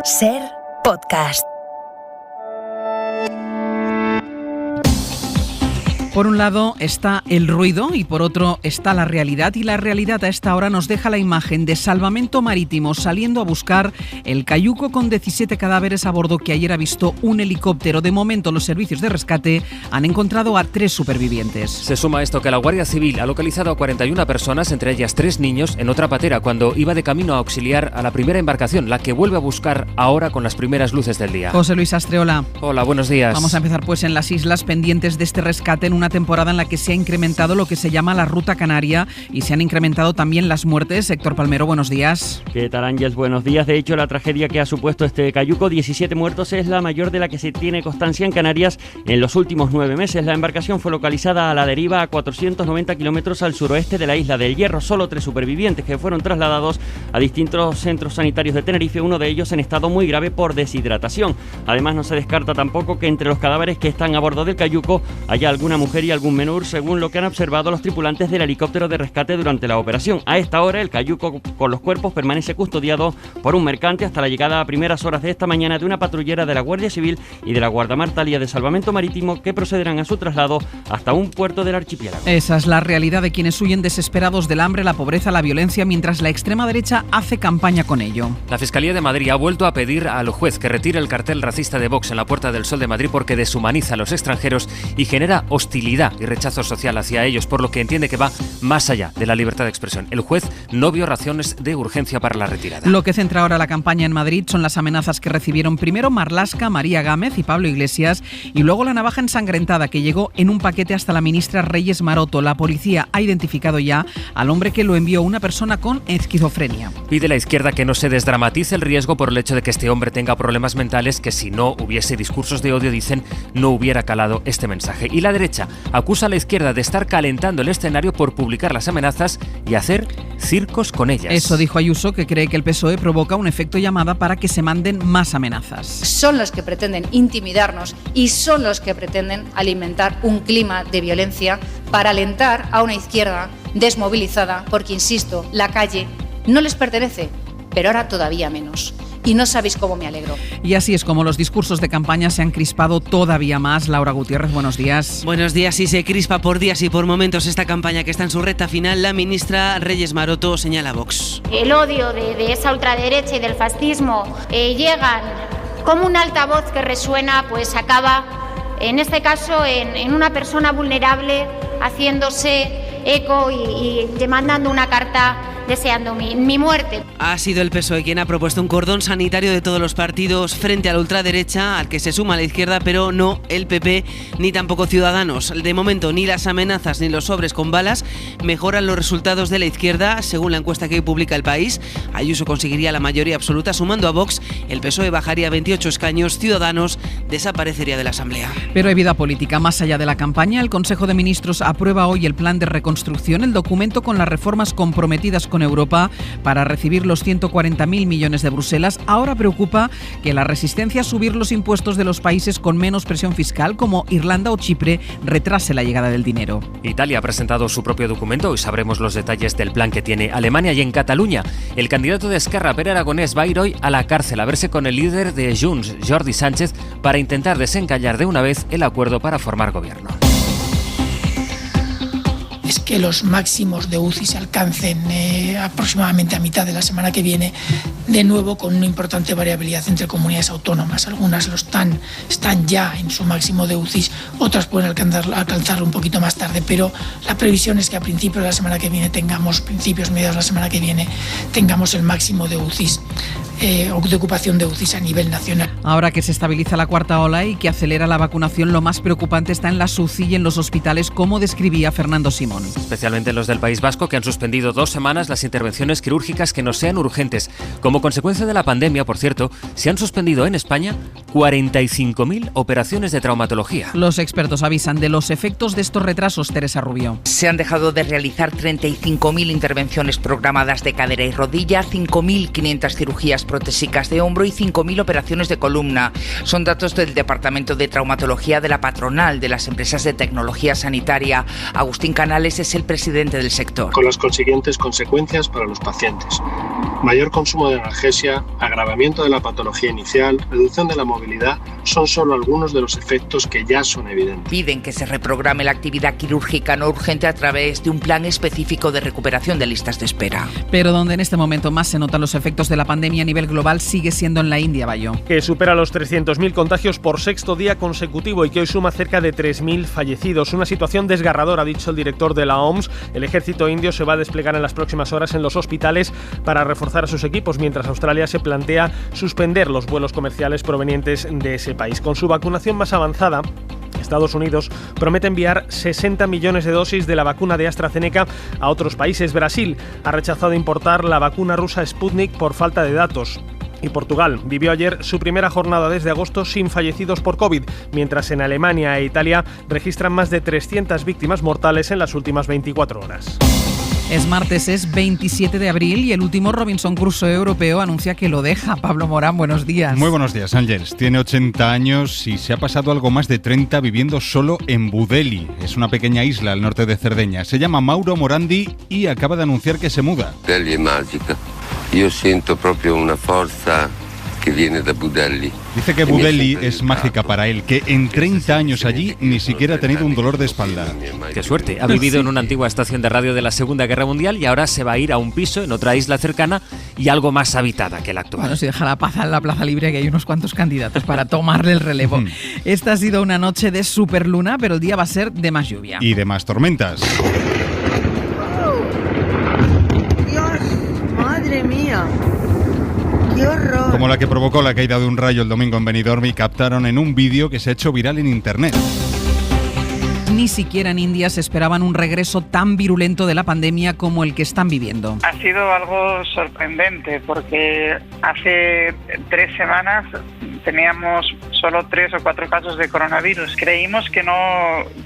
SER Podcast. Por un lado está el ruido y por otro está la realidad, y la realidad a esta hora nos deja la imagen de Salvamento Marítimo saliendo a buscar el cayuco con 17 cadáveres a bordo que ayer ha visto un helicóptero. De momento los servicios de rescate han encontrado a 3 supervivientes. Se suma a esto que la Guardia Civil ha localizado a 41 personas, entre ellas 3 niños, en otra patera cuando iba de camino a auxiliar a la primera embarcación, la que vuelve a buscar ahora con las primeras luces del día. José Luis Astreola. Hola, buenos días. Vamos a empezar pues en las islas, pendientes de este rescate en una temporada en la que se ha incrementado lo que se llama la ruta canaria y se han incrementado también las muertes. Héctor Palmero, buenos días. ¿Qué tal, Ángeles? Buenos días. De hecho, la tragedia que ha supuesto este cayuco, 17 muertos, es la mayor de la que se tiene constancia en Canarias en los últimos 9 meses. La embarcación fue localizada a la deriva a 490 kilómetros al suroeste de la isla del Hierro. Solo 3 supervivientes que fueron trasladados a distintos centros sanitarios de Tenerife, uno de ellos en estado muy grave por deshidratación. Además, no se descarta tampoco que entre los cadáveres que están a bordo del cayuco haya alguna mujer y algún menor, según lo que han observado los tripulantes del helicóptero de rescate durante la operación. A esta hora, el cayuco con los cuerpos permanece custodiado por un mercante hasta la llegada a primeras horas de esta mañana de una patrullera de la Guardia Civil y de la Guardamar Thalia de Salvamento Marítimo, que procederán a su traslado hasta un puerto del archipiélago. Esa es la realidad de quienes huyen desesperados del hambre, la pobreza, la violencia, mientras la extrema derecha hace campaña con ello. La Fiscalía de Madrid ha vuelto a pedir al juez que retire el cartel racista de Vox en la Puerta del Sol de Madrid porque deshumaniza a los extranjeros y genera hostilidad y rechazo social hacia ellos, por lo que entiende que va más allá de la libertad de expresión. El juez no vio razones de urgencia para la retirada. Lo que centra ahora la campaña en Madrid son las amenazas que recibieron primero Marlaska, María Gámez y Pablo Iglesias, y luego la navaja ensangrentada que llegó en un paquete hasta la ministra Reyes Maroto. La policía ha identificado ya al hombre que lo envió, una persona con esquizofrenia. Pide la izquierda que no se desdramatice el riesgo por el hecho de que este hombre tenga problemas mentales, que si no hubiese discursos de odio, dicen, no hubiera calado este mensaje. Y la derecha acusa a la izquierda de estar calentando el escenario por publicar las amenazas y hacer circos con ellas. Eso dijo Ayuso, que cree que el PSOE provoca un efecto llamada para que se manden más amenazas. Son los que pretenden intimidarnos y son los que pretenden alimentar un clima de violencia para alentar a una izquierda desmovilizada, porque, insisto, la calle no les pertenece, pero ahora todavía menos. Y no sabéis cómo me alegro. Y así es como los discursos de campaña se han crispado todavía más. Laura Gutiérrez, buenos días. Buenos días. Y se crispa por días y por momentos esta campaña que está en su recta final. La ministra Reyes Maroto señala a Vox. El odio de esa ultraderecha y del fascismo llegan como un altavoz que resuena, pues acaba, en este caso, en una persona vulnerable, haciéndose eco y demandando una carta deseando mi muerte. Ha sido el PSOE quien ha propuesto un cordón sanitario de todos los partidos frente a la ultraderecha, al que se suma la izquierda, pero no el PP ni tampoco Ciudadanos. De momento, ni las amenazas ni los sobres con balas mejoran los resultados de la izquierda. Según la encuesta que hoy publica El País, Ayuso conseguiría la mayoría absoluta sumando a Vox. El PSOE bajaría 28 escaños, Ciudadanos desaparecería de la Asamblea. Pero hay vida política más allá de la campaña. El Consejo de Ministros aprueba hoy el plan de reconstrucción, el documento con las reformas comprometidas con Europa para recibir los 140.000 millones de Bruselas. Ahora preocupa que la resistencia a subir los impuestos de los países con menos presión fiscal, como Irlanda o Chipre, retrase la llegada del dinero. Italia ha presentado su propio documento y sabremos los detalles del plan que tiene Alemania. Y en Cataluña, el candidato de Esquerra, Pere Aragonés, va a ir hoy a la cárcel a verse con el líder de Junts, Jordi Sánchez, para intentar desencallar de una vez el acuerdo para formar gobierno. Es que los máximos de UCI se alcancen aproximadamente a mitad de la semana que viene, de nuevo con una importante variabilidad entre comunidades autónomas. Algunas están ya en su máximo de UCI, otras pueden alcanzarlo un poquito más tarde, pero la previsión es que a principios de la semana que viene mediados de la semana que viene, tengamos el máximo de UCI o de ocupación de UCI a nivel nacional. Ahora que se estabiliza la cuarta ola y que acelera la vacunación, lo más preocupante está en las UCI y en los hospitales, como describía Fernando Simón. Especialmente los del País Vasco, que han suspendido 2 semanas las intervenciones quirúrgicas que no sean urgentes. Como consecuencia de la pandemia, por cierto, se han suspendido en España 45.000 operaciones de traumatología. Los expertos avisan de los efectos de estos retrasos. Teresa Rubio. Se han dejado de realizar 35.000 intervenciones programadas de cadera y rodilla, 5.500 cirugías protésicas de hombro y 5.000 operaciones de columna. Son datos del Departamento de Traumatología de la patronal de las empresas de tecnología sanitaria. Agustín Canales es el presidente del sector. Con las consiguientes consecuencias para los pacientes. Mayor consumo de analgesia, agravamiento de la patología inicial, reducción de la movilidad, son solo algunos de los efectos que ya son evidentes. Piden que se reprograme la actividad quirúrgica no urgente a través de un plan específico de recuperación de listas de espera. Pero donde en este momento más se notan los efectos de la pandemia a nivel global sigue siendo en la India, Bayo. Que supera los 300.000 contagios por sexto día consecutivo y que hoy suma cerca de 3.000 fallecidos. Una situación desgarradora, ha dicho el director de la OMS. El ejército indio se va a desplegar en las próximas horas en los hospitales para reforzar a sus equipos, mientras Australia se plantea suspender los vuelos comerciales provenientes de ese país. Con su vacunación más avanzada, Estados Unidos promete enviar 60 millones de dosis de la vacuna de AstraZeneca a otros países. Brasil ha rechazado importar la vacuna rusa Sputnik por falta de datos. Y Portugal vivió ayer su primera jornada desde agosto sin fallecidos por COVID, mientras en Alemania e Italia registran más de 300 víctimas mortales en las últimas 24 horas. Es martes, es 27 de abril y el último Robinson Crusoe europeo anuncia que lo deja. Pablo Morán, buenos días. Muy buenos días, Ángeles. Tiene 80 años y se ha pasado algo más de 30 viviendo solo en Budeli. Es una pequeña isla al norte de Cerdeña. Se llama Mauro Morandi y acaba de anunciar que se muda. Budeli es mágica. Yo siento propio una fuerza que viene de Budeli. Dice que Budeli es mágica para él, que en 30 años allí ni siquiera ha tenido un dolor de espalda. Qué suerte. Ha vivido en una antigua estación de radio de la Segunda Guerra Mundial y ahora se va a ir a un piso en otra isla cercana y algo más habitada que la actual. Bueno, si deja la paz en la Plaza Libre, que hay unos cuantos candidatos para tomarle el relevo. Esta ha sido una noche de superluna, pero el día va a ser de más lluvia. Y de más tormentas. Dios, madre mía. ¡Qué horror! Como la que provocó la caída de un rayo el domingo en Benidorm y captaron en un vídeo que se ha hecho viral en internet. Ni siquiera en India se esperaban un regreso tan virulento de la pandemia como el que están viviendo. Ha sido algo sorprendente porque hace 3 semanas teníamos solo 3 o 4 casos de coronavirus. Creímos que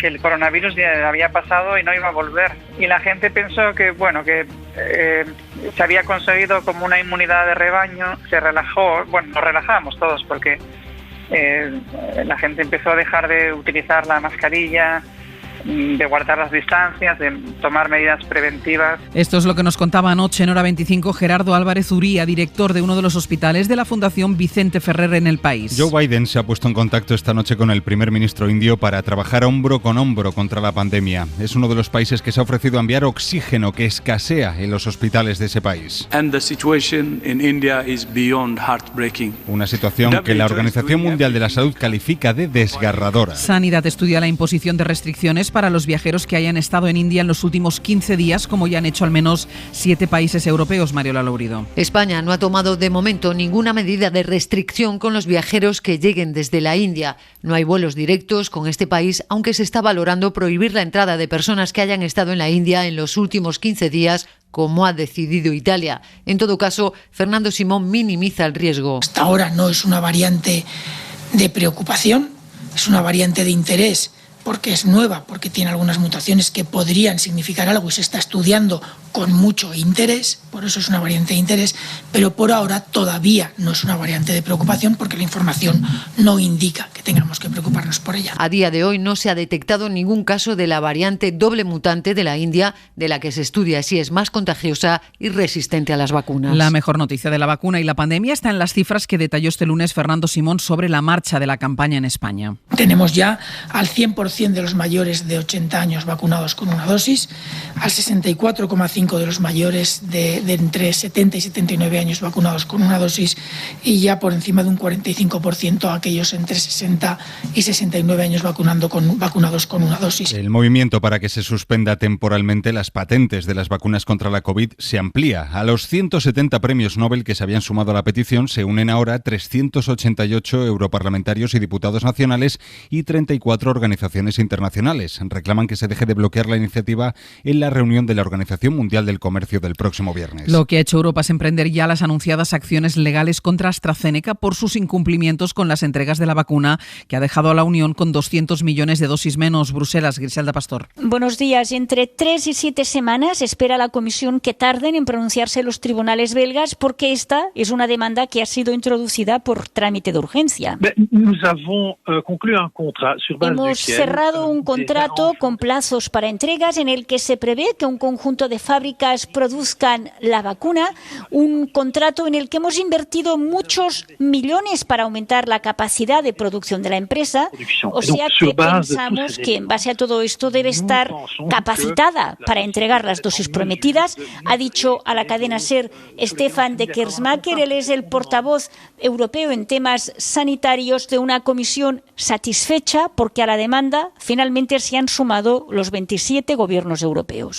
el coronavirus ya había pasado y no iba a volver. Y la gente pensó que se había conseguido como una inmunidad de rebaño. Se relajó, nos relajamos todos porque la gente empezó a dejar de utilizar la mascarilla, de guardar las distancias, de tomar medidas preventivas. Esto es lo que nos contaba anoche en Hora 25 Gerardo Álvarez Uría, director de uno de los hospitales de la Fundación Vicente Ferrer en el país. Joe Biden se ha puesto en contacto esta noche con el primer ministro indio para trabajar hombro con hombro contra la pandemia. Es uno de los países que se ha ofrecido a enviar oxígeno que escasea en los hospitales de ese país. Una situación que la Organización Mundial de la Salud califica de desgarradora. Sanidad estudia la imposición de restricciones para los viajeros que hayan estado en India en los últimos 15 días, como ya han hecho al menos 7 países europeos. Mariola Lourido. España no ha tomado de momento ninguna medida de restricción con los viajeros que lleguen desde la India. No hay vuelos directos con este país, aunque se está valorando prohibir la entrada de personas que hayan estado en la India en los últimos 15 días, como ha decidido Italia. En todo caso, Fernando Simón minimiza el riesgo. Hasta ahora no es una variante de preocupación, es una variante de interés, porque es nueva, porque tiene algunas mutaciones que podrían significar algo y se está estudiando con mucho interés, por eso es una variante de interés, pero por ahora todavía no es una variante de preocupación porque la información no indica que tengamos que preocuparnos por ella. A día de hoy no se ha detectado ningún caso de la variante doble mutante de la India, de la que se estudia si es más contagiosa y resistente a las vacunas. La mejor noticia de la vacuna y la pandemia está en las cifras que detalló este lunes Fernando Simón sobre la marcha de la campaña en España. Tenemos ya al 100% de los mayores de 80 años vacunados con una dosis, al 64,5% de los mayores de entre 70 y 79 años vacunados con una dosis y ya por encima de un 45% a aquellos entre 60 y 69 años vacunados con una dosis. El movimiento para que se suspenda temporalmente las patentes de las vacunas contra la COVID se amplía. A los 170 premios Nobel que se habían sumado a la petición se unen ahora 388 europarlamentarios y diputados nacionales y 34 organizaciones internacionales. Reclaman que se deje de bloquear la iniciativa en la reunión de la Organización Mundial del Comercio del próximo viernes. Lo que ha hecho Europa es emprender ya la las anunciadas acciones legales contra AstraZeneca por sus incumplimientos con las entregas de la vacuna, que ha dejado a la Unión con 200 millones de dosis menos. Bruselas, Griselda Pastor. Buenos días. Entre 3 y 7 semanas espera la Comisión que tarden en pronunciarse los tribunales belgas, porque esta es una demanda que ha sido introducida por trámite de urgencia. Hemos cerrado un contrato con plazos para entregas en el que se prevé que un conjunto de fábricas produzcan la vacuna, un contrato en el que hemos invertido muchos millones para aumentar la capacidad de producción de la empresa, o sea que pensamos que en base a todo esto debe estar capacitada para entregar las dosis prometidas, ha dicho a la cadena SER Stefan de Kersmaker. Él es el portavoz europeo en temas sanitarios de una comisión satisfecha porque a la demanda finalmente se han sumado los 27 gobiernos europeos.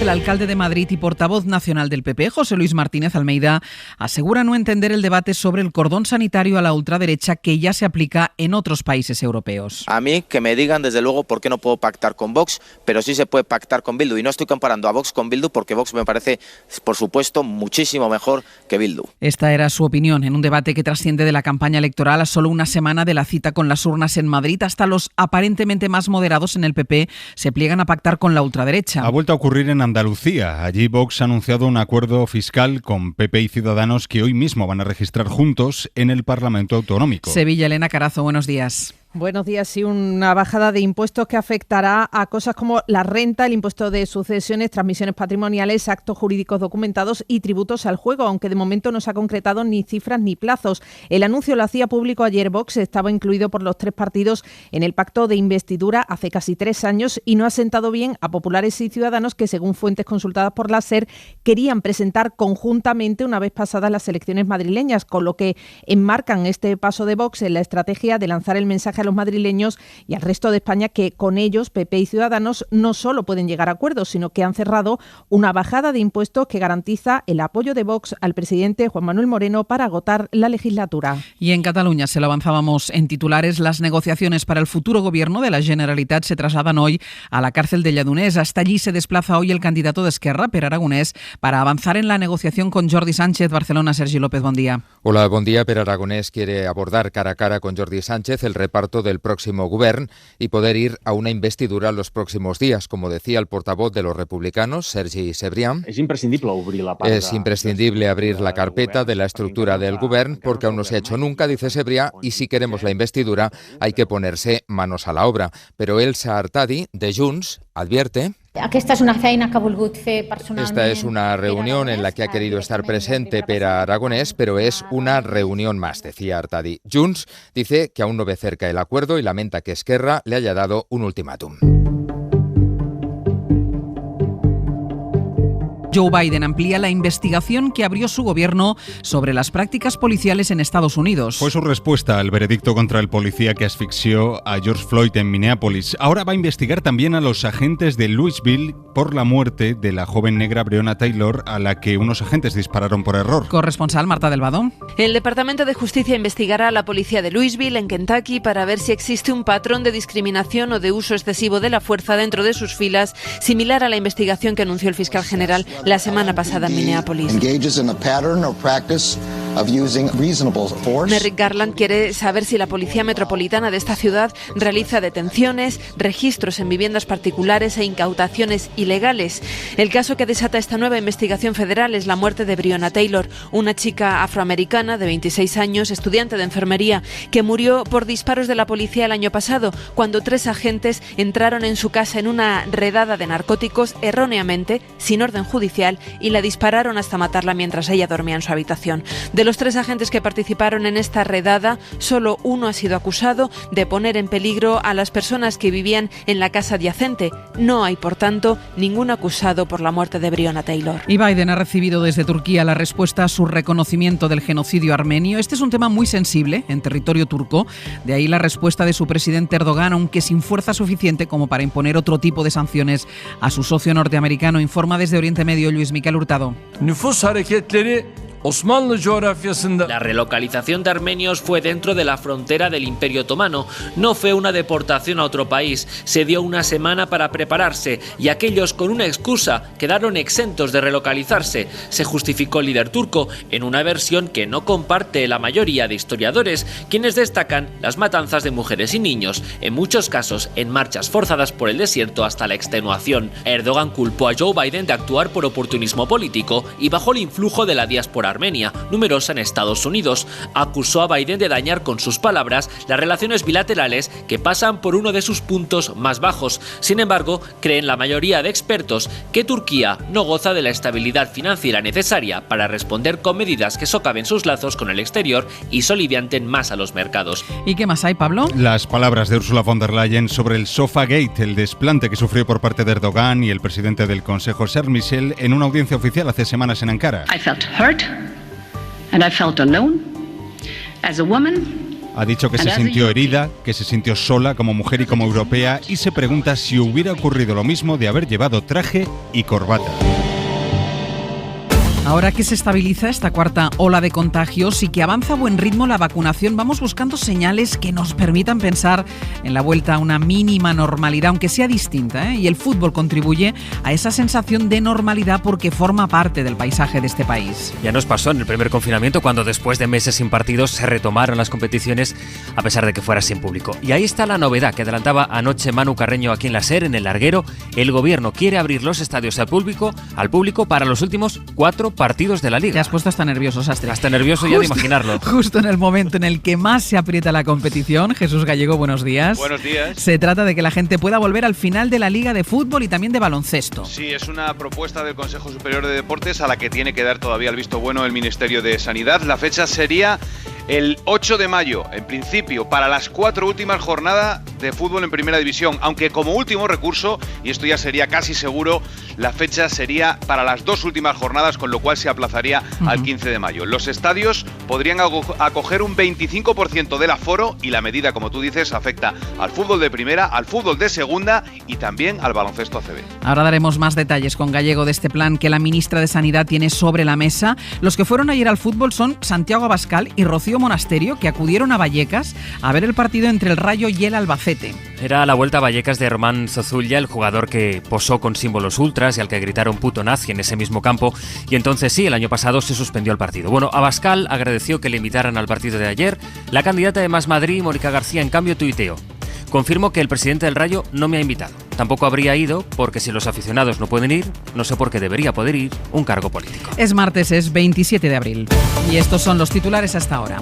El alcalde de Madrid y portavoz nacional del PP, José Luis Martínez Almeida, asegura no entender el debate sobre el cordón sanitario a la ultraderecha que ya se aplica en otros países europeos. A mí que me digan desde luego por qué no puedo pactar con Vox, pero sí se puede pactar con Bildu. Y no estoy comparando a Vox con Bildu porque Vox me parece, por supuesto, muchísimo mejor que Bildu. Esta era su opinión en un debate que trasciende de la campaña electoral a solo una semana de la cita con las urnas en Madrid. Hasta los aparentemente más moderados en el PP se pliegan a pactar con la ultraderecha. Ha vuelto a ocurrir en Andalucía. Allí Vox ha anunciado un acuerdo fiscal con PP y Ciudadanos que hoy mismo van a registrar juntos en el Parlamento Autonómico. Sevilla, Elena Carazo, buenos días. Buenos días. Sí, una bajada de impuestos que afectará a cosas como la renta, el impuesto de sucesiones, transmisiones patrimoniales, actos jurídicos documentados y tributos al juego, aunque de momento no se ha concretado ni cifras ni plazos. El anuncio lo hacía público ayer Vox, estaba incluido por los tres partidos en el pacto de investidura hace casi 3 años y no ha sentado bien a populares y ciudadanos que, según fuentes consultadas por la SER, querían presentar conjuntamente una vez pasadas las elecciones madrileñas, con lo que enmarcan este paso de Vox en la estrategia de lanzar el mensaje a los madrileños y al resto de España que con ellos, PP y Ciudadanos, no solo pueden llegar a acuerdos, sino que han cerrado una bajada de impuestos que garantiza el apoyo de Vox al presidente Juan Manuel Moreno para agotar la legislatura. Y en Cataluña, se lo avanzábamos en titulares, las negociaciones para el futuro gobierno de la Generalitat se trasladan hoy a la cárcel de Lledoners. Hasta allí se desplaza hoy el candidato de Esquerra, Pere Aragonès, para avanzar en la negociación con Jordi Sánchez. Barcelona, Sergi López, buen día. Hola, buen día. Pere Aragonès quiere abordar cara a cara con Jordi Sánchez el reparto del próximo gobierno y poder ir a una investidura los próximos días, como decía el portavoz de los republicanos, Sergi Cebrián. Es imprescindible abrir la carpeta de la estructura del gobierno porque aún no se ha hecho nunca, dice Cebrián, y si queremos la investidura hay que ponerse manos a la obra. Pero Elsa Artadi, de Junts, advierte: Esta es una reunión en la que ha querido estar presente Pere Aragonès, pero es una reunión más, decía Artadi. Junts dice que aún no ve cerca el acuerdo y lamenta que Esquerra le haya dado un ultimátum. Joe Biden amplía la investigación que abrió su gobierno sobre las prácticas policiales en Estados Unidos. Fue su respuesta al veredicto contra el policía que asfixió a George Floyd en Minneapolis. Ahora va a investigar también a los agentes de Louisville por la muerte de la joven negra Breonna Taylor, a la que unos agentes dispararon por error. Corresponsal Marta Delvado. El Departamento de Justicia investigará a la policía de Louisville, en Kentucky, para ver si existe un patrón de discriminación o de uso excesivo de la fuerza dentro de sus filas, similar a la investigación que anunció el fiscal general la semana pasada en Minneapolis. Merrick Garland quiere saber si la Policía Metropolitana de esta ciudad realiza detenciones, registros en viviendas particulares e incautaciones ilegales. El caso que desata esta nueva investigación federal es la muerte de Breonna Taylor, una chica afroamericana de 26 años, estudiante de enfermería, que murió por disparos de la policía el año pasado, cuando 3 agentes entraron en su casa en una redada de narcóticos erróneamente, sin orden judicial, y la dispararon hasta matarla mientras ella dormía en su habitación. De los 3 agentes que participaron en esta redada, solo uno ha sido acusado de poner en peligro a las personas que vivían en la casa adyacente. No hay, por tanto, ningún acusado por la muerte de Breonna Taylor. Y Biden ha recibido desde Turquía la respuesta a su reconocimiento del genocidio armenio. Este es un tema muy sensible en territorio turco. De ahí la respuesta de su presidente Erdogan, aunque sin fuerza suficiente como para imponer otro tipo de sanciones a su socio norteamericano. Informa desde Oriente Medio Luis Miquel Hurtado. La relocalización de armenios fue dentro de la frontera del Imperio Otomano. No fue una deportación a otro país. Se dio una semana para prepararse y aquellos con una excusa quedaron exentos de relocalizarse. Se justificó el líder turco en una versión que no comparte la mayoría de historiadores, quienes destacan las matanzas de mujeres y niños, en muchos casos en marchas forzadas por el desierto hasta la extenuación. Erdogan culpó a Joe Biden de actuar por oportunismo político y bajo el influjo de la diáspora armenia, numerosa en Estados Unidos. Acusó a Biden de dañar con sus palabras las relaciones bilaterales que pasan por uno de sus puntos más bajos. Sin embargo, creen la mayoría de expertos que Turquía no goza de la estabilidad financiera necesaria para responder con medidas que socaven sus lazos con el exterior y solivianten más a los mercados. ¿Y qué más hay, Pablo? Las palabras de Ursula von der Leyen sobre el Sofagate, el desplante que sufrió por parte de Erdogan y el presidente del Consejo, Charles Michel, en una audiencia oficial hace semanas en Ankara. I felt hurt and I felt alone as a woman. Ha dicho que se sintió herida, que se sintió sola como mujer y como europea, y se pregunta si hubiera ocurrido lo mismo de haber llevado traje y corbata. Ahora que se estabiliza esta cuarta ola de contagios y que avanza a buen ritmo la vacunación, vamos buscando señales que nos permitan pensar en la vuelta a una mínima normalidad, aunque sea distinta, Y el fútbol contribuye a esa sensación de normalidad porque forma parte del paisaje de este país. Ya nos pasó en el primer confinamiento, cuando después de meses sin partidos se retomaron las competiciones a pesar de que fuera sin público. Y ahí está la novedad que adelantaba anoche Manu Carreño aquí en la SER, en el Larguero. El gobierno quiere abrir los estadios al público para los últimos 4 partidos de la Liga. Te has puesto hasta nervioso, Sastre. Hasta nervioso ya de imaginarlo. Justo en el momento en el que más se aprieta la competición. Jesús Gallego, buenos días. Buenos días. Se trata de que la gente pueda volver al final de la Liga de Fútbol y también de baloncesto. Sí, es una propuesta del Consejo Superior de Deportes a la que tiene que dar todavía el visto bueno el Ministerio de Sanidad. La fecha sería el 8 de mayo, en principio, para las 4 últimas jornadas de fútbol en Primera División, aunque como último recurso, y esto ya sería casi seguro, la fecha sería para las 2 últimas jornadas, con lo cual se aplazaría al 15 de mayo. Los estadios podrían acoger un 25% del aforo y la medida, como tú dices, afecta al fútbol de primera, al fútbol de segunda y también al baloncesto ACB. Ahora daremos más detalles con Gallego de este plan que la ministra de Sanidad tiene sobre la mesa. Los que fueron ayer al fútbol son Santiago Abascal y Rocío Monasterio, que acudieron a Vallecas a ver el partido entre el Rayo y el Albacete. Era la vuelta a Vallecas de Román Zozulia, el jugador que posó con símbolos ultras y al que gritaron puto nazi en ese mismo campo, y entonces sí, el año pasado se suspendió el partido. Bueno, Abascal agradeció que le invitaran al partido de ayer. La candidata de Más Madrid, Mónica García, en cambio tuiteó: confirmo que el presidente del Rayo no me ha invitado. Tampoco habría ido, porque si los aficionados no pueden ir, no sé por qué debería poder ir un cargo político. Es martes, es 27 de abril. Y estos son los titulares hasta ahora.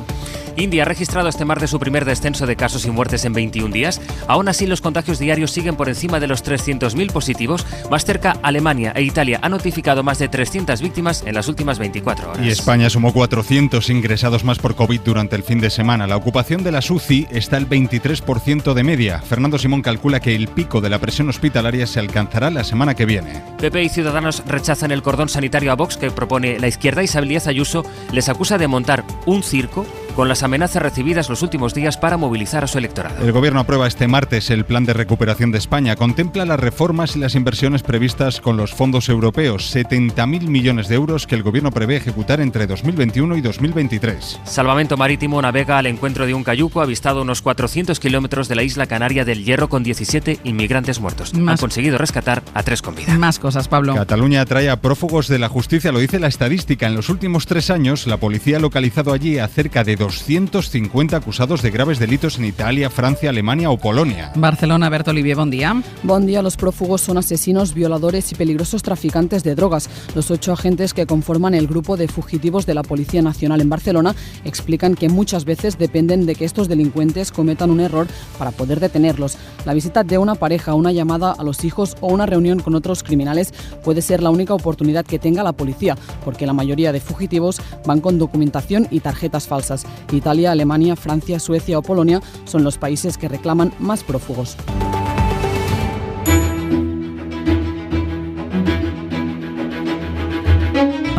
India ha registrado este martes su primer descenso de casos y muertes en 21 días. Aún así, los contagios diarios siguen por encima de los 300.000 positivos. Más cerca, Alemania e Italia han notificado más de 300 víctimas en las últimas 24 horas. Y España sumó 400 ingresados más por COVID durante el fin de semana. La ocupación de las UCI está al 23% de media. Fernando Simón calcula que el pico de la presión hospitalaria se alcanzará la semana que viene. PP y Ciudadanos rechazan el cordón sanitario a Vox que propone la izquierda. Isabel Díaz Ayuso les acusa de montar un circo con las amenazas recibidas los últimos días para movilizar a su electorado. El Gobierno aprueba este martes el Plan de Recuperación de España. Contempla las reformas y las inversiones previstas con los fondos europeos, 70.000 millones de euros que el Gobierno prevé ejecutar entre 2021 y 2023. Salvamento Marítimo navega al encuentro de un cayuco avistado a unos 400 kilómetros de la isla canaria del Hierro con 17 inmigrantes muertos. Han conseguido rescatar a 3 con vida. Más cosas, Pablo. Cataluña atrae a prófugos de la justicia, lo dice la estadística. En los últimos 3 años, la policía ha localizado allí a cerca de 250 acusados de graves delitos en Italia, Francia, Alemania o Polonia. Barcelona, Berto Olivier, buen día. Buen día. Los prófugos son asesinos, violadores y peligrosos traficantes de drogas. Los 8 agentes que conforman el grupo de fugitivos de la Policía Nacional en Barcelona explican que muchas veces dependen de que estos delincuentes cometan un error para poder detenerlos. La visita de una pareja, una llamada a los hijos o una reunión con otros criminales puede ser la única oportunidad que tenga la policía, porque la mayoría de fugitivos van con documentación y tarjetas falsas. Italia, Alemania, Francia, Suecia o Polonia son los países que reclaman más prófugos.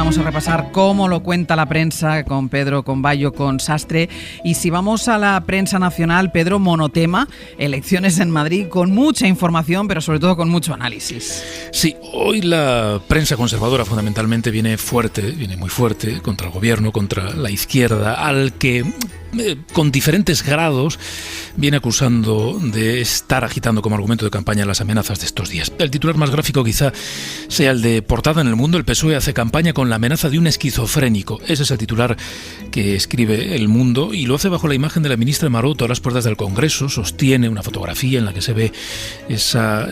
vamos a repasar cómo lo cuenta la prensa con Pedro, con Bayo, con Sastre. Y si vamos a la prensa nacional, Pedro, monotema, elecciones en Madrid, con mucha información, pero sobre todo con mucho análisis. Sí, hoy la prensa conservadora fundamentalmente viene muy fuerte contra el gobierno, contra la izquierda, al que con diferentes grados viene acusando de estar agitando como argumento de campaña las amenazas de estos días. El titular más gráfico quizá sea el de portada en El Mundo: el PSOE hace campaña con la amenaza de un esquizofrénico. Ese es el titular que escribe El Mundo, y lo hace bajo la imagen de la ministra Maroto a las puertas del Congreso. Sostiene una fotografía en la que se ve esa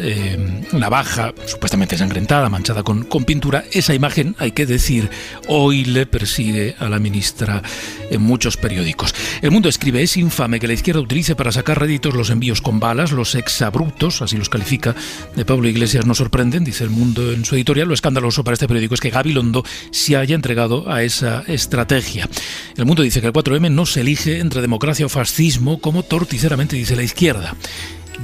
navaja supuestamente ensangrentada, manchada con pintura. Esa imagen, hay que decir, hoy le persigue a la ministra en muchos periódicos. El Mundo escribe: es infame que la izquierda utilice para sacar réditos los envíos con balas, los exabruptos, así los califica, de Pablo Iglesias. Nos sorprenden, dice El Mundo en su editorial. Lo escandaloso para este periódico es que Gabilondo se haya entregado a esa estrategia. El Mundo dice que el 4M no se elige entre democracia o fascismo, como torticeramente dice la izquierda.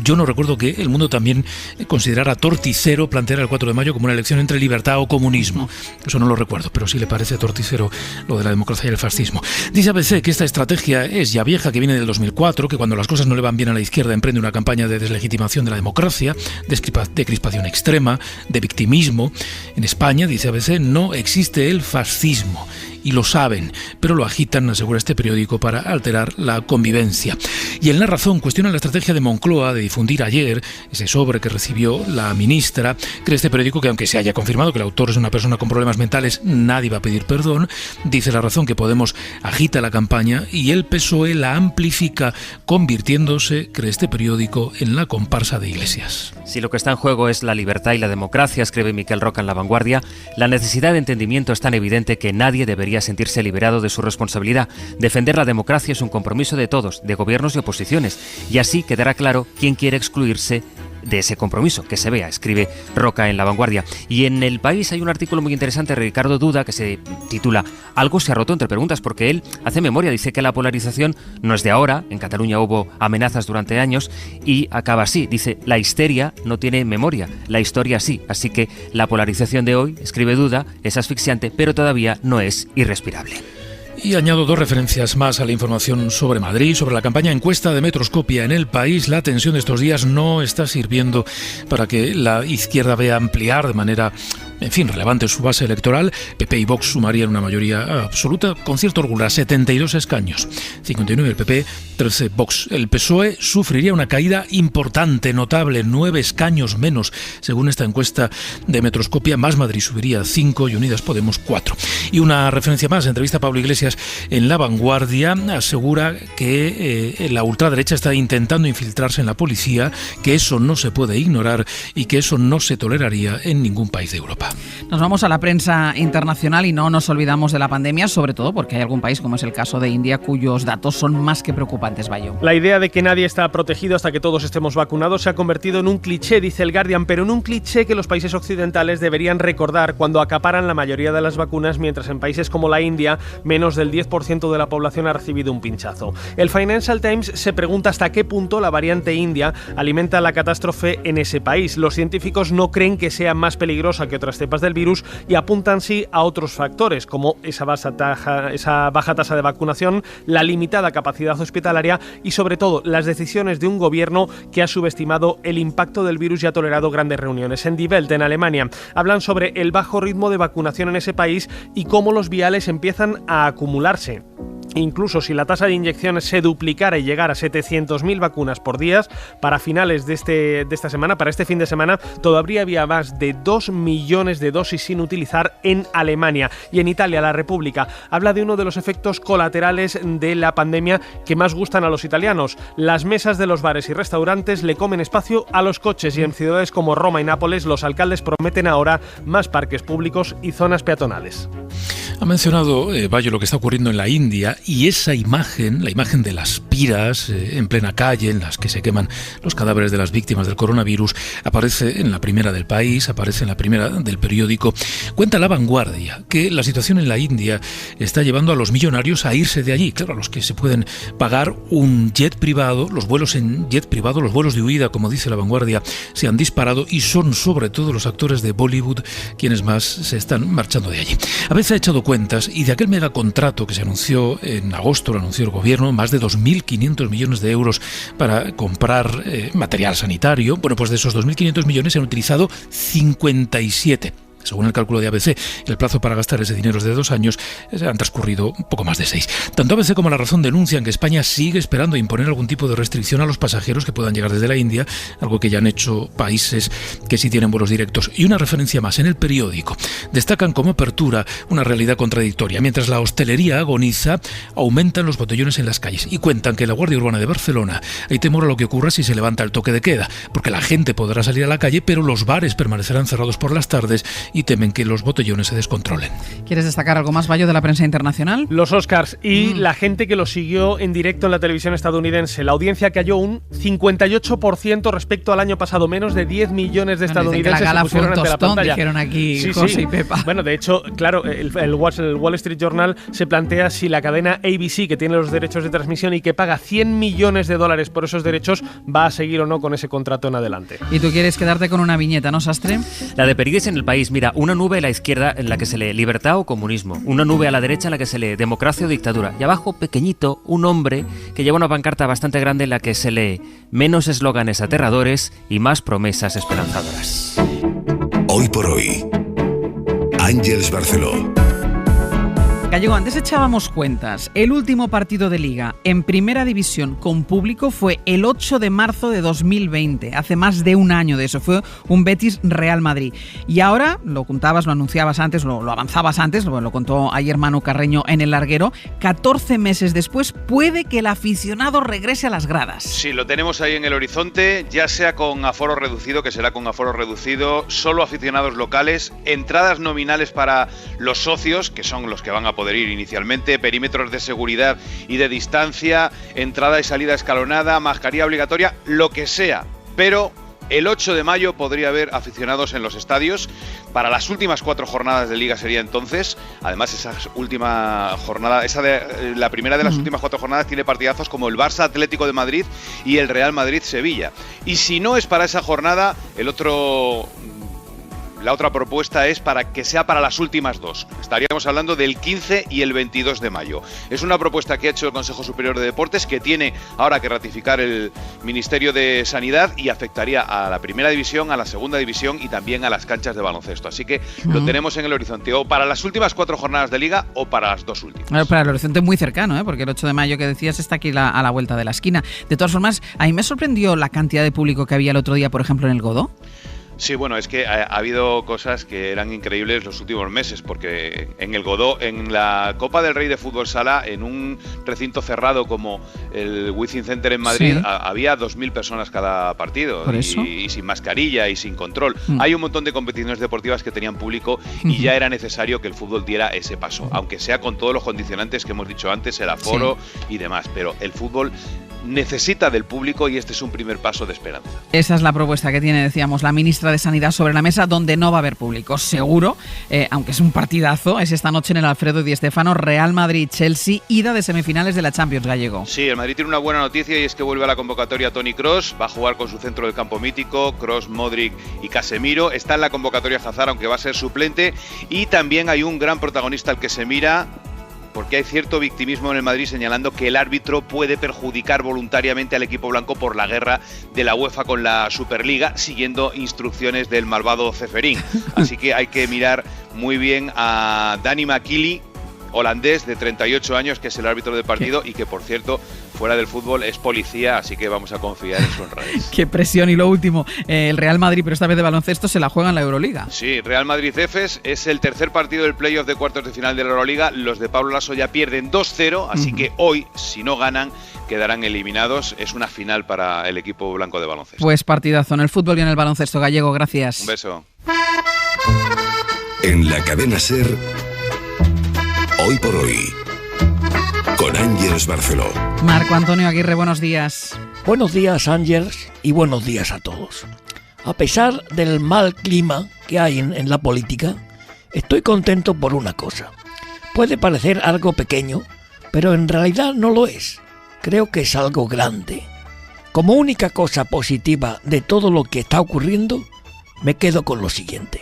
Yo no recuerdo que El Mundo también considerara torticero plantear el 4 de mayo como una elección entre libertad o comunismo. Eso no lo recuerdo, pero sí le parece torticero lo de la democracia y el fascismo. Dice ABC que esta estrategia es ya vieja, que viene del 2004, que cuando las cosas no le van bien a la izquierda emprende una campaña de deslegitimación de la democracia, de crispación extrema, de victimismo. En España, dice ABC, no existe el fascismo. Y lo saben, pero lo agitan, asegura este periódico, para alterar la convivencia. Y en La Razón cuestiona la estrategia de Moncloa de difundir ayer ese sobre que recibió la ministra. Cree este periódico que, aunque se haya confirmado que el autor es una persona con problemas mentales, nadie va a pedir perdón. Dice La Razón que Podemos agita la campaña y el PSOE la amplifica, convirtiéndose, cree este periódico, en la comparsa de Iglesias. Si lo que está en juego es la libertad y la democracia, escribe Miquel Roca en La Vanguardia, la necesidad de entendimiento es tan evidente que nadie debería sentirse liberado de su responsabilidad. Defender la democracia es un compromiso de todos, de gobiernos y oposiciones, y así quedará claro quién quiere excluirse de ese compromiso, que se vea, escribe Roca en La Vanguardia. Y en El País hay un artículo muy interesante de Ricardo Duda que se titula Algo se ha roto, entre preguntas, porque él hace memoria, dice que la polarización no es de ahora, en Cataluña hubo amenazas durante años, y acaba así, dice: la histeria no tiene memoria, la historia sí, así que la polarización de hoy, escribe Duda, es asfixiante, pero todavía no es irrespirable. Y añado dos referencias más a la información sobre Madrid, sobre la campaña encuesta de Metroscopia en El País. La tensión de estos días no está sirviendo para que la izquierda vea ampliar de manera, relevante su base electoral. PP y Vox sumarían una mayoría absoluta con cierto orgullo, 72 escaños, 59 el PP, 13 Vox. El PSOE sufriría una caída importante, notable, 9 escaños menos, según esta encuesta de Metroscopia. Más Madrid subiría 5 y Unidas Podemos 4. Y una referencia más: entrevista a Pablo Iglesias en La Vanguardia, asegura que la ultraderecha está intentando infiltrarse en la policía, que eso no se puede ignorar y que eso no se toleraría en ningún país de Europa. Nos vamos a la prensa internacional y no nos olvidamos de la pandemia, sobre todo porque hay algún país, como es el caso de India, cuyos datos son más que preocupantes, Bayo. La idea de que nadie está protegido hasta que todos estemos vacunados se ha convertido en un cliché, dice el Guardian, pero en un cliché que los países occidentales deberían recordar cuando acaparan la mayoría de las vacunas, mientras en países como la India menos del 10% de la población ha recibido un pinchazo. El Financial Times se pregunta hasta qué punto la variante india alimenta la catástrofe en ese país. Los científicos no creen que sea más peligrosa que otras cepas del virus y apuntan sí a otros factores, como esa baja tasa de vacunación, la limitada capacidad hospitalaria y sobre todo las decisiones de un gobierno que ha subestimado el impacto del virus y ha tolerado grandes reuniones. En Die Welt, en Alemania, hablan sobre el bajo ritmo de vacunación en ese país y cómo los viales empiezan a acumularse. Incluso si la tasa de inyecciones se duplicara y llegara a 700.000 vacunas por día, para finales de esta semana, para este fin de semana, todavía había más de 2 millones de dosis sin utilizar en Alemania. Y en Italia, La República habla de uno de los efectos colaterales de la pandemia que más gustan a los italianos. Las mesas de los bares y restaurantes le comen espacio a los coches, y en ciudades como Roma y Nápoles los alcaldes prometen ahora más parques públicos y zonas peatonales. Ha mencionado Bayo lo que está ocurriendo en la India, y esa imagen, la imagen de las piras en plena calle en las que se queman los cadáveres de las víctimas del coronavirus, aparece en la primera del País, aparece en la primera del periódico. Cuenta La Vanguardia que la situación en la India está llevando a los millonarios a irse de allí. Claro, a los que se pueden pagar un jet privado, los vuelos en jet privado, los vuelos de huida, como dice La Vanguardia, se han disparado, y son sobre todo los actores de Bollywood quienes más se están marchando de allí. A veces ha echado cuentas, y de aquel megacontrato que se anunció en agosto, lo anunció el gobierno, más de 2.500 millones de euros para comprar material sanitario. Bueno, pues de esos 2.500 millones se han utilizado 57. Según el cálculo de ABC, el plazo para gastar ese dinero es de 2 años, han transcurrido un poco más de 6. Tanto ABC como La Razón denuncian que España sigue esperando imponer algún tipo de restricción a los pasajeros que puedan llegar desde la India, algo que ya han hecho países que sí tienen vuelos directos. Y una referencia más, en el periódico destacan como apertura una realidad contradictoria. Mientras la hostelería agoniza, aumentan los botellones en las calles, y cuentan que en la Guardia Urbana de Barcelona hay temor a lo que ocurra si se levanta el toque de queda, porque la gente podrá salir a la calle, pero los bares permanecerán cerrados por las tardes, y temen que los botellones se descontrolen. ¿Quieres destacar algo más, Bayo, de la prensa internacional? Los Oscars y la gente que lo siguió en directo en la televisión estadounidense. La audiencia cayó un 58% respecto al año pasado. Menos de 10 millones de estadounidenses la gala se pusieron fue un ante tostón, la pantalla. Dijeron aquí José y Pepa. Bueno, de hecho, claro, el Wall Street Journal se plantea si la cadena ABC, que tiene los derechos de transmisión y que paga $100 millones por esos derechos, va a seguir o no con ese contrato en adelante. Y tú quieres quedarte con una viñeta, ¿no, Sastre? La de Perigues en El País. Mira, una nube a la izquierda en la que se lee libertad o comunismo, una nube a la derecha en la que se lee democracia o dictadura, y abajo, pequeñito, un hombre que lleva una pancarta bastante grande en la que se lee menos eslóganes aterradores y más promesas esperanzadoras. Hoy por hoy, Ángeles Barceló. Gallego, antes echábamos cuentas. El último partido de Liga en Primera División con público fue el 8 de marzo de 2020, hace más de un año de eso. Fue un Betis-Real Madrid. Y ahora, lo contabas, lo anunciabas antes, lo avanzabas antes, lo contó ayer Manu Carreño en El Larguero, 14 meses después puede que el aficionado regrese a las gradas. Sí, lo tenemos ahí en el horizonte, ya sea con aforo reducido, que será con aforo reducido, solo aficionados locales, entradas nominales para los socios, que son los que van a poder ir inicialmente, perímetros de seguridad y de distancia, entrada y salida escalonada, mascarilla obligatoria, lo que sea, pero el 8 de mayo podría haber aficionados en los estadios. Para las últimas 4 jornadas de Liga sería entonces. Además, esa última jornada, la primera de las últimas 4 jornadas tiene partidazos como el Barça Atlético de Madrid y el Real Madrid Sevilla. Y si no es para esa jornada, la otra propuesta es para que sea para las últimas 2. Estaríamos hablando del 15 y el 22 de mayo. Es una propuesta que ha hecho el Consejo Superior de Deportes, que tiene ahora que ratificar el Ministerio de Sanidad, y afectaría a la Primera División, a la Segunda División y también a las canchas de baloncesto. Así que lo tenemos en el horizonte, o para las últimas 4 jornadas de Liga o para las 2 últimas. Claro, para el horizonte muy cercano, porque el 8 de mayo que decías está aquí a la vuelta de la esquina. De todas formas, a mí me sorprendió la cantidad de público que había el otro día, por ejemplo, en el Godó. Sí, bueno, es que ha habido cosas que eran increíbles los últimos meses, porque en el Godó, en la Copa del Rey de Fútbol Sala, en un recinto cerrado como el Wizzing Center en Madrid, sí, había 2.000 personas cada partido, y sin mascarilla y sin control. Hay un montón de competiciones deportivas que tenían público y ya era necesario que el fútbol diera ese paso, aunque sea con todos los condicionantes que hemos dicho antes, el aforo y demás, pero el fútbol necesita del público y este es un primer paso de esperanza. Esa es la propuesta que tiene, decíamos, la ministra de Sanidad sobre la mesa, donde no va a haber público, seguro, aunque es un partidazo, es esta noche en el Alfredo Di Stéfano, Real Madrid-Chelsea, ida de semifinales de la Champions, Gallego. Sí, el Madrid tiene una buena noticia y es que vuelve a la convocatoria Toni Kroos, va a jugar con su centro del campo mítico, Kroos, Modric y Casemiro, está en la convocatoria Hazard, aunque va a ser suplente, y también hay un gran protagonista al que se mira, porque hay cierto victimismo en el Madrid señalando que el árbitro puede perjudicar voluntariamente al equipo blanco por la guerra de la UEFA con la Superliga, siguiendo instrucciones del malvado Ceferín. Así que hay que mirar muy bien a Dani Makili, holandés de 38 años, que es el árbitro del partido y que, por cierto, fuera del fútbol es policía, así que vamos a confiar en su honradez. Qué presión. Y lo último, el Real Madrid, pero esta vez de baloncesto, se la juega en la Euroliga. Sí, Real Madrid-Efes es el tercer partido del playoff de cuartos de final de la Euroliga. Los de Pablo Lasso ya pierden 2-0, así que hoy, si no ganan, quedarán eliminados. Es una final para el equipo blanco de baloncesto. Pues partidazo en el fútbol y en el baloncesto, Gallego, gracias. Un beso. En la cadena SER, Hoy por Hoy, con Ángeles Barceló. Marco Antonio Aguirre, buenos días. Buenos días, Ángeles, y buenos días a todos. A pesar del mal clima que hay en la política, estoy contento por una cosa. Puede parecer algo pequeño, pero en realidad no lo es. Creo que es algo grande. Como única cosa positiva de todo lo que está ocurriendo, me quedo con lo siguiente.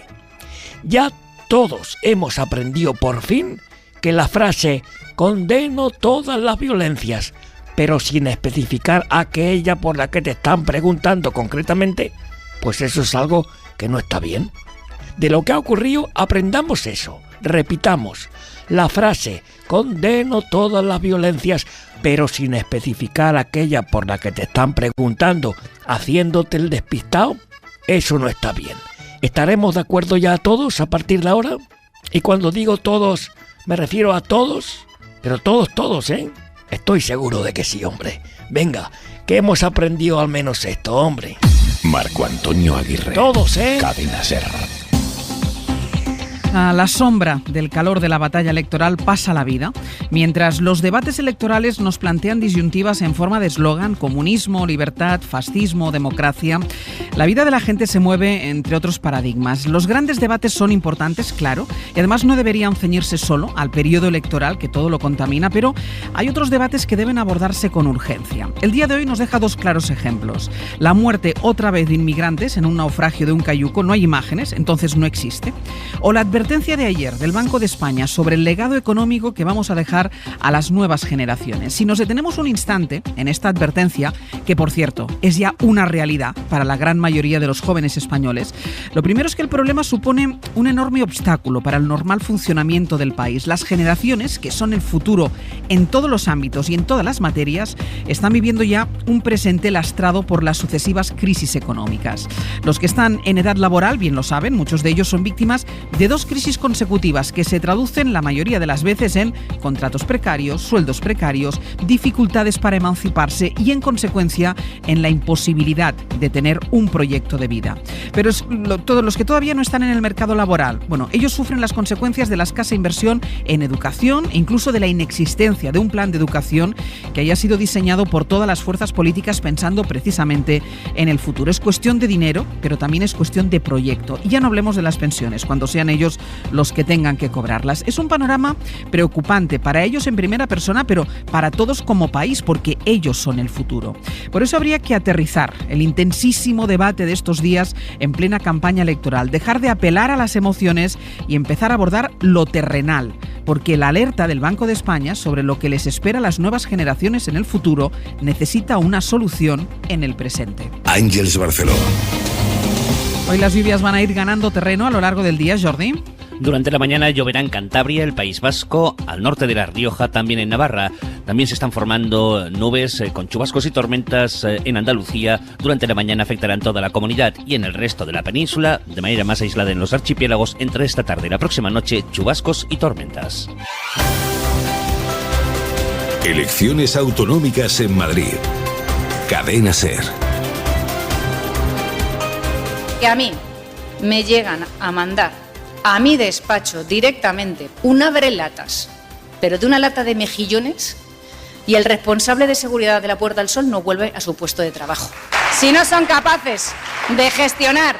Ya todos hemos aprendido por fin que la frase «condeno todas las violencias», pero sin especificar aquella por la que te están preguntando concretamente, pues eso es algo que no está bien. De lo que ha ocurrido, aprendamos eso. Repitamos, la frase «condeno todas las violencias», pero sin especificar aquella por la que te están preguntando, haciéndote el despistado, eso no está bien. ¿Estaremos de acuerdo ya todos a partir de ahora? Y cuando digo todos, me refiero a todos, pero todos, ¿eh? Estoy seguro de que sí, hombre. Venga, que hemos aprendido al menos esto, hombre. Marco Antonio Aguirre. Todos, ¿eh? Cadena SER. A la sombra del calor de la batalla electoral pasa la vida, mientras los debates electorales nos plantean disyuntivas en forma de eslogan: comunismo, libertad, fascismo, democracia. La vida de la gente se mueve entre otros paradigmas. Los grandes debates son importantes, claro, y además no deberían ceñirse solo al periodo electoral, que todo lo contamina, pero hay otros debates que deben abordarse con urgencia. El día de hoy nos deja dos claros ejemplos. La muerte otra vez de inmigrantes en un naufragio de un cayuco, no hay imágenes, entonces no existe. O la advertencia de ayer del Banco de España sobre el legado económico que vamos a dejar a las nuevas generaciones. Si nos detenemos un instante en esta advertencia, que por cierto es ya una realidad para la gran mayoría de los jóvenes españoles, lo primero es que el problema supone un enorme obstáculo para el normal funcionamiento del país. Las generaciones, que son el futuro en todos los ámbitos y en todas las materias, están viviendo ya un presente lastrado por las sucesivas crisis económicas. Los que están en edad laboral bien lo saben, muchos de ellos son víctimas de dos crisis consecutivas que se traducen la mayoría de las veces en contratos precarios, sueldos precarios, dificultades para emanciparse y en consecuencia en la imposibilidad de tener un proyecto de vida. Pero todos los que todavía no están en el mercado laboral, bueno, ellos sufren las consecuencias de la escasa inversión en educación e incluso de la inexistencia de un plan de educación que haya sido diseñado por todas las fuerzas políticas pensando precisamente en el futuro. Es cuestión de dinero, pero también es cuestión de proyecto. Y ya no hablemos de las pensiones, cuando sean ellos los que tengan que cobrarlas. Es un panorama preocupante para ellos en primera persona, pero para todos como país, porque ellos son el futuro. Por eso habría que aterrizar el intensísimo debate de estos días en plena campaña electoral, dejar de apelar a las emociones y empezar a abordar lo terrenal, porque la alerta del Banco de España sobre lo que les espera a las nuevas generaciones en el futuro necesita una solución en el presente. Ángeles Barceló. Hoy las lluvias van a ir ganando terreno a lo largo del día, Jordi. Durante la mañana lloverá en Cantabria, el País Vasco, al norte de La Rioja, también en Navarra. También se están formando nubes con chubascos y tormentas en Andalucía. Durante la mañana afectarán toda la comunidad y en el resto de la península, de manera más aislada en los archipiélagos, entre esta tarde y la próxima noche, chubascos y tormentas. Elecciones autonómicas en Madrid. Cadena SER. Que a mí me llegan a mandar a mi despacho directamente un abrelatas, pero de una lata de mejillones, y el responsable de seguridad de la Puerta del Sol no vuelve a su puesto de trabajo. Si no son capaces de gestionar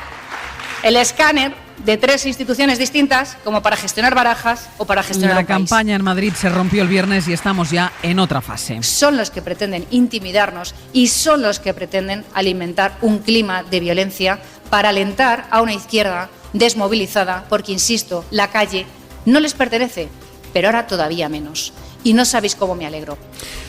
el escáner de 3 instituciones distintas, como para gestionar Barajas o para gestionar la campaña en Madrid se rompió el viernes y estamos ya en otra fase. Son los que pretenden intimidarnos y son los que pretenden alimentar un clima de violencia para alentar a una izquierda desmovilizada, porque, insisto, la calle no les pertenece, pero ahora todavía menos. Y no sabéis cómo me alegro.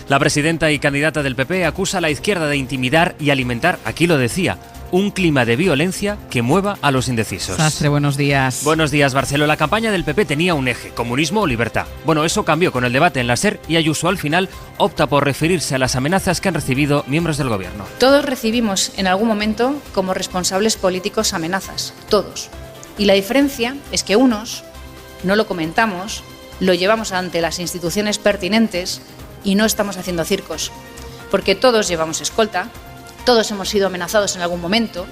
La presidenta y candidata del PP acusa a la izquierda de intimidar y alimentar, aquí lo decía, un clima de violencia que mueva a los indecisos. Sastre, buenos días. Buenos días, Barceló. La campaña del PP tenía un eje, comunismo o libertad. Bueno, eso cambió con el debate en la SER y Ayuso al final opta por referirse a las amenazas que han recibido miembros del gobierno. Todos recibimos en algún momento como responsables políticos amenazas, todos. Y la diferencia es que unos no lo comentamos, lo llevamos ante las instituciones pertinentes y no estamos haciendo circos. Porque todos llevamos escolta, todos hemos sido amenazados en algún momento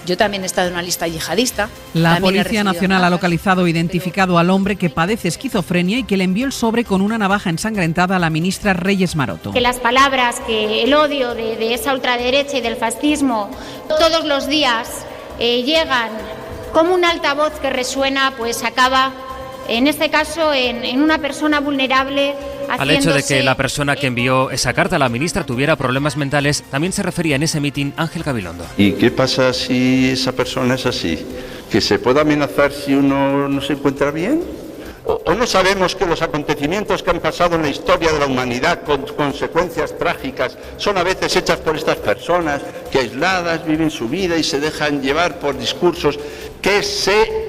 Yo también he estado en una lista yihadista. La Policía Nacional ha localizado e identificado al hombre que padece esquizofrenia y que le envió el sobre con una navaja ensangrentada a la ministra Reyes Maroto. Que las palabras, que el odio de esa ultraderecha y del fascismo todos los días llegan como un altavoz que resuena, pues acaba, en este caso, en una persona vulnerable. Al hecho de que la persona que envió esa carta a la ministra tuviera problemas mentales, también se refería en ese mitin Ángel Gabilondo. ¿Y qué pasa si esa persona es así? ¿Que se puede amenazar si uno no se encuentra bien? ¿O no sabemos que los acontecimientos que han pasado en la historia de la humanidad con consecuencias trágicas son a veces hechas por estas personas que aisladas viven su vida y se dejan llevar por discursos que se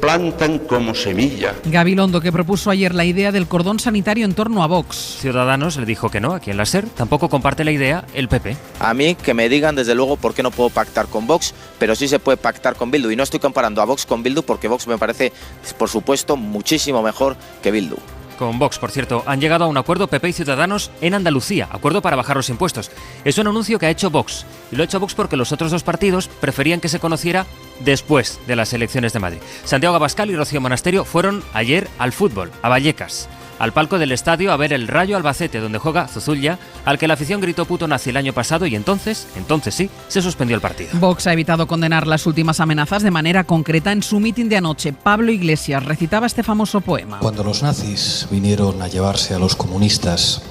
plantan como semilla? Gabilondo, que propuso ayer la idea del cordón sanitario en torno a Vox. Ciudadanos le dijo que no, aquí en la SER. Tampoco comparte la idea el PP. A mí que me digan desde luego por qué no puedo pactar con Vox, pero sí se puede pactar con Bildu. Y no estoy comparando a Vox con Bildu porque Vox me parece, por supuesto, muchísimo mejor que Bildu. Con Vox, por cierto, han llegado a un acuerdo PP y Ciudadanos en Andalucía, acuerdo para bajar los impuestos. Es un anuncio que ha hecho Vox, y lo ha hecho Vox porque los otros dos partidos preferían que se conociera después de las elecciones de Madrid. Santiago Abascal y Rocío Monasterio fueron ayer al fútbol, a Vallecas, al palco del estadio a ver el Rayo Albacete, donde juega Zuzulya, al que la afición gritó puto nazi el año pasado y entonces sí, se suspendió el partido. Vox ha evitado condenar las últimas amenazas de manera concreta. En su mitin de anoche, Pablo Iglesias recitaba este famoso poema. Cuando los nazis vinieron a llevarse a los comunistas,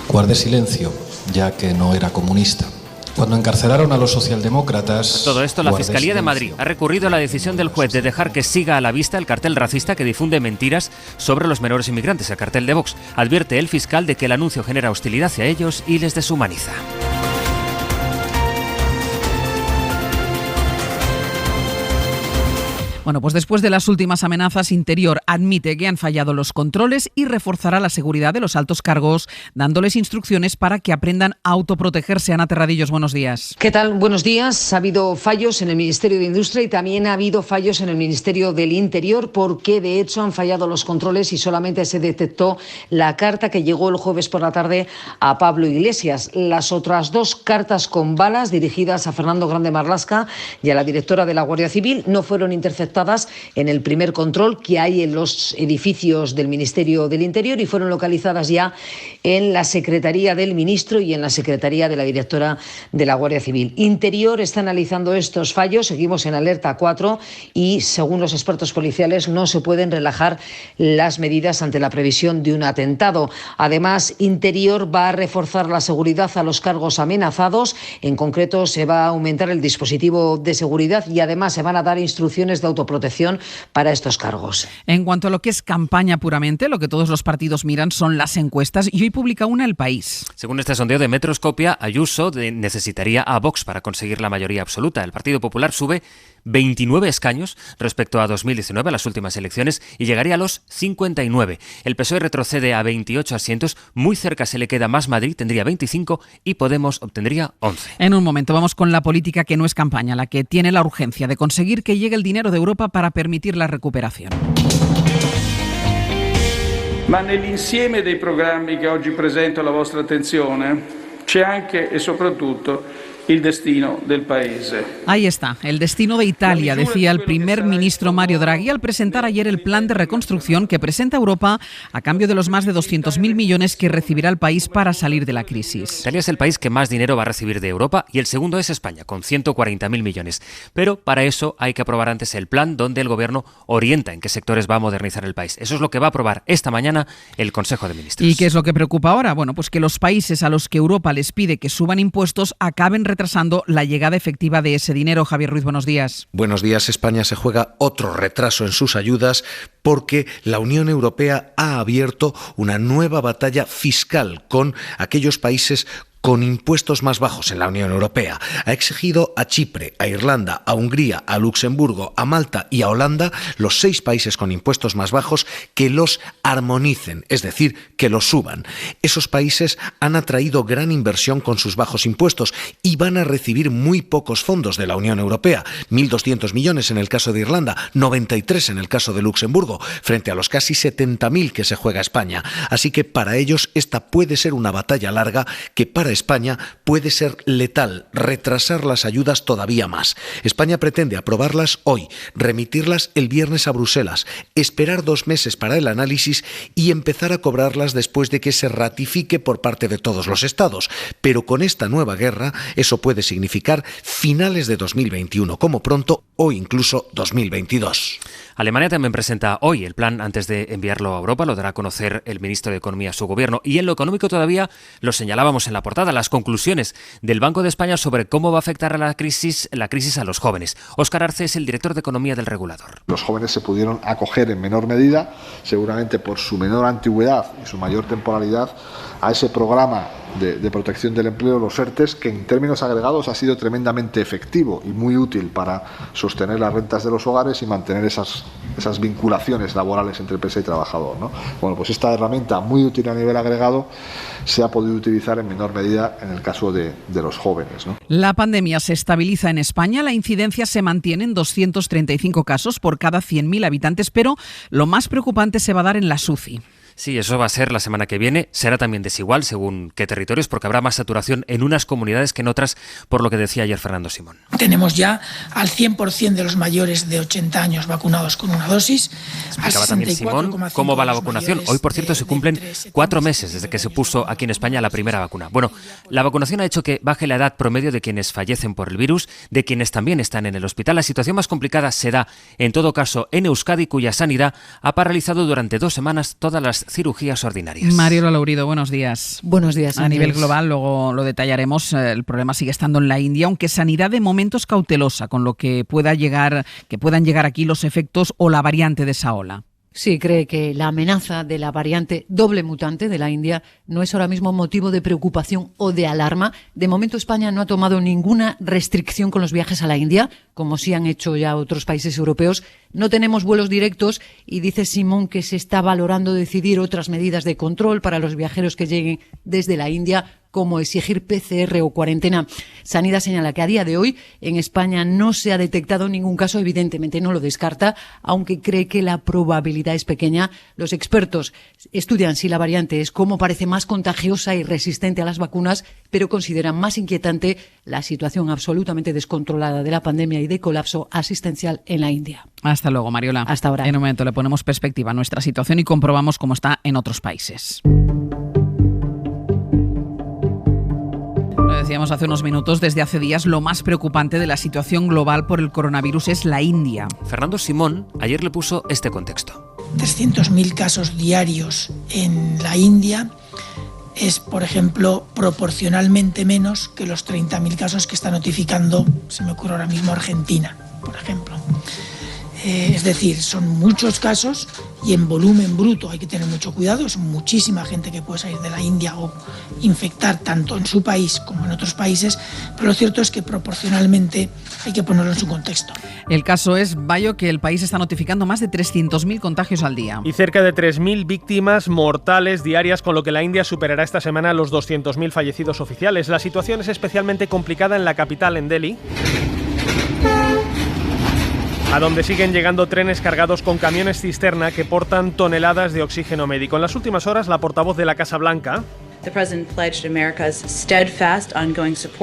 guardé silencio, ya que no era comunista. Cuando encarcelaron a los socialdemócratas... Todo esto, la Fiscalía de Madrid ha recurrido a la decisión del juez de dejar que siga a la vista el cartel racista que difunde mentiras sobre los menores inmigrantes, el cartel de Vox. Advierte el fiscal de que el anuncio genera hostilidad hacia ellos y les deshumaniza. Bueno, pues después de las últimas amenazas, Interior admite que han fallado los controles y reforzará la seguridad de los altos cargos, dándoles instrucciones para que aprendan a autoprotegerse. Ana Terradillos, buenos días. ¿Qué tal? Buenos días. Ha habido fallos en el Ministerio de Industria y también ha habido fallos en el Ministerio del Interior, porque de hecho han fallado los controles y solamente se detectó la carta que llegó el jueves por la tarde a Pablo Iglesias. Las otras dos cartas con balas dirigidas a Fernando Grande Marlaska y a la directora de la Guardia Civil no fueron interceptadas en el primer control que hay en los edificios del Ministerio del Interior y fueron localizadas ya en la Secretaría del Ministro y en la Secretaría de la directora de la Guardia Civil. Interior está analizando estos fallos, seguimos en alerta 4 y según los expertos policiales no se pueden relajar las medidas ante la previsión de un atentado. Además, Interior va a reforzar la seguridad a los cargos amenazados, en concreto se va a aumentar el dispositivo de seguridad y además se van a dar instrucciones de autoprotección para estos cargos. En cuanto a lo que es campaña puramente, lo que todos los partidos miran son las encuestas y hoy publica una El País. Según este sondeo de Metroscopia, Ayuso necesitaría a Vox para conseguir la mayoría absoluta. El Partido Popular sube 29 escaños respecto a 2019, a las últimas elecciones, y llegaría a los 59. El PSOE retrocede a 28 asientos, muy cerca se le queda Más Madrid, tendría 25 y Podemos obtendría 11. En un momento vamos con la política que no es campaña, la que tiene la urgencia de conseguir que llegue el dinero de Europa para permitir la recuperación. Ma nell'insieme dei programmi che oggi presento alla vostra attenzione c'è anche e soprattutto el destino del país. Ahí está, el destino de Italia, decía el primer ministro Mario Draghi al presentar ayer el plan de reconstrucción que presenta Europa a cambio de los más de 200.000 millones que recibirá el país para salir de la crisis. Italia es el país que más dinero va a recibir de Europa y el segundo es España, con 140.000 millones. Pero para eso hay que aprobar antes el plan donde el gobierno orienta en qué sectores va a modernizar el país. Eso es lo que va a aprobar esta mañana el Consejo de Ministros. ¿Y qué es lo que preocupa ahora? Bueno, pues que los países a los que Europa les pide que suban impuestos acaben retrasando la llegada efectiva de ese dinero. Javier Ruiz, buenos días. Buenos días. España se juega otro retraso en sus ayudas porque la Unión Europea ha abierto una nueva batalla fiscal con aquellos países con impuestos más bajos en la Unión Europea. Ha exigido a Chipre, a Irlanda, a Hungría, a Luxemburgo, a Malta y a Holanda, los 6 países con impuestos más bajos, que los armonicen, es decir, que los suban. Esos países han atraído gran inversión con sus bajos impuestos y van a recibir muy pocos fondos de la Unión Europea. 1.200 millones en el caso de Irlanda, 93 en el caso de Luxemburgo, frente a los casi 70.000 que se juega España. Así que para ellos esta puede ser una batalla larga que para España puede ser letal, retrasar las ayudas todavía más. España pretende aprobarlas hoy, remitirlas el viernes a Bruselas, esperar 2 meses para el análisis y empezar a cobrarlas después de que se ratifique por parte de todos los Estados. Pero con esta nueva guerra, eso puede significar finales de 2021 como pronto o incluso 2022. Alemania también presenta hoy el plan antes de enviarlo a Europa, lo dará a conocer el ministro de Economía a su gobierno. Y en lo económico todavía lo señalábamos en la portada, las conclusiones del Banco de España sobre cómo va a afectar a la crisis a los jóvenes. Óscar Arce es el director de Economía del regulador. Los jóvenes se pudieron acoger en menor medida, seguramente por su menor antigüedad y su mayor temporalidad, a ese programa de protección del empleo, los ERTEs, que en términos agregados ha sido tremendamente efectivo y muy útil para sostener las rentas de los hogares y mantener esas vinculaciones laborales entre empresa y trabajador, ¿no? Bueno, pues esta herramienta muy útil a nivel agregado se ha podido utilizar en menor medida en el caso de los jóvenes, ¿no? La pandemia se estabiliza en España, la incidencia se mantiene en 235 casos por cada 100.000 habitantes, pero lo más preocupante se va a dar en la UCI. Sí, eso va a ser la semana que viene. Será también desigual según qué territorios, porque habrá más saturación en unas comunidades que en otras, por lo que decía ayer Fernando Simón. Tenemos ya al 100% de los mayores de 80 años vacunados con una dosis. Explicaba también Simón cómo va la vacunación. Hoy, por cierto, se cumplen 4 meses desde que se puso aquí en España la primera vacuna. Bueno, la vacunación ha hecho que baje la edad promedio de quienes fallecen por el virus, de quienes también están en el hospital. La situación más complicada se da, en todo caso, en Euskadi, cuya sanidad ha paralizado durante 2 semanas todas las cirugías ordinarias. Mariola Laurido, buenos días. Buenos días. A nivel global, luego lo detallaremos, el problema sigue estando en la India, aunque Sanidad de momento es cautelosa con lo que puedan llegar aquí los efectos o la variante de esa ola. Sí, cree que la amenaza de la variante doble mutante de la India no es ahora mismo motivo de preocupación o de alarma. De momento España no ha tomado ninguna restricción con los viajes a la India, como sí han hecho ya otros países europeos. No tenemos vuelos directos y dice Simón que se está valorando decidir otras medidas de control para los viajeros que lleguen desde la India, como exigir PCR o cuarentena. Sanidad señala que a día de hoy en España no se ha detectado ningún caso, evidentemente no lo descarta, aunque cree que la probabilidad es pequeña. Los expertos estudian si la variante es como parece más contagiosa y resistente a las vacunas, pero consideran más inquietante la situación absolutamente descontrolada de la pandemia y de colapso asistencial en la India. Hasta luego, Mariola. Hasta ahora. En un momento le ponemos perspectiva a nuestra situación y comprobamos cómo está en otros países. Lo decíamos hace unos minutos, desde hace días lo más preocupante de la situación global por el coronavirus es la India. Fernando Simón ayer le puso este contexto. 300.000 casos diarios en la India es, por ejemplo, proporcionalmente menos que los 30.000 casos que está notificando, se me ocurre ahora mismo, Argentina, por ejemplo. Es decir, son muchos casos y en volumen bruto hay que tener mucho cuidado. Es muchísima gente que puede salir de la India o infectar tanto en su país como en otros países, pero lo cierto es que proporcionalmente hay que ponerlo en su contexto. El caso es, Bayo, que el país está notificando más de 300.000 contagios al día. Y cerca de 3.000 víctimas mortales diarias, con lo que la India superará esta semana los 200.000 fallecidos oficiales. La situación es especialmente complicada en la capital, en Delhi, a donde siguen llegando trenes cargados con camiones cisterna que portan toneladas de oxígeno médico. En las últimas horas, la portavoz de la Casa Blanca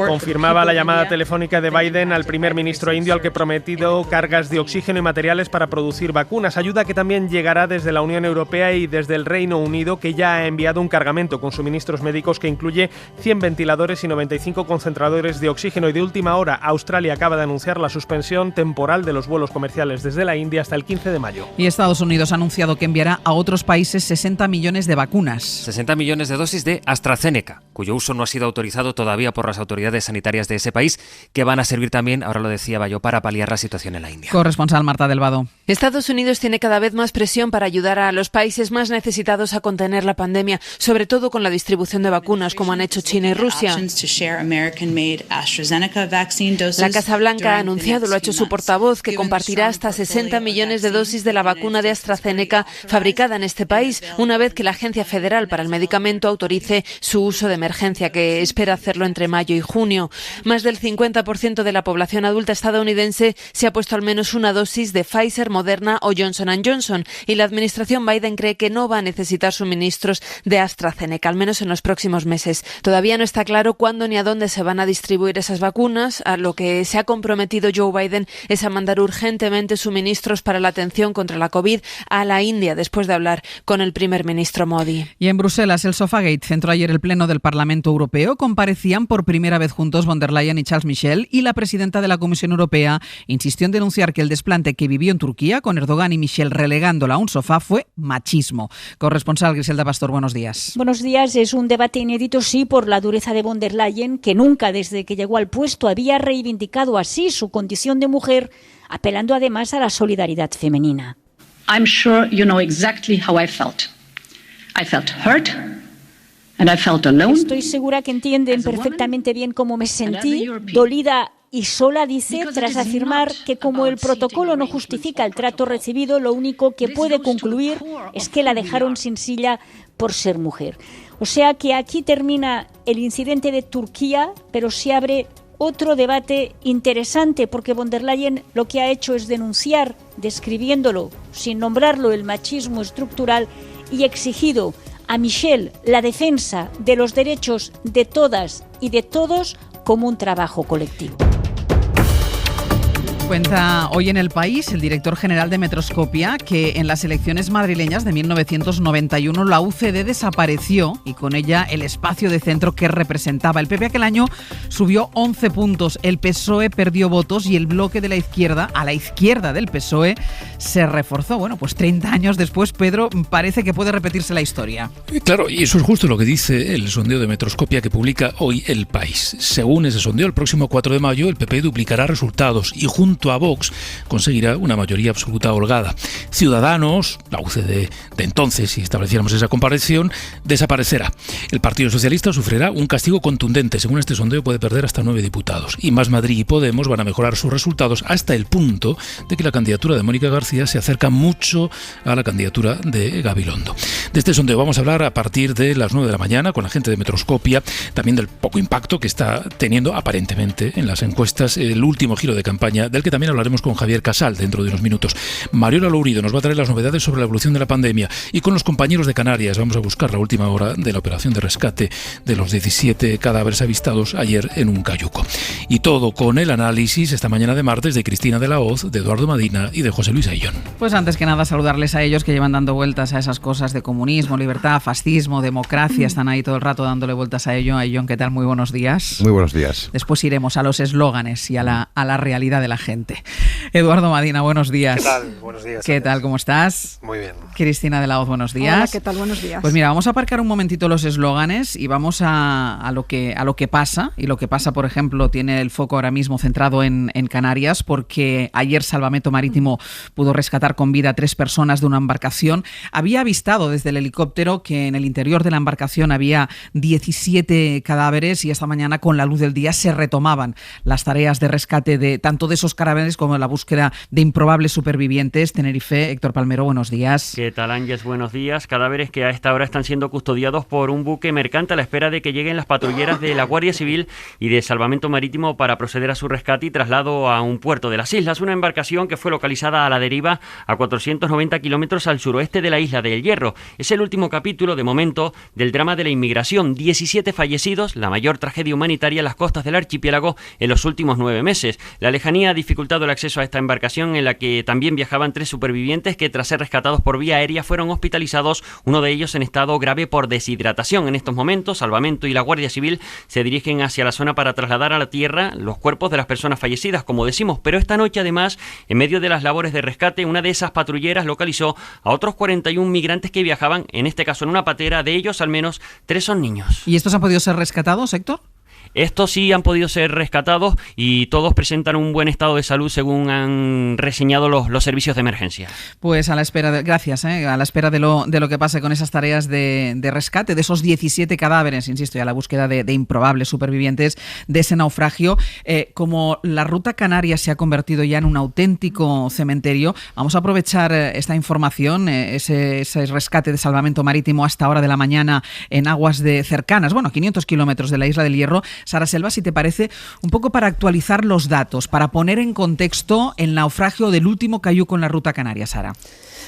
confirmaba la llamada telefónica de Biden al primer ministro indio, al que ha prometido cargas de oxígeno y materiales para producir vacunas. Ayuda que también llegará desde la Unión Europea y desde el Reino Unido, que ya ha enviado un cargamento con suministros médicos que incluye 100 ventiladores y 95 concentradores de oxígeno. Y de última hora, Australia acaba de anunciar la suspensión temporal de los vuelos comerciales desde la India hasta el 15 de mayo. Y Estados Unidos ha anunciado que enviará a otros países 60 millones de vacunas. 60 millones de dosis de AstraZeneca, cuyo uso no ha sido autorizado todavía por las autoridades sanitarias de ese país, que van a servir también, ahora lo decía Bayo, para paliar la situación en la India. Corresponsal Marta del Vado. Estados Unidos tiene cada vez más presión para ayudar a los países más necesitados a contener la pandemia, sobre todo con la distribución de vacunas, como han hecho China y Rusia. La Casa Blanca ha anunciado, lo ha hecho su portavoz, que compartirá hasta 60 millones de dosis de la vacuna de AstraZeneca fabricada en este país, una vez que la Agencia Federal para el Medicamento autorice su uso de emergencia, que espera hacerlo entre mayo y junio. Más del 50% de la población adulta estadounidense se ha puesto al menos una dosis de Pfizer, Moderna o Johnson & Johnson, y la administración Biden cree que no va a necesitar suministros de AstraZeneca, al menos en los próximos meses. Todavía no está claro cuándo ni a dónde se van a distribuir esas vacunas. A lo que se ha comprometido Joe Biden es a mandar urgentemente suministros para la atención contra la COVID a la India, después de hablar con el primer ministro Modi. Y en Bruselas, el Sofagate centró ayer el Pleno del Parlamento Europeo. Comparecían por primera vez juntos von der Leyen y Charles Michel, y la presidenta de la Comisión Europea insistió en denunciar que el desplante que vivió en Turquía, con Erdogan y Michel relegándola a un sofá, fue machismo. Corresponsal Griselda Pastor, buenos días. Buenos días. Es un debate inédito, sí, por la dureza de von der Leyen, que nunca desde que llegó al puesto había reivindicado así su condición de mujer, apelando además a la solidaridad femenina. I'm sure you know exactly how I felt. I felt hurt and I felt alone. Estoy segura que entienden perfectamente bien cómo me sentí, dolida y sola, dice, tras afirmar que como el protocolo no justifica el trato recibido, lo único que puede concluir es que la dejaron sin silla por ser mujer. O sea que aquí termina el incidente de Turquía, pero se abre otro debate interesante, porque von der Leyen lo que ha hecho es denunciar, describiéndolo, sin nombrarlo, el machismo estructural, y exigido a Michel la defensa de los derechos de todas y de todos como un trabajo colectivo. Cuenta hoy en El País el director general de Metroscopia que en las elecciones madrileñas de 1991 la UCD desapareció y con ella el espacio de centro que representaba. El PP aquel año subió 11 puntos, el PSOE perdió votos y el bloque de la izquierda, a la izquierda del PSOE, se reforzó. Bueno, pues 30 años después, Pedro, parece que puede repetirse la historia. Claro, y eso es justo lo que dice el sondeo de Metroscopia que publica hoy El País. Según ese sondeo, el próximo 4 de mayo el PP duplicará resultados y junto a Vox conseguirá una mayoría absoluta holgada. Ciudadanos, la UCD de entonces, si estableciéramos esa comparación, desaparecerá. El Partido Socialista sufrirá un castigo contundente. Según este sondeo puede perder hasta 9 diputados. Y Más Madrid y Podemos van a mejorar sus resultados hasta el punto de que la candidatura de Mónica García se acerca mucho a la candidatura de Gabilondo. De este sondeo vamos a hablar a partir de las 9 de la mañana con la gente de Metroscopia, también del poco impacto que está teniendo aparentemente en las encuestas el último giro de campaña, del que también hablaremos con Javier Casal dentro de unos minutos. Mariola Lourido nos va a traer las novedades sobre la evolución de la pandemia, y con los compañeros de Canarias vamos a buscar la última hora de la operación de rescate de los 17 cadáveres avistados ayer en un cayuco. Y todo con el análisis esta mañana de martes de Cristina de la Hoz, de Eduardo Madina y de José Luis Ayllón. Pues antes que nada saludarles a ellos, que llevan dando vueltas a esas cosas de comunismo, libertad, fascismo, democracia, están ahí todo el rato dándole vueltas a ello. Ayllón, ¿qué tal? Muy buenos días. Muy buenos días. Después iremos a los eslóganes y a la realidad de la gente. Eduardo Madina, buenos días. ¿Qué tal? Buenos días. ¿Qué tal? ¿Cómo estás? Muy bien. Cristina de la Hoz, buenos días. Hola, ¿qué tal? Buenos días. Pues mira, vamos a aparcar un momentito los eslóganes y vamos a lo que pasa. Y lo que pasa, por ejemplo, tiene el foco ahora mismo centrado en Canarias, porque ayer Salvamento Marítimo pudo rescatar con vida a 3 personas de una embarcación. Había avistado desde el helicóptero que en el interior de la embarcación había 17 cadáveres, y esta mañana, con la luz del día, se retomaban las tareas de rescate de tanto de esos cadáveres como la búsqueda de improbables supervivientes. Tenerife, Héctor Palmero, buenos días. ¿Qué tal, Ángeles? Buenos días. Cadáveres que a esta hora están siendo custodiados por un buque mercante a la espera de que lleguen las patrulleras de la Guardia Civil y de Salvamento Marítimo para proceder a su rescate y traslado a un puerto de las islas. Una embarcación que fue localizada a la deriva a 490 kilómetros al suroeste de la isla de El Hierro. Es el último capítulo, de momento, del drama de la inmigración. 17 fallecidos, la mayor tragedia humanitaria en las costas del archipiélago en los últimos 9 meses. La lejanía ha dificultado el acceso a esta embarcación, en la que también viajaban 3 supervivientes que, tras ser rescatados por vía aérea, fueron hospitalizados, uno de ellos en estado grave por deshidratación. En estos momentos, Salvamento y la Guardia Civil se dirigen hacia la zona para trasladar a la tierra los cuerpos de las personas fallecidas, como decimos. Pero esta noche, además, en medio de las labores de rescate, una de esas patrulleras localizó a otros 41 migrantes que viajaban, en este caso en una patera. De ellos, al menos 3 son niños. ¿Y estos han podido ser rescatados, Héctor? Estos sí han podido ser rescatados y todos presentan un buen estado de salud según han reseñado los servicios de emergencia. Pues a la espera gracias, a la espera de lo que pase con esas tareas de rescate de esos 17 cadáveres, insisto, y a la búsqueda de improbables supervivientes de ese naufragio. Como la ruta canaria se ha convertido ya en un auténtico cementerio, vamos a aprovechar esta información, ese rescate de salvamento marítimo hasta hora de la mañana en aguas cercanas, 500 kilómetros de la Isla del Hierro. Sara Selva, si te parece, un poco para actualizar los datos, para poner en contexto el naufragio del último cayuco en la ruta canaria, Sara.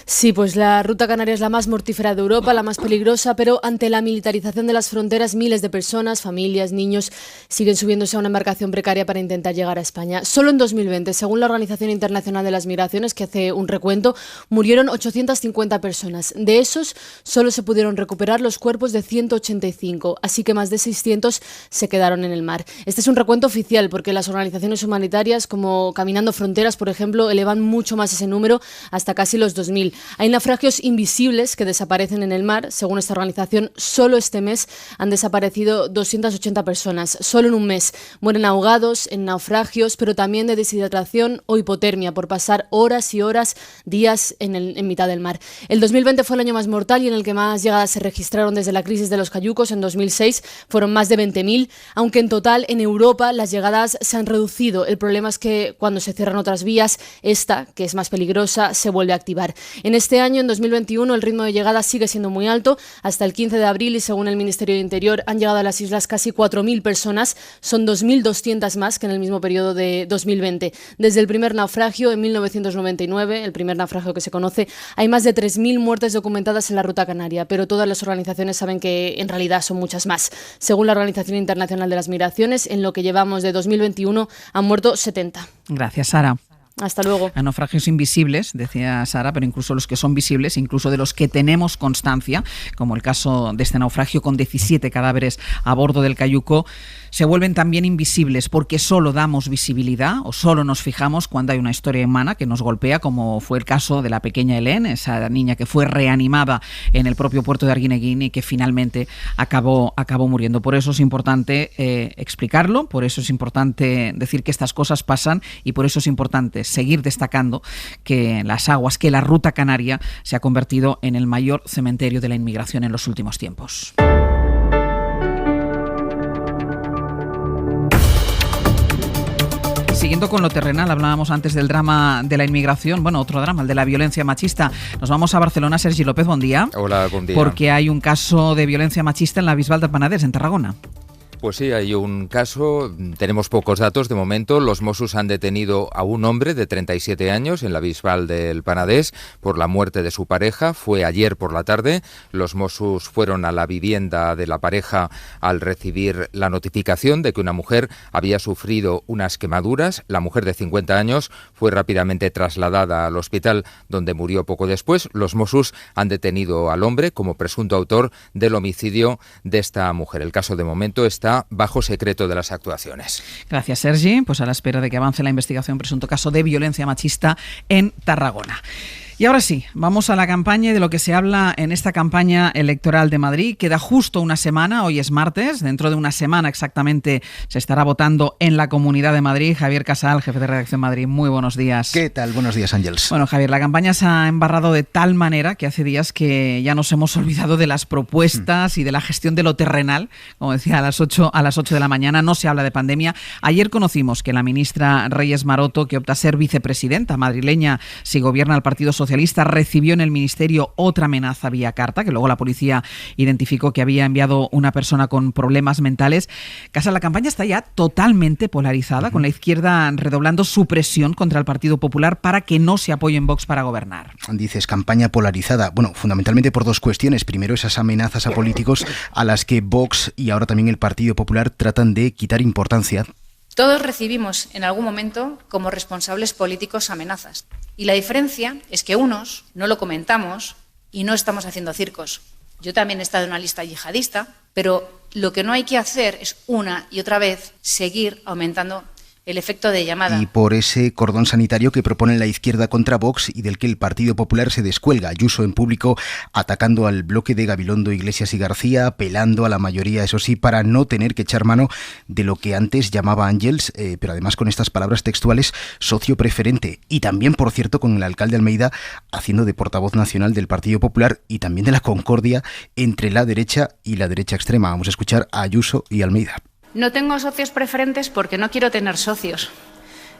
Sí, pues la ruta canaria es la más mortífera de Europa, la más peligrosa, pero ante la militarización de las fronteras, miles de personas, familias, niños, siguen subiéndose a una embarcación precaria para intentar llegar a España. Solo en 2020, según la Organización Internacional de las Migraciones, que hace un recuento, murieron 850 personas. De esos, solo se pudieron recuperar los cuerpos de 185, así que más de 600 se quedaron en el mar. Este es un recuento oficial, porque las organizaciones humanitarias, como Caminando Fronteras, por ejemplo, elevan mucho más ese número, hasta casi los 2.000. Hay naufragios invisibles que desaparecen en el mar. Según esta organización, solo este mes han desaparecido 280 personas. Solo en un mes mueren ahogados, en naufragios, pero también de deshidratación o hipotermia por pasar horas y horas, días en mitad del mar. El 2020 fue el año más mortal y en el que más llegadas se registraron desde la crisis de los cayucos. En 2006 fueron más de 20.000, aunque en total en Europa las llegadas se han reducido. El problema es que cuando se cierran otras vías, esta, que es más peligrosa, se vuelve a activar. En este año, en 2021, el ritmo de llegada sigue siendo muy alto. Hasta el 15 de abril y según el Ministerio de Interior han llegado a las islas casi 4.000 personas. Son 2.200 más que en el mismo periodo de 2020. Desde el primer naufragio en 1999, el primer naufragio que se conoce, hay más de 3.000 muertes documentadas en la ruta canaria, pero todas las organizaciones saben que en realidad son muchas más. Según la Organización Internacional de las Migraciones, en lo que llevamos de 2021 han muerto 70. Gracias, Sara. Hasta luego. A naufragios invisibles, decía Sara, pero incluso los que son visibles, incluso de los que tenemos constancia, como el caso de este naufragio con 17 cadáveres a bordo del cayuco, se vuelven también invisibles porque solo damos visibilidad o solo nos fijamos cuando hay una historia humana que nos golpea, como fue el caso de la pequeña Hélène, esa niña que fue reanimada en el propio puerto de Arguineguín y que finalmente acabó muriendo. Por eso es importante explicarlo, por eso es importante decir que estas cosas pasan y por eso es importante seguir destacando que la ruta canaria se ha convertido en el mayor cementerio de la inmigración en los últimos tiempos. Siguiendo con lo terrenal, hablábamos antes del drama de la inmigración, otro drama, el de la violencia machista. Nos vamos a Barcelona. Sergi López, buen día. Hola, buen día. Porque hay un caso de violencia machista en la Bisbal del Penedès, en Tarragona. Pues sí, hay un caso, tenemos pocos datos de momento. Los Mossos han detenido a un hombre de 37 años en la Bisbal del Penedès por la muerte de su pareja. Fue ayer por la tarde. Los Mossos fueron a la vivienda de la pareja al recibir la notificación de que una mujer había sufrido unas quemaduras. La mujer de 50 años fue rápidamente trasladada al hospital donde murió poco después. Los Mossos han detenido al hombre como presunto autor del homicidio de esta mujer. El caso de momento está bajo secreto de las actuaciones. Gracias, Sergi. Pues a la espera de que avance la investigación, presunto caso de violencia machista en Tarragona. Y ahora sí, vamos a la campaña y de lo que se habla en esta campaña electoral de Madrid. Queda justo una semana, hoy es martes, dentro de una semana exactamente se estará votando en la Comunidad de Madrid. Javier Casal, jefe de Redacción Madrid, muy buenos días. ¿Qué tal? Buenos días, Ángels. Bueno, Javier, la campaña se ha embarrado de tal manera que hace días que ya nos hemos olvidado de las propuestas y de la gestión de lo terrenal. Como decía, a las 8 de la mañana no se habla de pandemia. Ayer conocimos que la ministra Reyes Maroto, que opta a ser vicepresidenta madrileña si gobierna el Partido Socialista, recibió en el ministerio otra amenaza vía carta, que luego la policía identificó que había enviado una persona con problemas mentales. Casal, la campaña está ya totalmente polarizada, con la izquierda redoblando su presión contra el Partido Popular para que no se apoye en Vox para gobernar. Dices campaña polarizada. Bueno, fundamentalmente por dos cuestiones. Primero, esas amenazas a políticos a las que Vox y ahora también el Partido Popular tratan de quitar importancia. Todos recibimos en algún momento como responsables políticos amenazas. Y la diferencia es que unos no lo comentamos y no estamos haciendo circos. Yo también he estado en una lista yihadista, pero lo que no hay que hacer es una y otra vez seguir aumentando el efecto de llamada. Y por ese cordón sanitario que propone la izquierda contra Vox y del que el Partido Popular se descuelga. Ayuso en público atacando al bloque de Gabilondo, Iglesias y García, apelando a la mayoría, eso sí, para no tener que echar mano de lo que antes llamaba Ángels, pero además con estas palabras textuales, socio preferente. Y también, por cierto, con el alcalde Almeida haciendo de portavoz nacional del Partido Popular y también de la concordia entre la derecha y la derecha extrema. Vamos a escuchar a Ayuso y Almeida. No tengo socios preferentes porque no quiero tener socios.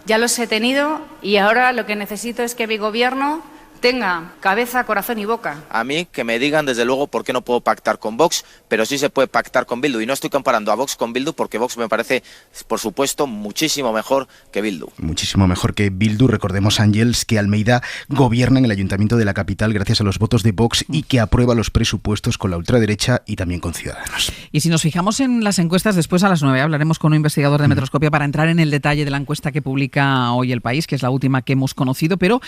Ya los he tenido y ahora lo que necesito es que mi gobierno tenga cabeza, corazón y boca. A mí que me digan desde luego por qué no puedo pactar con Vox, pero sí se puede pactar con Bildu. Y no estoy comparando a Vox con Bildu porque Vox me parece, por supuesto, muchísimo mejor que Bildu. Muchísimo mejor que Bildu. Recordemos, Ángels, que Almeida gobierna en el Ayuntamiento de la capital gracias a los votos de Vox y que aprueba los presupuestos con la ultraderecha y también con Ciudadanos. Y si nos fijamos en las encuestas, después a las 9 hablaremos con un investigador de Metroscopia para entrar en el detalle de la encuesta que publica hoy El País, que es la última que hemos conocido, pero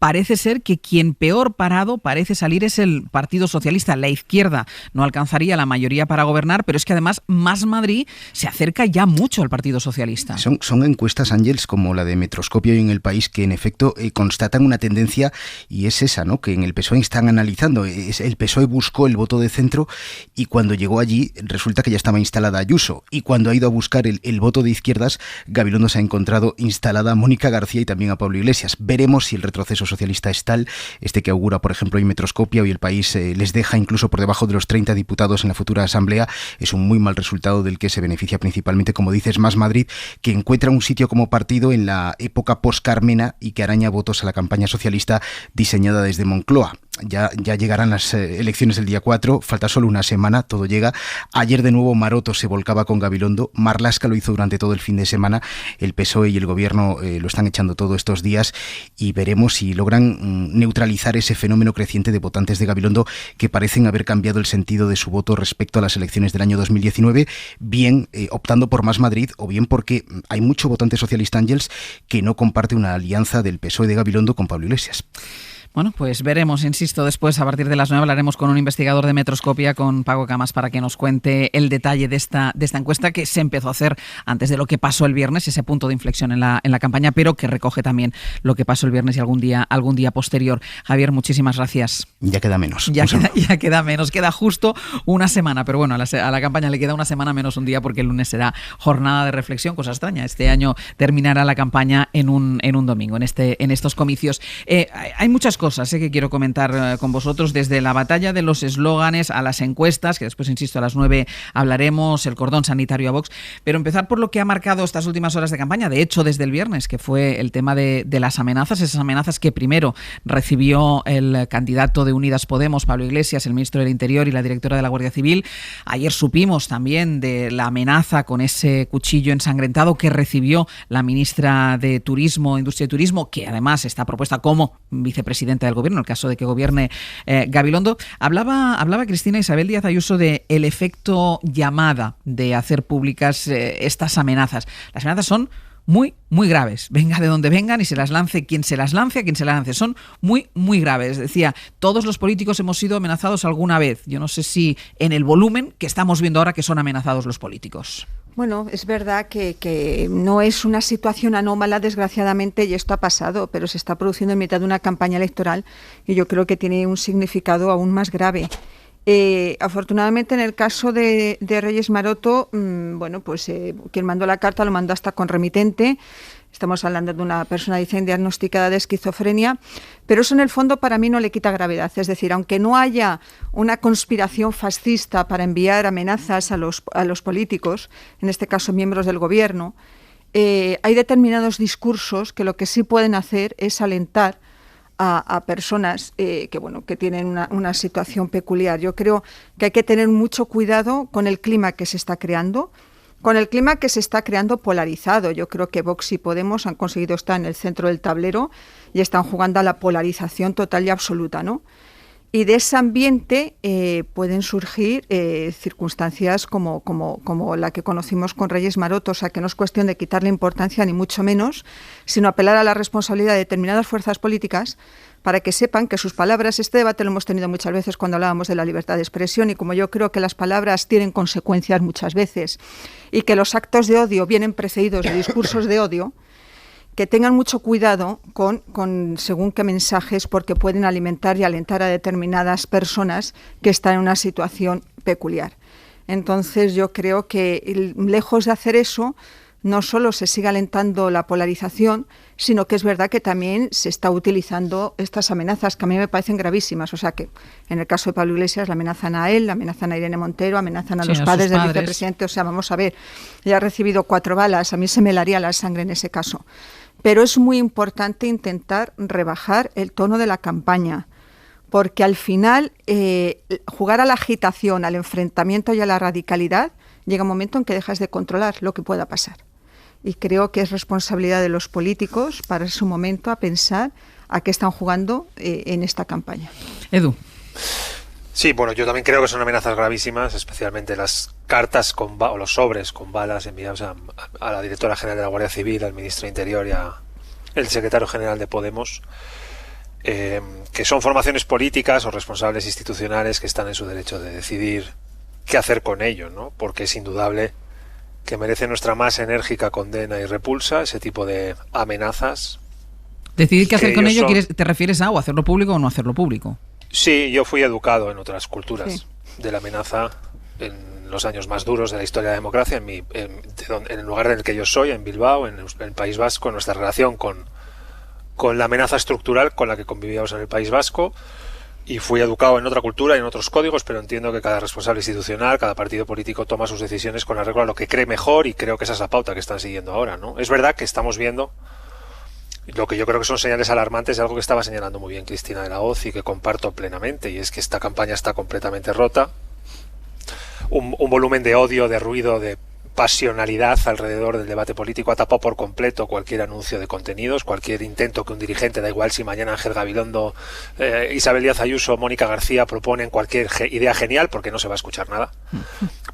parece ser que quien peor parado parece salir es el Partido Socialista. La izquierda no alcanzaría la mayoría para gobernar, pero es que además Más Madrid se acerca ya mucho al Partido Socialista. Son encuestas, Ángels, como la de Metroscopio y en El País, que en efecto constatan una tendencia, y es esa, ¿no? Que en el PSOE están analizando. El PSOE buscó el voto de centro y cuando llegó allí resulta que ya estaba instalada Ayuso, y cuando ha ido a buscar el voto de izquierdas, Gabilondo se ha encontrado instalada a Mónica García y también a Pablo Iglesias. Veremos si el retroceso socialista es tal, que augura, por ejemplo, en Metroscopia, y El País les deja incluso por debajo de los 30 diputados en la futura asamblea. Es un muy mal resultado del que se beneficia principalmente, como dices, Más Madrid, que encuentra un sitio como partido en la época post-Carmena y que araña votos a la campaña socialista diseñada desde Moncloa. Ya llegarán las elecciones el día 4, falta solo una semana, todo llega. Ayer de nuevo Maroto se volcaba con Gabilondo, Marlaska lo hizo durante todo el fin de semana, el PSOE y el gobierno lo están echando todo estos días y veremos si logran neutralizar ese fenómeno creciente de votantes de Gabilondo que parecen haber cambiado el sentido de su voto respecto a las elecciones del año 2019, bien optando por Más Madrid o bien porque hay mucho votante socialista, Ángels, que no comparte una alianza del PSOE de Gabilondo con Pablo Iglesias. Bueno, pues veremos, insisto, después a partir de las 9 hablaremos con un investigador de Metroscopia, con Paco Camas, para que nos cuente el detalle de esta encuesta que se empezó a hacer antes de lo que pasó el viernes, ese punto de inflexión en la campaña, pero que recoge también lo que pasó el viernes y algún día posterior. Javier, muchísimas gracias. Ya queda menos. Ya queda menos, queda justo una semana, pero bueno, a la campaña le queda una semana menos un día porque el lunes será jornada de reflexión, cosa extraña. Este año terminará la campaña en un domingo, en estos comicios. Hay muchas cosas que quiero comentar con vosotros, desde la batalla de los eslóganes a las encuestas, que después, insisto, a las 9 hablaremos, el cordón sanitario a Vox, pero empezar por lo que ha marcado estas últimas horas de campaña, de hecho desde el viernes, que fue el tema de las amenazas, esas amenazas que primero recibió el candidato de Unidas Podemos, Pablo Iglesias, el ministro del Interior y la directora de la Guardia Civil. Ayer supimos también de la amenaza con ese cuchillo ensangrentado que recibió la ministra de Turismo, Industria y Turismo, que además está propuesta como vicepresidenta del gobierno, en el caso de que gobierne Gabilondo. Hablaba Cristina Isabel Díaz Ayuso de el efecto llamada de hacer públicas estas amenazas. Las amenazas son muy, muy graves. Venga de donde vengan y se las lance quien se las lance, a quien se las lance. Son muy, muy graves. Decía, todos los políticos hemos sido amenazados alguna vez. Yo no sé si en el volumen que estamos viendo ahora que son amenazados los políticos. Bueno, es verdad que no es una situación anómala, desgraciadamente, y esto ha pasado, pero se está produciendo en mitad de una campaña electoral y yo creo que tiene un significado aún más grave. Afortunadamente, en el caso de Reyes Maroto, quien mandó la carta lo mandó hasta con remitente. Estamos hablando de una persona, dicen, diagnosticada de esquizofrenia, pero eso en el fondo para mí no le quita gravedad. Es decir, aunque no haya una conspiración fascista para enviar amenazas a los políticos, en este caso miembros del gobierno, hay determinados discursos que lo que sí pueden hacer es alentar a personas que tienen una situación peculiar. Yo creo que hay que tener mucho cuidado con el clima que se está creando, polarizado. Yo creo que Vox y Podemos han conseguido estar en el centro del tablero y están jugando a la polarización total y absoluta, ¿no? Y de ese ambiente pueden surgir circunstancias como la que conocimos con Reyes Maroto, o sea, que no es cuestión de quitarle importancia ni mucho menos, sino apelar a la responsabilidad de determinadas fuerzas políticas para que sepan que sus palabras, este debate lo hemos tenido muchas veces cuando hablábamos de la libertad de expresión, y como yo creo que las palabras tienen consecuencias muchas veces y que los actos de odio vienen precedidos de discursos de odio, que tengan mucho cuidado con según qué mensajes, porque pueden alimentar y alentar a determinadas personas que están en una situación peculiar. Entonces yo creo que lejos de hacer eso, no solo se sigue alentando la polarización, sino que es verdad que también se está utilizando estas amenazas que a mí me parecen gravísimas. O sea que en el caso de Pablo Iglesias la amenazan a él, la amenazan a Irene Montero, amenazan a los padres del vicepresidente. O sea, vamos a ver, ella ha recibido 4 balas, a mí se me helaría la sangre en ese caso. Pero es muy importante intentar rebajar el tono de la campaña, porque al final jugar a la agitación, al enfrentamiento y a la radicalidad, llega un momento en que dejas de controlar lo que pueda pasar. Y creo que es responsabilidad de los políticos pararse un momento a pensar a qué están jugando en esta campaña. Edu. Sí, bueno, yo también creo que son amenazas gravísimas, especialmente las cartas o los sobres con balas enviados a la directora general de la Guardia Civil, al ministro de Interior y al secretario general de Podemos, que son formaciones políticas o responsables institucionales que están en su derecho de decidir qué hacer con ello, ¿no? Porque es indudable que merece nuestra más enérgica condena y repulsa ese tipo de amenazas. Decidir qué hacer con ello, ¿te refieres a o hacerlo público o no hacerlo público? Sí, yo fui educado en otras culturas de la amenaza en los años más duros de la historia de la democracia, en el lugar en el que yo soy, en Bilbao, en el País Vasco, nuestra relación con la amenaza estructural con la que convivíamos en el País Vasco, y fui educado en otra cultura y en otros códigos, pero entiendo que cada responsable institucional, cada partido político toma sus decisiones con arreglo a lo que cree mejor, y creo que esa es la pauta que están siguiendo ahora, ¿no? Es verdad que estamos viendo lo que yo creo que son señales alarmantes de algo que estaba señalando muy bien Cristina de la Hoz y que comparto plenamente, y es que esta campaña está completamente rota. Un volumen de odio, de ruido, de pasionalidad alrededor del debate político ha tapado por completo cualquier anuncio de contenidos, cualquier intento que un dirigente, da igual si mañana Ángel Gabilondo, Isabel Díaz Ayuso, Mónica García proponen cualquier idea genial, porque no se va a escuchar nada.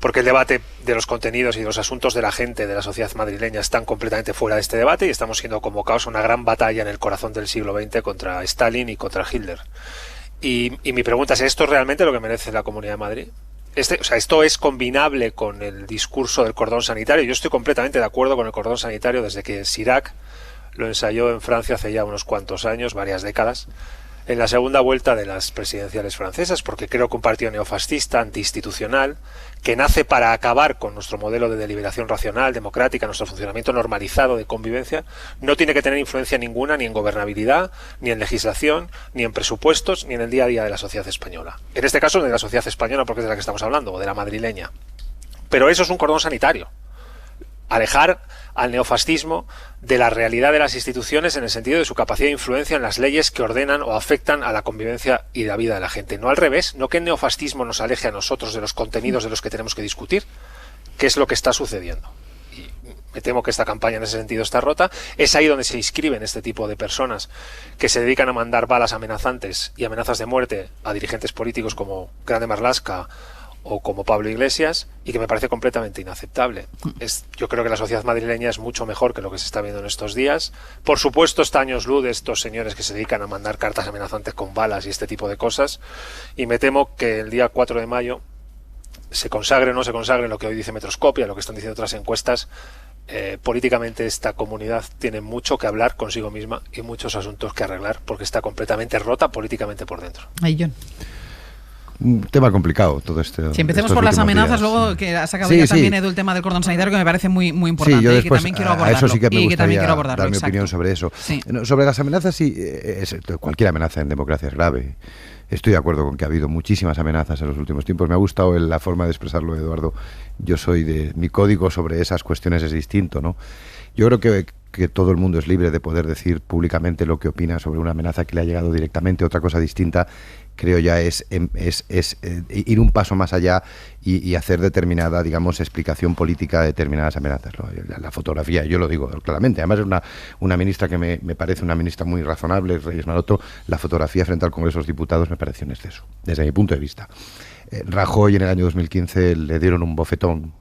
Porque el debate de los contenidos y de los asuntos de la gente, de la sociedad madrileña, están completamente fuera de este debate, y estamos siendo convocados a una gran batalla en el corazón del siglo XX contra Stalin y contra Hitler. Y mi pregunta es, ¿esto es realmente lo que merece la Comunidad de Madrid? Esto es combinable con el discurso del cordón sanitario. Yo estoy completamente de acuerdo con el cordón sanitario desde que Chirac lo ensayó en Francia hace ya unos cuantos años, varias décadas, en la segunda vuelta de las presidenciales francesas, porque creo que un partido neofascista, antiinstitucional, que nace para acabar con nuestro modelo de deliberación racional, democrática, nuestro funcionamiento normalizado de convivencia, no tiene que tener influencia ninguna ni en gobernabilidad, ni en legislación, ni en presupuestos, ni en el día a día de la sociedad española. En este caso de la sociedad española, porque es de la que estamos hablando, o de la madrileña. Pero eso es un cordón sanitario. Alejar al neofascismo de la realidad de las instituciones en el sentido de su capacidad de influencia en las leyes que ordenan o afectan a la convivencia y la vida de la gente. No al revés, no que el neofascismo nos aleje a nosotros de los contenidos de los que tenemos que discutir, que es lo que está sucediendo. Y me temo que esta campaña en ese sentido está rota. Es ahí donde se inscriben este tipo de personas que se dedican a mandar balas amenazantes y amenazas de muerte a dirigentes políticos como Grande Marlaska o como Pablo Iglesias, y que me parece completamente inaceptable. Yo creo que la sociedad madrileña es mucho mejor que lo que se está viendo en estos días. Por supuesto está años luz de estos señores que se dedican a mandar cartas amenazantes con balas y este tipo de cosas, y me temo que el día 4 de mayo se consagre o no se consagre lo que hoy dice Metroscopia, lo que están diciendo otras encuestas. Políticamente esta comunidad tiene mucho que hablar consigo misma y muchos asuntos que arreglar, porque está completamente rota políticamente por dentro. Ahí, John. Un tema complicado todo esto. Si empecemos por las amenazas, luego que ha sacado ya también Edu el tema del cordón sanitario, que me parece muy importante, sí, yo después, y que también quiero abordarlo. Eso sí que me gustaría dar mi opinión sobre eso. Sí. Sobre las amenazas, sí, cualquier amenaza en democracia es grave. Estoy de acuerdo con que ha habido muchísimas amenazas en los últimos tiempos. Me ha gustado la forma de expresarlo, Eduardo. Mi código sobre esas cuestiones es distinto, ¿no? Yo creo que todo el mundo es libre de poder decir públicamente lo que opina sobre una amenaza que le ha llegado directamente. Otra cosa distinta creo ya es ir un paso más allá y hacer determinada, digamos, explicación política de determinadas amenazas, ¿no? La fotografía, yo lo digo claramente, además es una ministra que me parece una ministra muy razonable, Reyes Maroto. La fotografía frente al Congreso de los Diputados me parece un exceso, desde mi punto de vista. Rajoy en el año 2015 le dieron un bofetón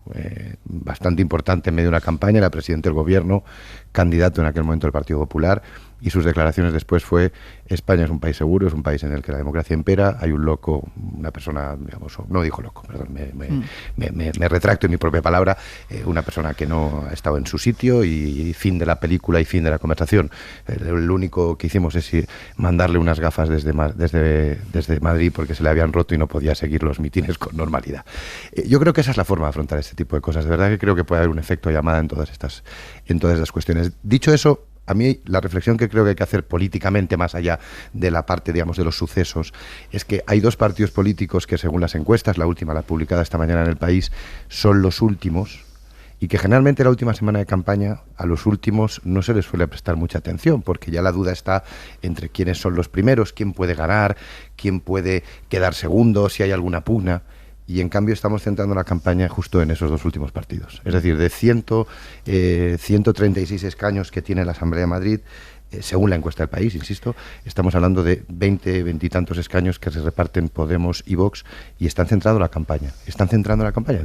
bastante importante en medio de una campaña, era presidente del gobierno, candidato en aquel momento del Partido Popular, y sus declaraciones después fue: España es un país seguro, es un país en el que la democracia impera, hay un loco, una persona, digamos, no dijo loco, perdón, me retracto en mi propia palabra, una persona que no ha estado en su sitio, y fin de la película y fin de la conversación. Lo único que hicimos es mandarle unas gafas desde Madrid porque se le habían roto y no podía seguir los mítines con normalidad. Yo creo que esa es la forma de afrontar este tipo de cosas. De verdad que creo que puede haber un efecto llamada en todas estas cuestiones. Dicho eso, a mí la reflexión que creo que hay que hacer políticamente, más allá de la parte, digamos, de los sucesos, es que hay dos partidos políticos que, según las encuestas, la última, la publicada esta mañana en El País, son los últimos, y que generalmente la última semana de campaña a los últimos no se les suele prestar mucha atención, porque ya la duda está entre quiénes son los primeros, quién puede ganar, quién puede quedar segundo, si hay alguna pugna. Y en cambio estamos centrando la campaña justo en esos dos últimos partidos. Es decir, de 136 escaños que tiene la Asamblea de Madrid, según la encuesta del País, insisto, estamos hablando de 20 y tantos escaños que se reparten Podemos y Vox, y están centrando la campaña. En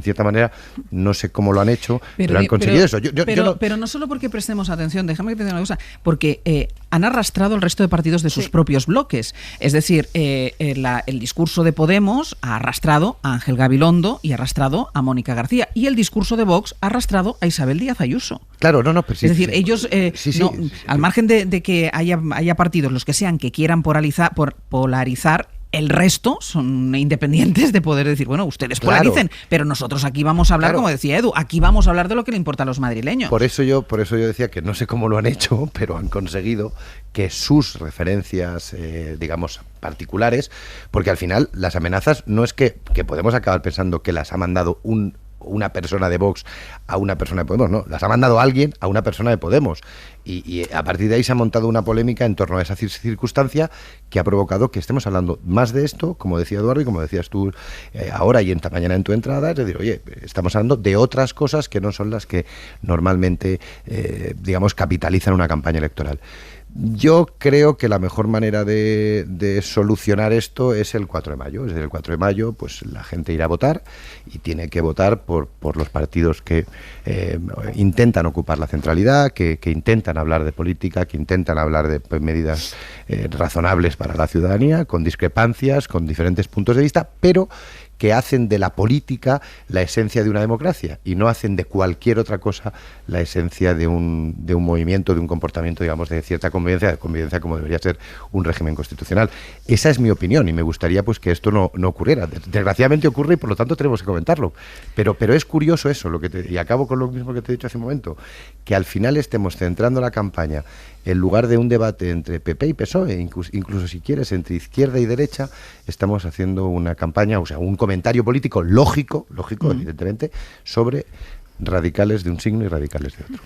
cierta manera, no sé cómo lo han hecho, pero han conseguido eso. Pero no solo porque prestemos atención, déjame que te diga una cosa, porque han arrastrado el resto de partidos de sus propios bloques. Es decir, el discurso de Podemos ha arrastrado a Ángel Gabilondo y ha arrastrado a Mónica García, y el discurso de Vox ha arrastrado a Isabel Díaz Ayuso. Claro, pero sí, es decir, ellos, al margen de que haya partidos, los que sean, que quieran polarizar, el resto son independientes de poder decir, bueno, ustedes polaricen, pero nosotros aquí vamos a hablar, como decía Edu, aquí vamos a hablar de lo que le importa a los madrileños. Por eso yo decía que no sé cómo lo han hecho, pero han conseguido que sus referencias, digamos, particulares, porque al final las amenazas no es que podemos acabar pensando que las ha mandado una persona de Vox a una persona de Podemos, no, las ha mandado alguien a una persona de Podemos, y a partir de ahí se ha montado una polémica en torno a esa circunstancia que ha provocado que estemos hablando más de esto, como decía Eduardo y como decías tú ahora y esta mañana en tu entrada, es decir, oye, estamos hablando de otras cosas que no son las que normalmente, digamos, capitalizan una campaña electoral. Yo creo que la mejor manera de solucionar esto es el 4 de mayo. Es decir, el 4 de mayo pues la gente irá a votar y tiene que votar por los partidos que intentan ocupar la centralidad, que intentan hablar de política, que intentan hablar de medidas razonables para la ciudadanía, con discrepancias, con diferentes puntos de vista, pero que hacen de la política la esencia de una democracia y no hacen de cualquier otra cosa la esencia de un movimiento, de un comportamiento, digamos, de cierta convivencia como debería ser un régimen constitucional. Esa es mi opinión y me gustaría pues que esto no ocurriera. Desgraciadamente ocurre y por lo tanto tenemos que comentarlo. Pero es curioso eso, y acabo con lo mismo que te he dicho hace un momento, que al final estemos centrando la campaña en lugar de un debate entre PP y PSOE, incluso si quieres entre izquierda y derecha, estamos haciendo una campaña, o sea, un comentario político lógico, evidentemente, sobre radicales de un signo y radicales de otro.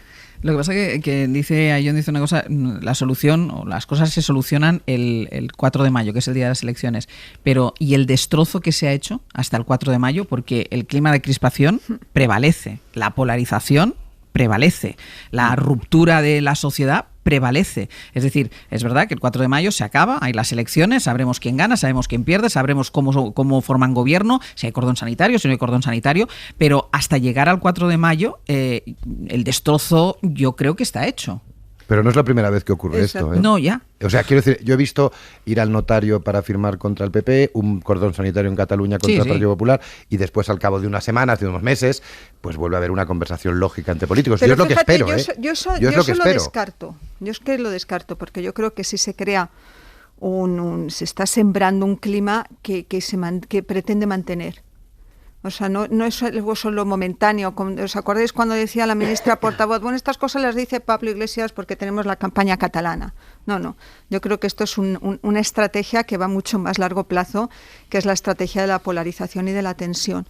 Lo que pasa que dice una cosa, la solución o las cosas se solucionan el 4 de mayo, que es el día de las elecciones, pero ¿y el destrozo que se ha hecho hasta el 4 de mayo? Porque el clima de crispación prevalece, la polarización prevalece, la ruptura de la sociedad prevalece. Es decir, es verdad que el 4 de mayo se acaba, hay las elecciones, sabremos quién gana, sabemos quién pierde, sabremos cómo forman gobierno, si hay cordón sanitario, si no hay cordón sanitario, pero hasta llegar al 4 de mayo el destrozo yo creo que está hecho. Pero no es la primera vez que ocurre esto, ¿eh? No, ya. O sea, quiero decir, yo he visto ir al notario para firmar contra el PP, un cordón sanitario en Cataluña contra el Partido Popular, y después al cabo de unas semanas, de unos meses, pues vuelve a haber una conversación lógica entre políticos. Pero yo es fíjate, lo que espero, yo eso lo descarto. Yo es que lo descarto, porque yo creo que si se crea se está sembrando un clima que pretende mantener. O sea, no es algo solo momentáneo. ¿Os acordáis cuando decía la ministra portavoz, bueno, estas cosas las dice Pablo Iglesias porque tenemos la campaña catalana? No. Yo creo que esto es una estrategia que va mucho más largo plazo, que es la estrategia de la polarización y de la tensión.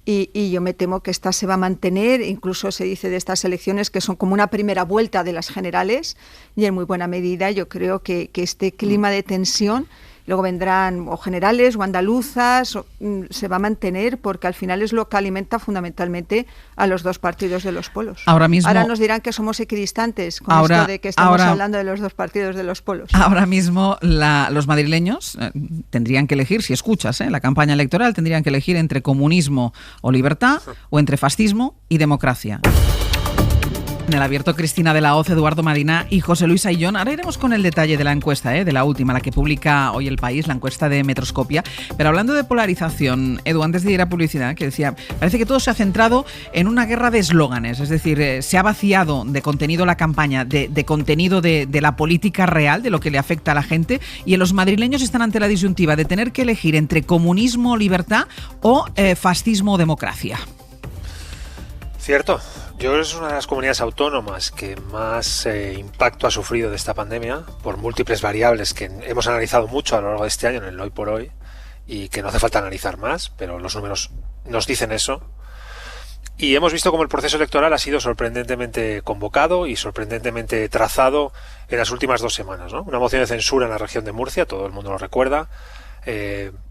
Y yo me temo que esta se va a mantener, incluso se dice de estas elecciones que son como una primera vuelta de las generales, y en muy buena medida yo creo que este clima de tensión luego vendrán o generales o andaluzas, se va a mantener porque al final es lo que alimenta fundamentalmente a los dos partidos de los polos. Ahora nos dirán que somos equidistantes con esto de que estamos hablando de los dos partidos de los polos. Ahora mismo los madrileños tendrían que elegir, si escuchas la campaña electoral, tendrían que elegir entre comunismo o libertad o entre fascismo y democracia. En el abierto, Cristina de la Hoz, Eduardo Madina y José Luis Ayllón. Ahora iremos con el detalle de la encuesta, de la última, la que publica hoy El País, la encuesta de Metroscopia. Pero hablando de polarización, Edu, antes de ir a publicidad, que decía, parece que todo se ha centrado en una guerra de eslóganes, es decir, se ha vaciado de contenido la campaña, de contenido de la política real, de lo que le afecta a la gente, y los madrileños están ante la disyuntiva de tener que elegir entre comunismo o libertad o fascismo o democracia. Cierto. Yo creo que es una de las comunidades autónomas que más impacto ha sufrido de esta pandemia por múltiples variables que hemos analizado mucho a lo largo de este año en el Hoy por Hoy y que no hace falta analizar más, pero los números nos dicen eso. Y hemos visto cómo el proceso electoral ha sido sorprendentemente convocado y sorprendentemente trazado en las últimas 2 semanas, ¿no? Una moción de censura en la región de Murcia, todo el mundo lo recuerda,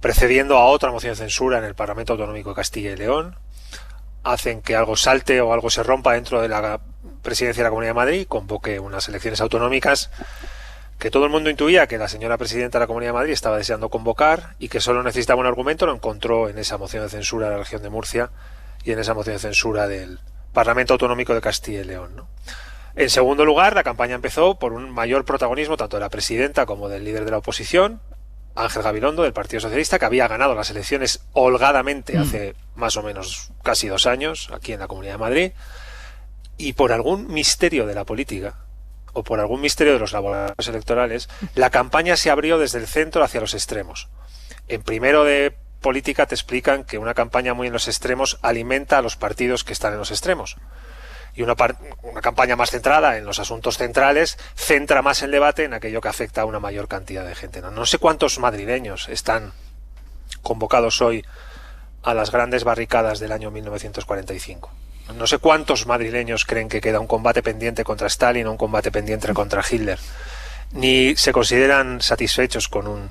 precediendo a otra moción de censura en el Parlamento Autonómico de Castilla y León. Hacen que algo salte o algo se rompa dentro de la presidencia de la Comunidad de Madrid, convoque unas elecciones autonómicas que todo el mundo intuía que la señora presidenta de la Comunidad de Madrid estaba deseando convocar y que solo necesitaba un argumento, lo encontró en esa moción de censura de la región de Murcia y en esa moción de censura del Parlamento Autonómico de Castilla y León, ¿no? En segundo lugar, la campaña empezó por un mayor protagonismo tanto de la presidenta como del líder de la oposición, Ángel Gabilondo, del Partido Socialista, que había ganado las elecciones holgadamente hace más o menos casi 2 años aquí en la Comunidad de Madrid, y por algún misterio de la política o por algún misterio de los laboratorios electorales, la campaña se abrió desde el centro hacia los extremos. En primero de política te explican que una campaña muy en los extremos alimenta a los partidos que están en los extremos. Y una campaña más centrada en los asuntos centrales centra más el debate en aquello que afecta a una mayor cantidad de gente. No sé cuántos madrileños están convocados hoy a las grandes barricadas del año 1945. No sé cuántos madrileños creen que queda un combate pendiente contra Stalin o un combate pendiente contra Hitler. Ni se consideran satisfechos con un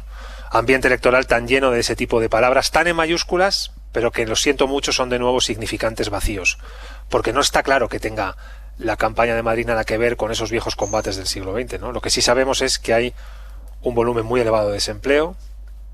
ambiente electoral tan lleno de ese tipo de palabras, tan en mayúsculas, pero que, lo siento mucho, son de nuevo significantes vacíos. Porque no está claro que tenga la campaña de Madrid nada que ver con esos viejos combates del siglo XX, ¿no? Lo que sí sabemos es que hay un volumen muy elevado de desempleo,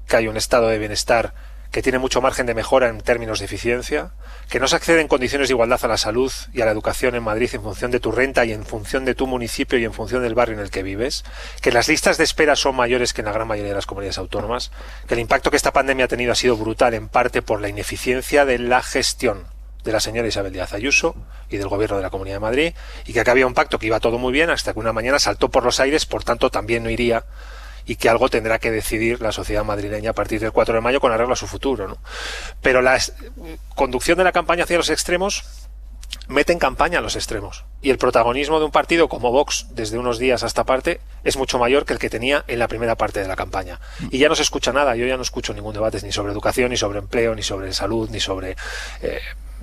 que hay un estado de bienestar que tiene mucho margen de mejora en términos de eficiencia, que no se accede en condiciones de igualdad a la salud y a la educación en Madrid en función de tu renta y en función de tu municipio y en función del barrio en el que vives, que las listas de espera son mayores que en la gran mayoría de las comunidades autónomas, que el impacto que esta pandemia ha tenido ha sido brutal en parte por la ineficiencia de la gestión de la señora Isabel Díaz Ayuso y del gobierno de la Comunidad de Madrid, y que acá había un pacto que iba todo muy bien hasta que una mañana saltó por los aires, por tanto también no iría, y que algo tendrá que decidir la sociedad madrileña a partir del 4 de mayo con arreglo a su futuro, ¿no? Pero la conducción de la campaña hacia los extremos mete en campaña a los extremos, y el protagonismo de un partido como Vox desde unos días a esta parte es mucho mayor que el que tenía en la primera parte de la campaña, y ya no se escucha nada. Yo ya no escucho ningún debate ni sobre educación, ni sobre empleo, ni sobre salud, ni sobre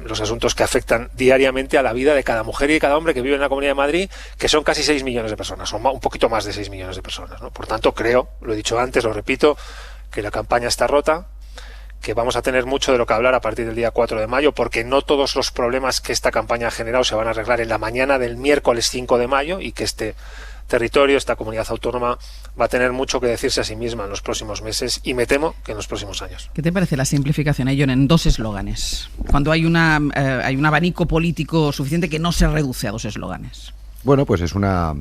los asuntos que afectan diariamente a la vida de cada mujer y de cada hombre que vive en la Comunidad de Madrid, que son casi 6 millones de personas, son un poquito más de 6 millones de personas, ¿no? Por tanto, creo, lo he dicho antes, lo repito, que la campaña está rota, que vamos a tener mucho de lo que hablar a partir del día 4 de mayo, porque no todos los problemas que esta campaña ha generado se van a arreglar en la mañana del miércoles 5 de mayo, y que este territorio, esta comunidad autónoma, va a tener mucho que decirse a sí misma en los próximos meses, y me temo que en los próximos años. ¿Qué te parece la simplificación, Ayllón, en 2 eslóganes? Cuando hay un abanico político suficiente que no se reduce a 2 eslóganes. Bueno, pues es una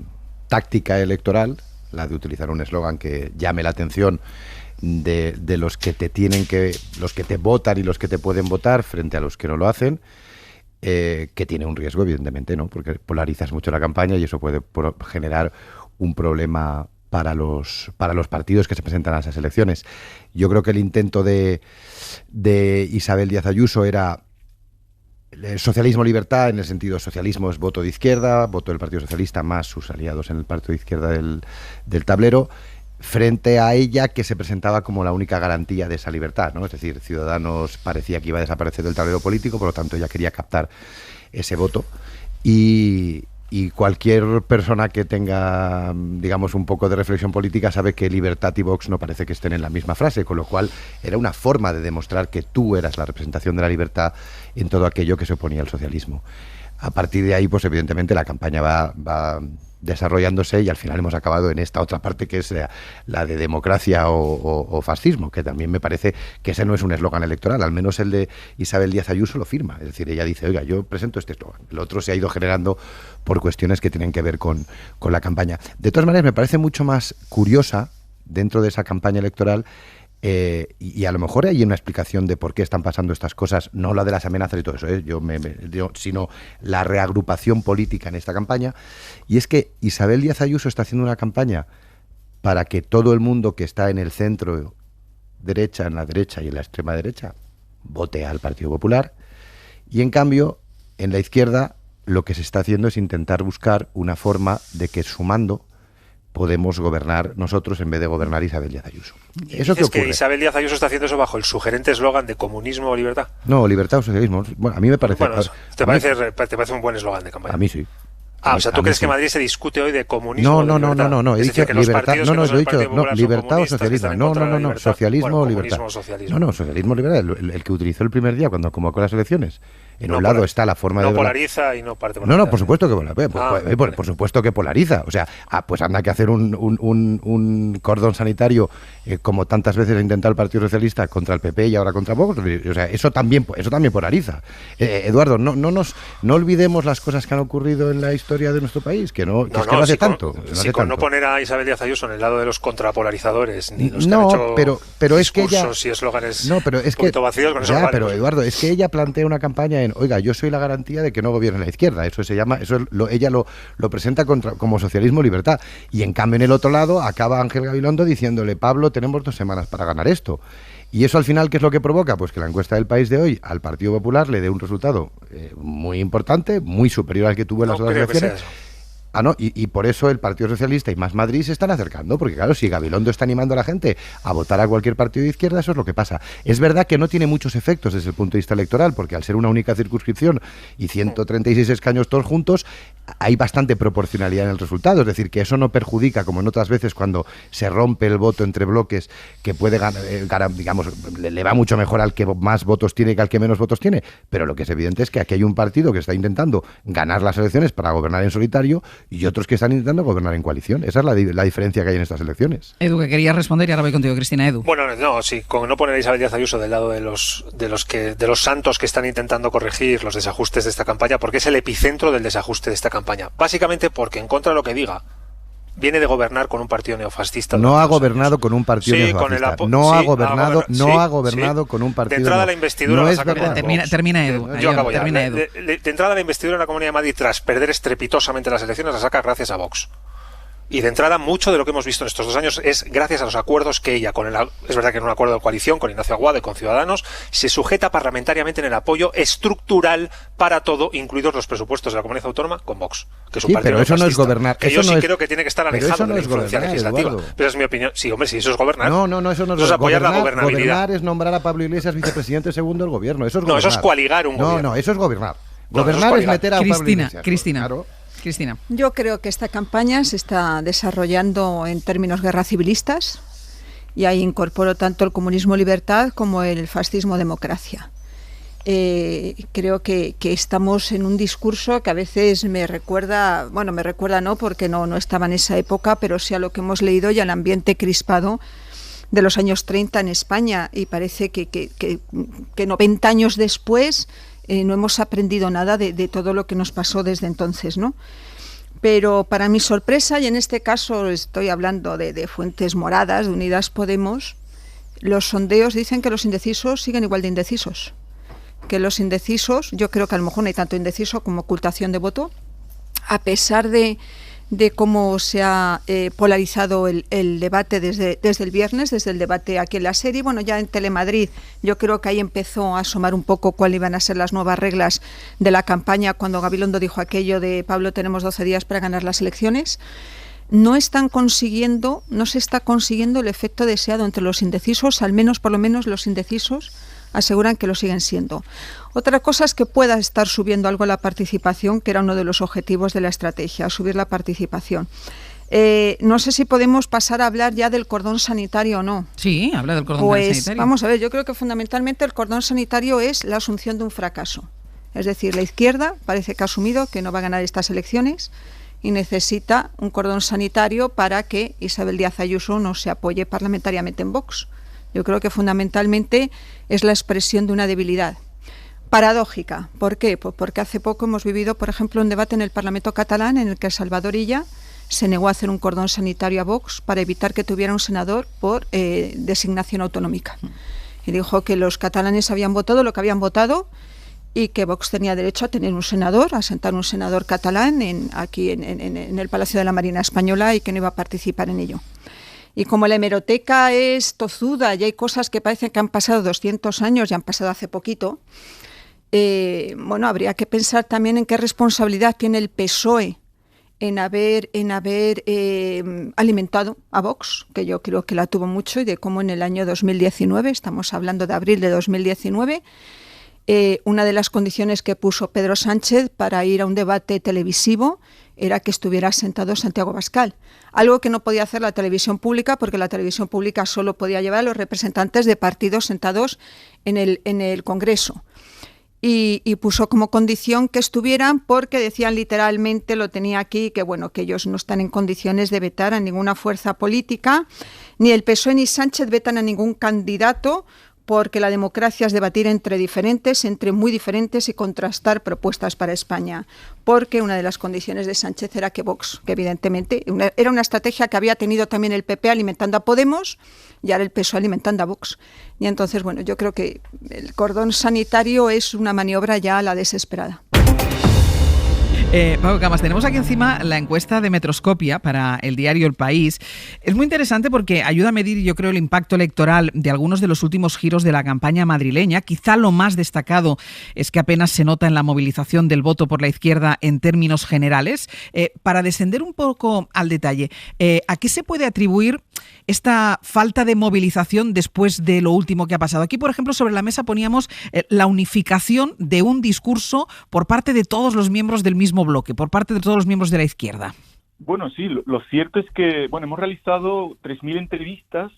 táctica electoral, la de utilizar un eslogan que llame la atención de los que te los que te votan y los que te pueden votar frente a los que no lo hacen. Que tiene un riesgo, evidentemente, ¿no? Porque polarizas mucho la campaña y eso puede generar un problema para los partidos que se presentan a esas elecciones. Yo creo que el intento de Isabel Díaz Ayuso era socialismo-libertad, en el sentido socialismo es voto de izquierda, voto del Partido Socialista más sus aliados en el partido de izquierda del tablero, frente a ella, que se presentaba como la única garantía de esa libertad, ¿no? Es decir, Ciudadanos parecía que iba a desaparecer del tablero político, por lo tanto ella quería captar ese voto, y Y cualquier persona que tenga, digamos, un poco de reflexión política sabe que libertad y Vox no parece que estén en la misma frase, con lo cual era una forma de demostrar que tú eras la representación de la libertad en todo aquello que se oponía al socialismo. A partir de ahí, pues evidentemente la campaña va desarrollándose y al final hemos acabado en esta otra parte que es la de democracia o fascismo, que también me parece que ese no es un eslogan electoral, al menos el de Isabel Díaz Ayuso lo firma, es decir, ella dice, oiga, yo presento este eslogan, el otro se ha ido generando por cuestiones que tienen que ver con la campaña. De todas maneras, me parece mucho más curiosa dentro de esa campaña electoral y a lo mejor hay una explicación de por qué están pasando estas cosas, no la de las amenazas y todo eso, sino la reagrupación política en esta campaña, y es que Isabel Díaz Ayuso está haciendo una campaña para que todo el mundo que está en el centro derecha, en la derecha y en la extrema derecha, vote al Partido Popular, y en cambio, en la izquierda, lo que se está haciendo es intentar buscar una forma de que sumando podemos gobernar nosotros en vez de gobernar Isabel Díaz Ayuso. ¿Eso qué ocurre? Que Isabel Díaz Ayuso está haciendo eso bajo el sugerente eslogan de comunismo o libertad. No, libertad o socialismo. Bueno, a mí me parece... Bueno, ¿te parece un buen eslogan de campaña? A mí sí. O sea, ¿tú crees que Madrid se discute hoy de comunismo? No. He dicho libertad. Libertad o socialismo. No. Socialismo o libertad. No, socialismo o libertad. El que utilizó el primer día cuando convocó las elecciones. En un lado está la forma de... No polariza y no parte... No, por supuesto que polariza. Por supuesto que polariza. O sea, pues anda que hacer un cordón sanitario como tantas veces ha intentado el Partido Socialista contra el PP y ahora contra Vox. O sea, eso también polariza. Eduardo, no olvidemos las cosas que han ocurrido en la historia de nuestro país, que no hace tanto. No poner a Isabel Díaz Ayuso en el lado de los contrapolarizadores, ni los que han hecho pero es que ella... y eslóganes vacíos con eso. Ya, pero Eduardo, es que ella plantea una campaña en, oiga, yo soy la garantía de que no gobierne la izquierda. Eso se llama, ella lo presenta como socialismo libertad. Y en cambio en el otro lado acaba Ángel Gabilondo diciéndole, Pablo, tenemos 2 semanas para ganar esto. Y eso al final, ¿qué es lo que provoca? Pues que la encuesta del País de hoy al Partido Popular le dé un resultado muy importante, muy superior al que tuvo en las otras elecciones. Y por eso el Partido Socialista y Más Madrid se están acercando, porque claro, si Gabilondo está animando a la gente a votar a cualquier partido de izquierda, eso es lo que pasa. Es verdad que no tiene muchos efectos desde el punto de vista electoral, porque al ser una única circunscripción y 136 escaños todos juntos, hay bastante proporcionalidad en el resultado, es decir, que eso no perjudica, como en otras veces cuando se rompe el voto entre bloques, que puede ganar, digamos, le va mucho mejor al que más votos tiene que al que menos votos tiene, pero lo que es evidente es que aquí hay un partido que está intentando ganar las elecciones para gobernar en solitario y otros que están intentando gobernar en coalición. Esa es la diferencia que hay en estas elecciones. Edu, que querías responder y ahora voy contigo, Cristina. Edu. Bueno, con no poner a Isabel Díaz Ayuso del lado de los santos que están intentando corregir los desajustes de esta campaña, porque es el epicentro del desajuste de esta campaña. Básicamente porque, en contra de lo que diga, viene de gobernar con un partido neofascista. No ha gobernado con un partido neofascista. No ha gobernado con un partido. De entrada la investidura. No es verdad. Termina Edu. Yo acabo ya. De entrada la investidura en la Comunidad de Madrid, tras perder estrepitosamente las elecciones, la saca gracias a Vox. Y de entrada, mucho de lo que hemos visto en estos 2 años es gracias a los acuerdos que ella, es verdad que en un acuerdo de coalición con Ignacio Aguado y con Ciudadanos, se sujeta parlamentariamente en el apoyo estructural para todo, incluidos los presupuestos de la comunidad autónoma, con Vox. Que es un partido pero eso no es gobernar. Que yo creo que tiene que estar alejado de la influencia legislativa. Eduardo. Pero es mi opinión. Sí, hombre, sí, eso es gobernar. No, eso no es apoyar la gobernabilidad. Gobernar es nombrar a Pablo Iglesias vicepresidente segundo del gobierno. Eso es gobernar. No, eso es coaligar un gobierno. No, eso es gobernar. Gobernar es meter a Pablo Iglesias. Cristina. Claro. Cristina. Yo creo que esta campaña se está desarrollando en términos guerra civilistas y ahí incorporo tanto el comunismo libertad como el fascismo democracia. Creo que estamos en un discurso que a veces me recuerda no porque no estaba en esa época, pero sí a lo que hemos leído y al ambiente crispado de los años 30 en España, y parece que 90 años después no hemos aprendido nada de todo lo que nos pasó desde entonces, ¿no? Pero para mi sorpresa, y en este caso estoy hablando de fuentes moradas, de Unidas Podemos, los sondeos dicen que los indecisos siguen igual de indecisos. Que los indecisos, yo creo que a lo mejor no hay tanto indeciso como ocultación de voto, a pesar de cómo se ha polarizado el debate desde el viernes, desde el debate aquí en la serie. Bueno, ya en Telemadrid yo creo que ahí empezó a asomar un poco cuáles iban a ser las nuevas reglas de la campaña cuando Gabilondo dijo aquello de Pablo, tenemos 12 días para ganar las elecciones. No se está consiguiendo el efecto deseado entre los indecisos, al menos por lo menos los indecisos aseguran que lo siguen siendo. Otra cosa es que pueda estar subiendo algo la participación, que era uno de los objetivos de la estrategia, subir la participación. No sé si podemos pasar a hablar ya del cordón sanitario o no. Sí, habla del cordón sanitario. Vamos a ver, yo creo que fundamentalmente el cordón sanitario es la asunción de un fracaso. Es decir, la izquierda parece que ha asumido que no va a ganar estas elecciones y necesita un cordón sanitario para que Isabel Díaz Ayuso no se apoye parlamentariamente en Vox. Yo creo que fundamentalmente es la expresión de una debilidad. Paradójica. ¿Por qué? Pues porque hace poco hemos vivido, por ejemplo, un debate en el Parlamento catalán en el que Salvador Illa se negó a hacer un cordón sanitario a Vox para evitar que tuviera un senador por designación autonómica. Y dijo que los catalanes habían votado lo que habían votado y que Vox tenía derecho a tener un senador, a sentar un senador catalán aquí en el Palacio de la Marina Española y que no iba a participar en ello. Y como la hemeroteca es tozuda y hay cosas que parecen que han pasado 200 años y han pasado hace poquito, habría que pensar también en qué responsabilidad tiene el PSOE en haber alimentado a Vox, que yo creo que la tuvo mucho, y de cómo en el año 2019, estamos hablando de abril de 2019, una de las condiciones que puso Pedro Sánchez para ir a un debate televisivo era que estuviera sentado Santiago Abascal, algo que no podía hacer la televisión pública, porque la televisión pública solo podía llevar a los representantes de partidos sentados en el Congreso. Y puso como condición que estuvieran, porque decían literalmente, lo tenía aquí, que ellos no están en condiciones de vetar a ninguna fuerza política, ni el PSOE ni Sánchez vetan a ningún candidato, porque la democracia es debatir entre muy diferentes y contrastar propuestas para España. Porque una de las condiciones de Sánchez era que Vox, que evidentemente era una estrategia que había tenido también el PP alimentando a Podemos y ahora el PSOE alimentando a Vox. Y entonces, yo creo que el cordón sanitario es una maniobra ya a la desesperada. Pablo Camas, tenemos aquí encima la encuesta de Metroscopia para el diario El País. Es muy interesante porque ayuda a medir, yo creo, el impacto electoral de algunos de los últimos giros de la campaña madrileña. Quizá lo más destacado es que apenas se nota en la movilización del voto por la izquierda en términos generales. Para descender un poco al detalle, ¿a qué se puede atribuir esta falta de movilización después de lo último que ha pasado? Aquí, por ejemplo, sobre la mesa poníamos la unificación de un discurso por parte de todos los miembros del mismo bloque, por parte de todos los miembros de la izquierda. Bueno, sí, lo cierto es que hemos realizado 3.000 entrevistas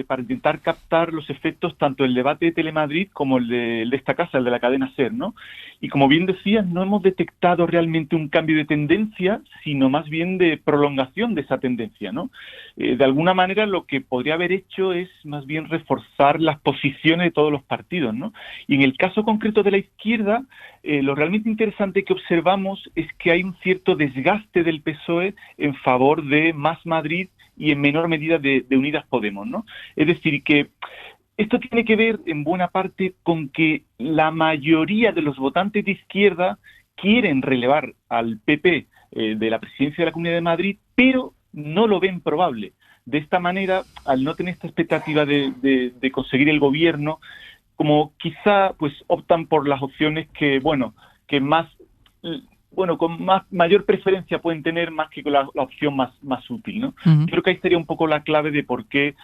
para intentar captar los efectos tanto del debate de Telemadrid como el de esta casa, el de la cadena SER, ¿no? Y como bien decías, no hemos detectado realmente un cambio de tendencia, sino más bien de prolongación de esa tendencia, ¿no? De alguna manera lo que podría haber hecho es más bien reforzar las posiciones de todos los partidos, ¿no? Y en el caso concreto de la izquierda, lo realmente interesante que observamos es que hay un cierto desgaste del PSOE en favor de Más Madrid y en menor medida de Unidas Podemos, ¿no? Es decir, que esto tiene que ver en buena parte con que la mayoría de los votantes de izquierda quieren relevar al PP de la presidencia de la Comunidad de Madrid, pero no lo ven probable. De esta manera, al no tener esta expectativa de conseguir el gobierno, como quizá pues optan por las opciones que con mayor preferencia pueden tener más que con la opción más útil, ¿no? Uh-huh. Creo que ahí sería un poco la clave de por qué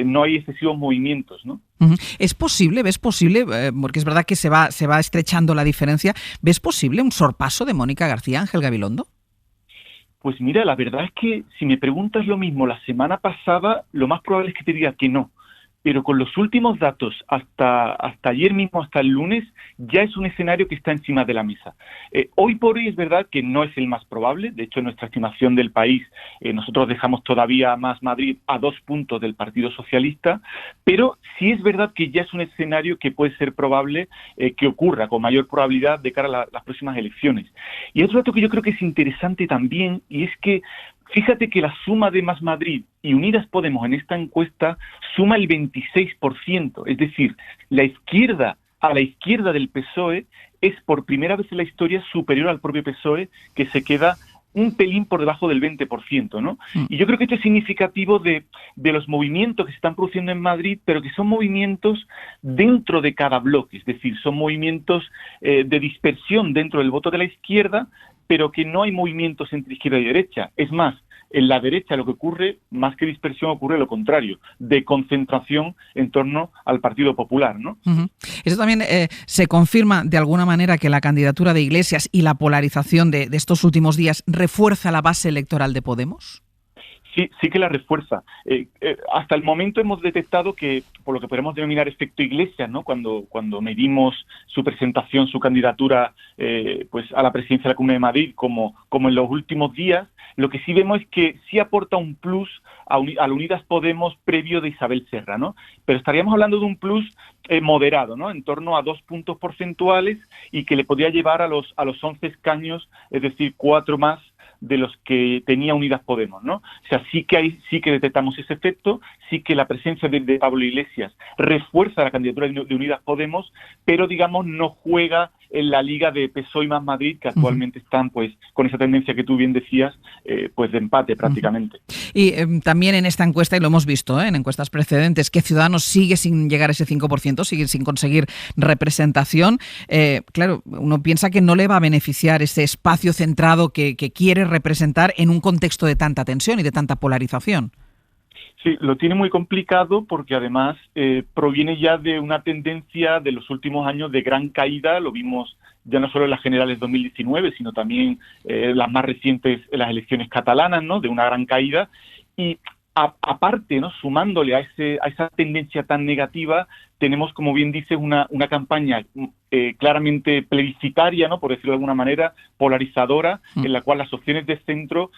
no hay excesivos movimientos, ¿no? Uh-huh. ¿Ves posible, porque es verdad que se va estrechando la diferencia, ves posible un sorpaso de Mónica García, Ángel Gabilondo? Pues mira, la verdad es que si me preguntas lo mismo la semana pasada, lo más probable es que te diga que no. Pero con los últimos datos, hasta ayer mismo, hasta el lunes, ya es un escenario que está encima de la mesa. Hoy por hoy es verdad que no es el más probable. De hecho, en nuestra estimación del país, nosotros dejamos todavía a Más Madrid a 2 puntos del Partido Socialista, pero sí es verdad que ya es un escenario que puede ser probable que ocurra con mayor probabilidad de cara a las próximas elecciones. Y otro dato que yo creo que es interesante también, y es que fíjate que la suma de Más Madrid y Unidas Podemos en esta encuesta suma el 26%, es decir, la izquierda a la izquierda del PSOE es por primera vez en la historia superior al propio PSOE, que se queda un pelín por debajo del 20%, ¿no? Y yo creo que esto es significativo de los movimientos que se están produciendo en Madrid, pero que son movimientos dentro de cada bloque, es decir, son movimientos de dispersión dentro del voto de la izquierda, pero que no hay movimientos entre izquierda y derecha. Es más, En la derecha lo que ocurre, más que dispersión, ocurre lo contrario, de concentración en torno al Partido Popular, ¿no? Eso también se confirma de alguna manera que la candidatura de Iglesias y la polarización de estos últimos días refuerza la base electoral de Podemos. Sí que la refuerza. Hasta el momento hemos detectado que, por lo que podemos denominar efecto Iglesias, ¿no? Cuando medimos su presentación, su candidatura pues a la presidencia de la Comunidad de Madrid, como en los últimos días, lo que sí vemos es que sí aporta un plus a la Unidas Podemos previo de Isabel Serra, ¿no? Pero estaríamos hablando de un plus moderado, ¿no? En torno a 2 puntos porcentuales y que le podría llevar a los 11 escaños, es decir, 4 más de los que tenía Unidas Podemos, ¿no? O sea, sí que detectamos ese efecto, sí que la presencia de Pablo Iglesias refuerza la candidatura de Unidas Podemos, pero, digamos, no juega en la liga de PSOE y Más Madrid, que actualmente están, pues, con esa tendencia que tú bien decías, pues de empate prácticamente. Y también en esta encuesta, y lo hemos visto en encuestas precedentes, que Ciudadanos sigue sin llegar a ese 5%, sigue sin conseguir representación. Claro, uno piensa que no le va a beneficiar ese espacio centrado que quiere representar en un contexto de tanta tensión y de tanta polarización. Sí, lo tiene muy complicado porque además proviene ya de una tendencia de los últimos años de gran caída. Lo vimos ya no solo en las generales 2019, sino también las más recientes, las elecciones catalanas, ¿no? De una gran caída. Y aparte, ¿no? Sumándole a esa tendencia tan negativa, tenemos, como bien dices, una campaña claramente plebiscitaria, ¿no? Por decirlo de alguna manera, polarizadora, en la cual las opciones de centro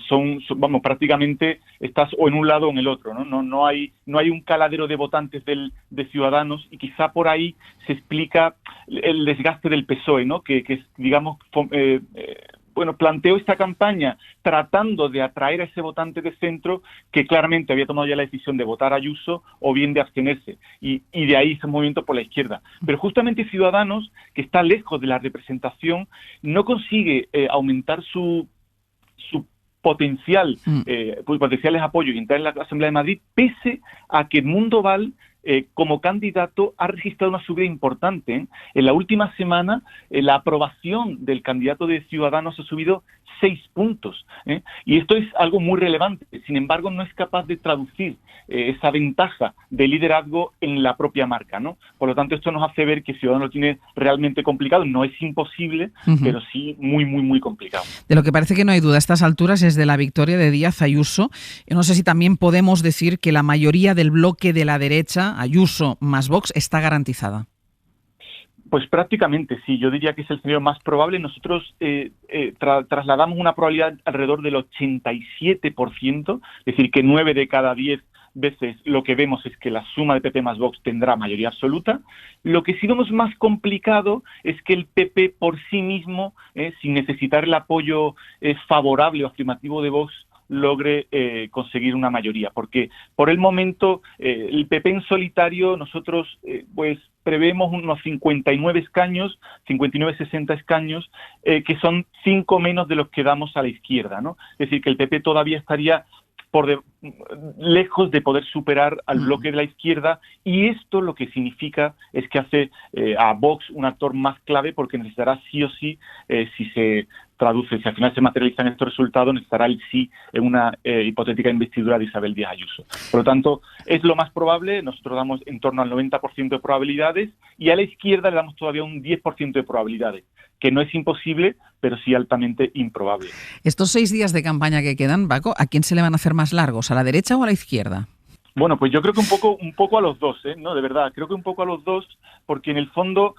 son prácticamente estás o en un lado o en el otro, ¿no? No hay un caladero de votantes de Ciudadanos, y quizá por ahí se explica el desgaste del PSOE, ¿no? Que digamos, planteó esta campaña tratando de atraer a ese votante de centro que claramente había tomado ya la decisión de votar a Ayuso o bien de abstenerse, y de ahí ese movimiento por la izquierda. Pero justamente Ciudadanos, que está lejos de la representación, no consigue aumentar su potenciales apoyos y entrar en la Asamblea de Madrid, pese a que Edmundo Val, como candidato, ha registrado una subida importante. En la última semana, la aprobación del candidato de Ciudadanos ha subido 6 puntos. Y esto es algo muy relevante. Sin embargo, no es capaz de traducir esa ventaja de liderazgo en la propia marca, ¿no? Por lo tanto, esto nos hace ver que Ciudadanos lo tiene realmente complicado. No es imposible, pero sí muy, muy, muy complicado. De lo que parece que no hay duda a estas alturas es de la victoria de Díaz Ayuso. Yo no sé si también podemos decir que la mayoría del bloque de la derecha, Ayuso más Vox, está garantizada. Pues prácticamente sí, yo diría que es el escenario más probable. Nosotros trasladamos una probabilidad alrededor del 87%, es decir, que 9 de cada 10 veces lo que vemos es que la suma de PP más Vox tendrá mayoría absoluta. Lo que sí vemos más complicado es que el PP por sí mismo, sin necesitar el apoyo favorable o afirmativo de Vox, logre conseguir una mayoría, porque por el momento el PP en solitario nosotros prevemos unos 59-60 escaños, que son 5 menos de los que damos a la izquierda, ¿no? Es decir, que el PP todavía estaría lejos de poder superar al bloque de la izquierda, y esto lo que significa es que hace a Vox un actor más clave, porque necesitará sí o sí, si se traduce, si al final se materializan estos resultados, necesitará el sí en una hipotética investidura de Isabel Díaz Ayuso. Por lo tanto, es lo más probable. Nosotros damos en torno al 90% de probabilidades, y a la izquierda le damos todavía un 10% de probabilidades, que no es imposible, pero sí altamente improbable. Estos 6 días de campaña que quedan, Paco, ¿a quién se le van a hacer más largos? ¿A la derecha o a la izquierda? Bueno, pues yo creo que un poco a los dos, ¿no? De verdad, creo que un poco a los dos, porque en el fondo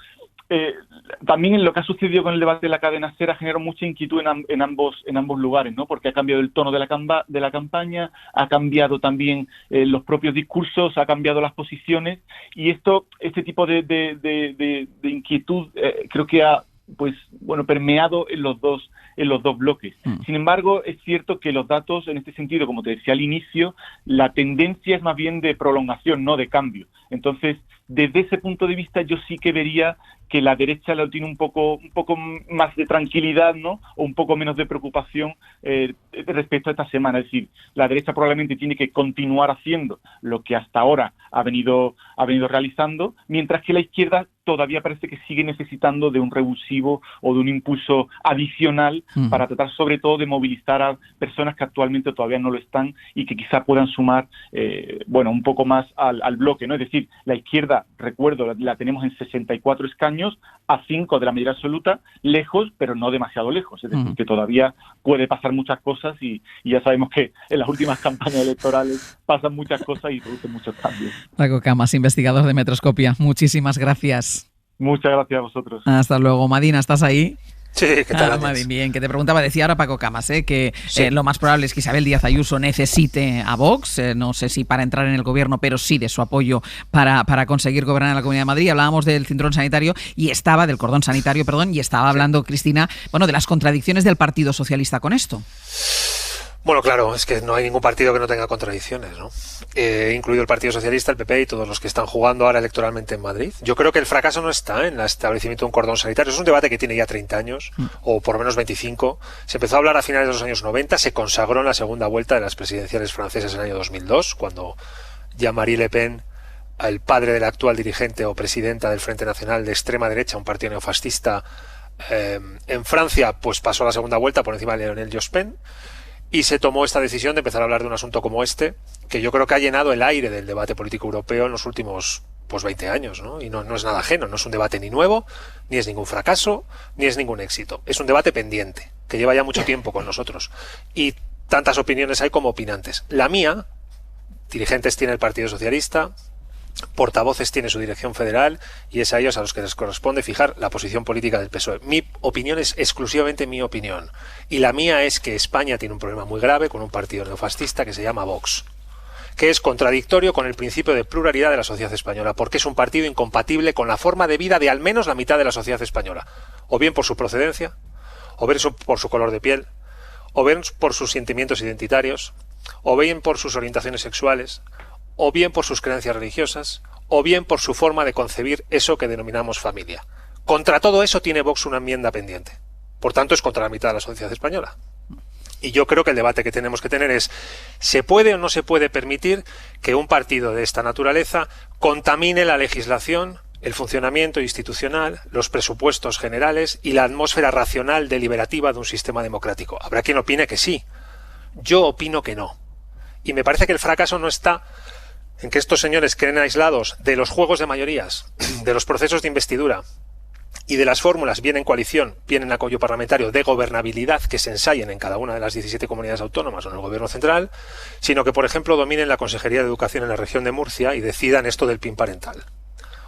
también en lo que ha sucedido con el debate de la cadena SER ha generado mucha inquietud en ambos lugares, ¿no? Porque ha cambiado el tono de la campaña, ha cambiado también los propios discursos, ha cambiado las posiciones, y este tipo de inquietud creo que ha permeado en los dos bloques. Sin embargo, es cierto que los datos en este sentido, como te decía al inicio, la tendencia es más bien de prolongación, no de cambio. Entonces, desde ese punto de vista, yo sí que vería que la derecha lo tiene un poco más de tranquilidad, ¿no? O un poco menos de preocupación respecto a esta semana. Es decir, la derecha probablemente tiene que continuar haciendo lo que hasta ahora ha venido realizando, mientras que la izquierda todavía parece que sigue necesitando de un revulsivo o de un impulso adicional para tratar sobre todo de movilizar a personas que actualmente todavía no lo están y que quizá puedan sumar un poco más al bloque, ¿no? Es decir, la izquierda, recuerdo, la tenemos en 64 escaños, a 5 de la mayoría absoluta, lejos, pero no demasiado lejos. Es decir, que todavía puede pasar muchas cosas y ya sabemos que en las últimas campañas electorales pasan muchas cosas y producen muchos cambios. Paco Camas, investigador de Metroscopia, muchísimas gracias. Muchas gracias a vosotros. Hasta luego. Madina, ¿estás ahí? Sí, ¿qué tal? Bien, que te preguntaba, decía ahora Paco Camas, que lo más probable es que Isabel Díaz Ayuso necesite a Vox, no sé si para entrar en el gobierno, pero sí de su apoyo para conseguir gobernar en la Comunidad de Madrid. Hablábamos del cinturón sanitario del cordón sanitario, y estaba hablando Cristina, de las contradicciones del Partido Socialista con esto. Bueno, claro, es que no hay ningún partido que no tenga contradicciones, ¿no? Incluido el Partido Socialista, el PP y todos los que están jugando ahora electoralmente en Madrid. Yo creo que el fracaso no está en el establecimiento de un cordón sanitario. Es un debate que tiene ya 30 años, o por lo menos 25. Se empezó a hablar a finales de los años 90, se consagró en la segunda vuelta de las presidenciales francesas en el año 2002, cuando Jean-Marie Le Pen, el padre del actual dirigente o presidenta del Frente Nacional de extrema derecha, un partido neofascista en Francia, pues pasó a la segunda vuelta por encima de Lionel Jospin. Y se tomó esta decisión de empezar a hablar de un asunto como este, que yo creo que ha llenado el aire del debate político europeo en los últimos 20 años, ¿no? Y no es nada ajeno, no es un debate ni nuevo, ni es ningún fracaso, ni es ningún éxito. Es un debate pendiente, que lleva ya mucho tiempo con nosotros. Y tantas opiniones hay como opinantes. La mía, dirigentes tiene el Partido Socialista, portavoces tiene su dirección federal, y es a ellos a los que les corresponde fijar la posición política del PSOE. Mi opinión es exclusivamente mi opinión, y la mía es que España tiene un problema muy grave con un partido neofascista que se llama Vox, que es contradictorio con el principio de pluralidad de la sociedad española, porque es un partido incompatible con la forma de vida de al menos la mitad de la sociedad española, o bien por su procedencia, o bien por su color de piel, o bien por sus sentimientos identitarios, o bien por sus orientaciones sexuales, o bien por sus creencias religiosas, o bien por su forma de concebir eso que denominamos familia. Contra todo eso tiene Vox una enmienda pendiente. Por tanto, es contra la mitad de la sociedad española. Y yo creo que el debate que tenemos que tener es, ¿se puede o no se puede permitir que un partido de esta naturaleza contamine la legislación, el funcionamiento institucional, los presupuestos generales y la atmósfera racional deliberativa de un sistema democrático? Habrá quien opine que sí. Yo opino que no. Y me parece que el fracaso no está en que estos señores queden aislados de los juegos de mayorías, de los procesos de investidura y de las fórmulas, bien en coalición, bien en apoyo parlamentario, de gobernabilidad que se ensayen en cada una de las 17 comunidades autónomas o en el gobierno central, sino que, por ejemplo, dominen la Consejería de Educación en la región de Murcia y decidan esto del PIN parental.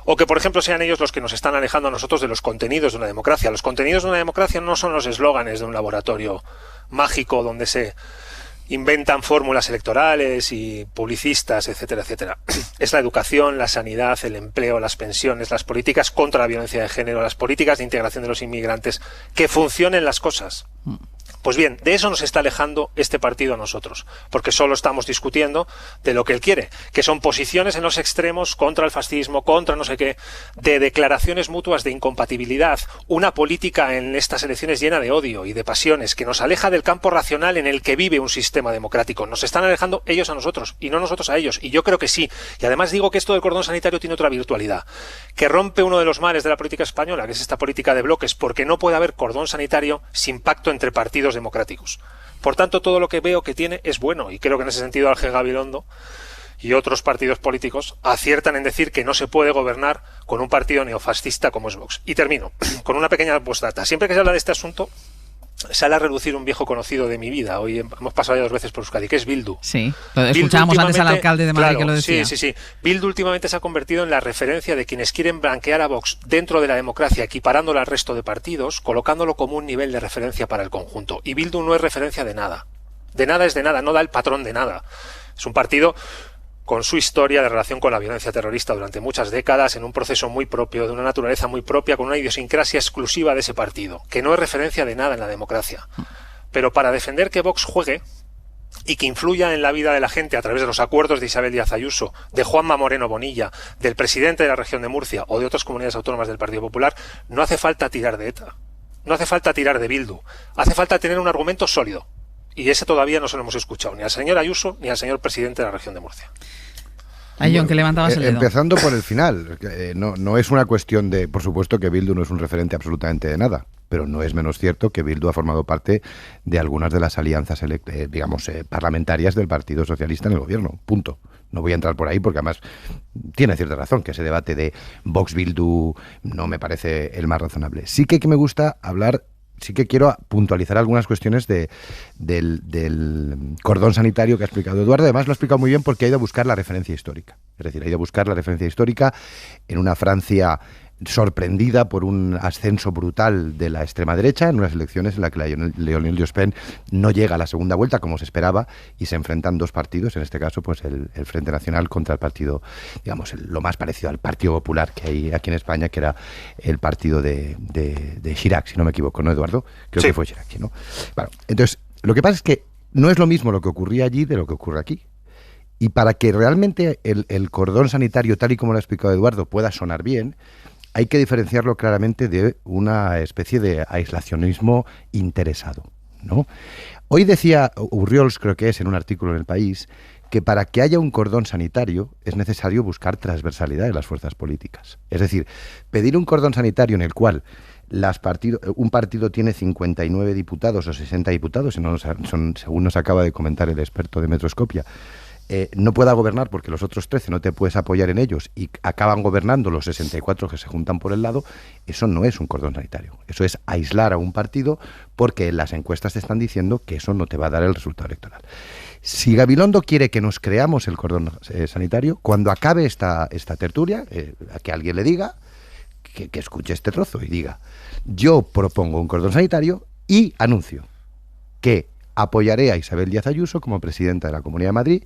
O que, por ejemplo, sean ellos los que nos están alejando a nosotros de los contenidos de una democracia. Los contenidos de una democracia no son los eslóganes de un laboratorio mágico donde se inventan fórmulas electorales y publicistas, etcétera, etcétera. Es la educación, la sanidad, el empleo, las pensiones, las políticas contra la violencia de género, las políticas de integración de los inmigrantes, que funcionen las cosas. Pues bien, de eso nos está alejando este partido a nosotros, porque solo estamos discutiendo de lo que él quiere, que son posiciones en los extremos contra el fascismo, contra no sé qué, de declaraciones mutuas de incompatibilidad, una política en estas elecciones llena de odio y de pasiones que nos aleja del campo racional en el que vive un sistema democrático. Nos están alejando ellos a nosotros y no nosotros a ellos, y yo creo que sí. Y además digo que esto del cordón sanitario tiene otra virtualidad, que rompe uno de los males de la política española, que es esta política de bloques, porque no puede haber cordón sanitario sin pacto entre partidos democráticos. Por tanto, todo lo que veo que tiene es bueno, y creo que en ese sentido Ángel Gabilondo y otros partidos políticos aciertan en decir que no se puede gobernar con un partido neofascista como es Vox. Y termino con una pequeña postdata. Siempre que se habla de este asunto, sale a relucir un viejo conocido de mi vida. Hoy hemos pasado ya 2 veces por Euskadi, que es Bildu. Sí, lo escuchábamos antes al alcalde de Madrid, claro, que lo decía. Sí. Bildu últimamente se ha convertido en la referencia de quienes quieren blanquear a Vox dentro de la democracia, equiparándolo al resto de partidos, colocándolo como un nivel de referencia para el conjunto. Y Bildu no es referencia de nada. De nada es de nada, no da el patrón de nada. Es un partido con su historia de relación con la violencia terrorista durante muchas décadas, en un proceso muy propio, de una naturaleza muy propia, con una idiosincrasia exclusiva de ese partido, que no es referencia de nada en la democracia. Pero para defender que Vox juegue, y que influya en la vida de la gente a través de los acuerdos de Isabel Díaz Ayuso, de Juanma Moreno Bonilla, del presidente de la región de Murcia o de otras comunidades autónomas del Partido Popular, no hace falta tirar de ETA, no hace falta tirar de Bildu, hace falta tener un argumento sólido. Y ese todavía no se lo hemos escuchado ni al señor Ayuso ni al señor presidente de la región de Murcia. John, que levantabas el dedo. Empezando por el final, no es una cuestión de, por supuesto que Bildu no es un referente absolutamente de nada, pero no es menos cierto que Bildu ha formado parte de algunas de las alianzas parlamentarias del Partido Socialista en el gobierno, punto. No voy a entrar por ahí porque además tiene cierta razón que ese debate de Vox-Bildu no me parece el más razonable. Sí que me gusta hablar. Sí que quiero puntualizar algunas cuestiones del cordón sanitario que ha explicado Eduardo. Además lo ha explicado muy bien porque ha ido a buscar la referencia histórica. Es decir, ha ido a buscar la referencia histórica en una Francia sorprendida por un ascenso brutal de la extrema derecha, en unas elecciones en las que Lionel Jospin no llega a la segunda vuelta como se esperaba y se enfrentan dos partidos, en este caso pues el Frente Nacional contra el partido, digamos, lo más parecido al Partido Popular que hay aquí en España, que era el partido de Chirac, si no me equivoco, ¿no, Eduardo? Creo que fue Chirac, ¿no? Bueno, entonces, lo que pasa es que no es lo mismo lo que ocurría allí de lo que ocurre aquí. Y para que realmente el cordón sanitario, tal y como lo ha explicado Eduardo, pueda sonar bien, hay que diferenciarlo claramente de una especie de aislacionismo interesado, ¿no? Hoy decía Urriols, creo que es en un artículo en El País, que para que haya un cordón sanitario es necesario buscar transversalidad de las fuerzas políticas. Es decir, pedir un cordón sanitario en el cual un partido tiene 59 diputados o 60 diputados, según nos acaba de comentar el experto de Metroscopia, no pueda gobernar porque los otros 13 no te puedes apoyar en ellos y acaban gobernando los 64 que se juntan por el lado, eso no es un cordón sanitario. Eso es aislar a un partido porque las encuestas te están diciendo que eso no te va a dar el resultado electoral. Si Gabilondo quiere que nos creamos el cordón sanitario, cuando acabe esta tertulia, a que alguien le diga, que escuche este trozo y diga, yo propongo un cordón sanitario y anuncio que apoyaré a Isabel Díaz Ayuso como presidenta de la Comunidad de Madrid,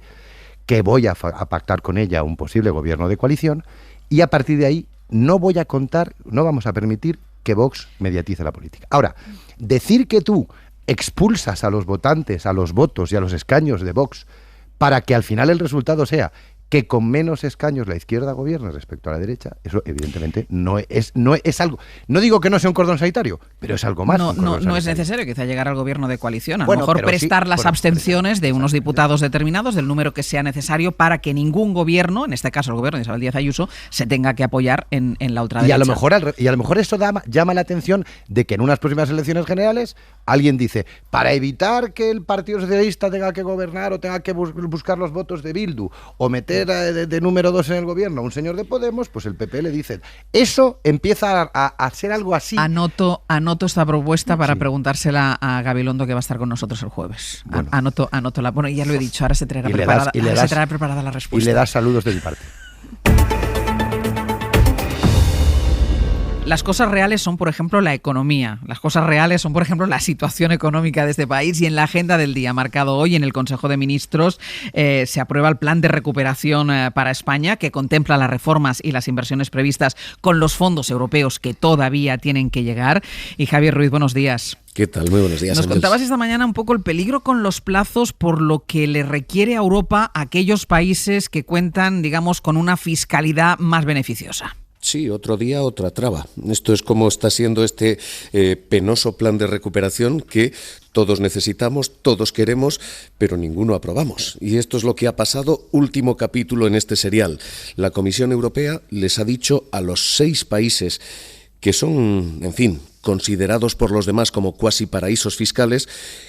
que voy a pactar con ella un posible gobierno de coalición y a partir de ahí no vamos a permitir que Vox mediatice la política. Ahora, decir que tú expulsas a los votantes, a los votos y a los escaños de Vox para que al final el resultado sea que con menos escaños la izquierda gobierne respecto a la derecha, eso evidentemente no es algo. No digo que no sea un cordón sanitario, pero es algo más. No es necesario quizá llegar al gobierno de coalición. A lo mejor prestar las abstenciones de unos diputados determinados, del número que sea necesario para que ningún gobierno, en este caso el gobierno de Isabel Díaz Ayuso, se tenga que apoyar en la otra derecha. Y a lo mejor eso llama la atención de que en unas próximas elecciones generales alguien dice, para evitar que el Partido Socialista tenga que gobernar o tenga que buscar los votos de Bildu o meter de número 2 en el gobierno a un señor de Podemos, pues el PP le dice, eso empieza a ser algo así. Anoto esta propuesta para preguntársela a Gabilondo, que va a estar con nosotros el jueves. Bueno. Anótola. Bueno, ya lo he dicho, ahora se traerá preparada la respuesta. Y le das saludos de mi parte. Las cosas reales son, por ejemplo, la economía. Las cosas reales son, por ejemplo, la situación económica de este país. Y en la agenda del día, marcado hoy en el Consejo de Ministros, se aprueba el plan de recuperación para España, que contempla las reformas y las inversiones previstas con los fondos europeos que todavía tienen que llegar. Y Javier Ruiz, buenos días. ¿Qué tal? Muy buenos días. Nos contabas esta mañana un poco el peligro con los plazos por lo que le requiere a Europa a aquellos países que cuentan, digamos, con una fiscalidad más beneficiosa. Sí, otro día, otra traba. Esto es como está siendo este penoso plan de recuperación que todos necesitamos, todos queremos, pero ninguno aprobamos. Y esto es lo que ha pasado, último capítulo en este serial. La Comisión Europea les ha dicho a los 6 países que son, en fin, considerados por los demás como cuasi paraísos fiscales,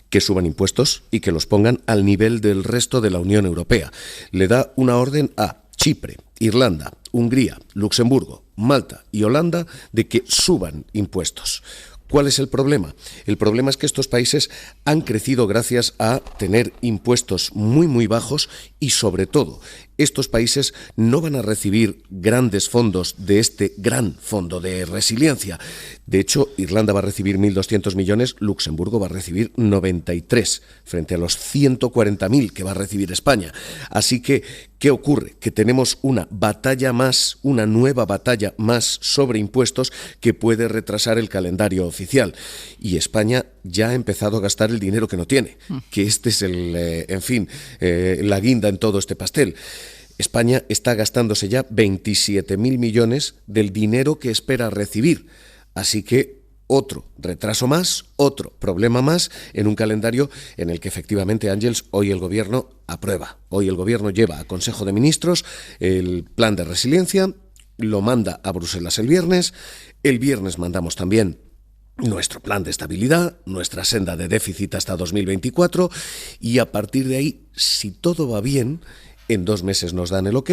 que suban impuestos y que los pongan al nivel del resto de la Unión Europea. Le da una orden a Chipre, Irlanda, Hungría, Luxemburgo, Malta y Holanda de que suban impuestos. ¿Cuál es el problema? El problema es que estos países han crecido gracias a tener impuestos muy, muy bajos y, sobre todo, estos países no van a recibir grandes fondos de este gran fondo de resiliencia. De hecho, Irlanda va a recibir 1.200 millones, Luxemburgo va a recibir 93, frente a los 140.000 que va a recibir España. Así que, ¿qué ocurre? Que tenemos una batalla más, una nueva batalla más sobre impuestos que puede retrasar el calendario oficial. Y España ya ha empezado a gastar el dinero que no tiene, que este es la guinda en todo este pastel. España está gastándose ya 27.000 millones del dinero que espera recibir. Así que otro retraso más, otro problema más en un calendario en el que efectivamente, Ángels, hoy el Gobierno aprueba. Hoy el Gobierno lleva a Consejo de Ministros el plan de resiliencia, lo manda a Bruselas el viernes mandamos también nuestro plan de estabilidad, nuestra senda de déficit hasta 2024 y a partir de ahí, si todo va bien, en 2 meses nos dan el ok,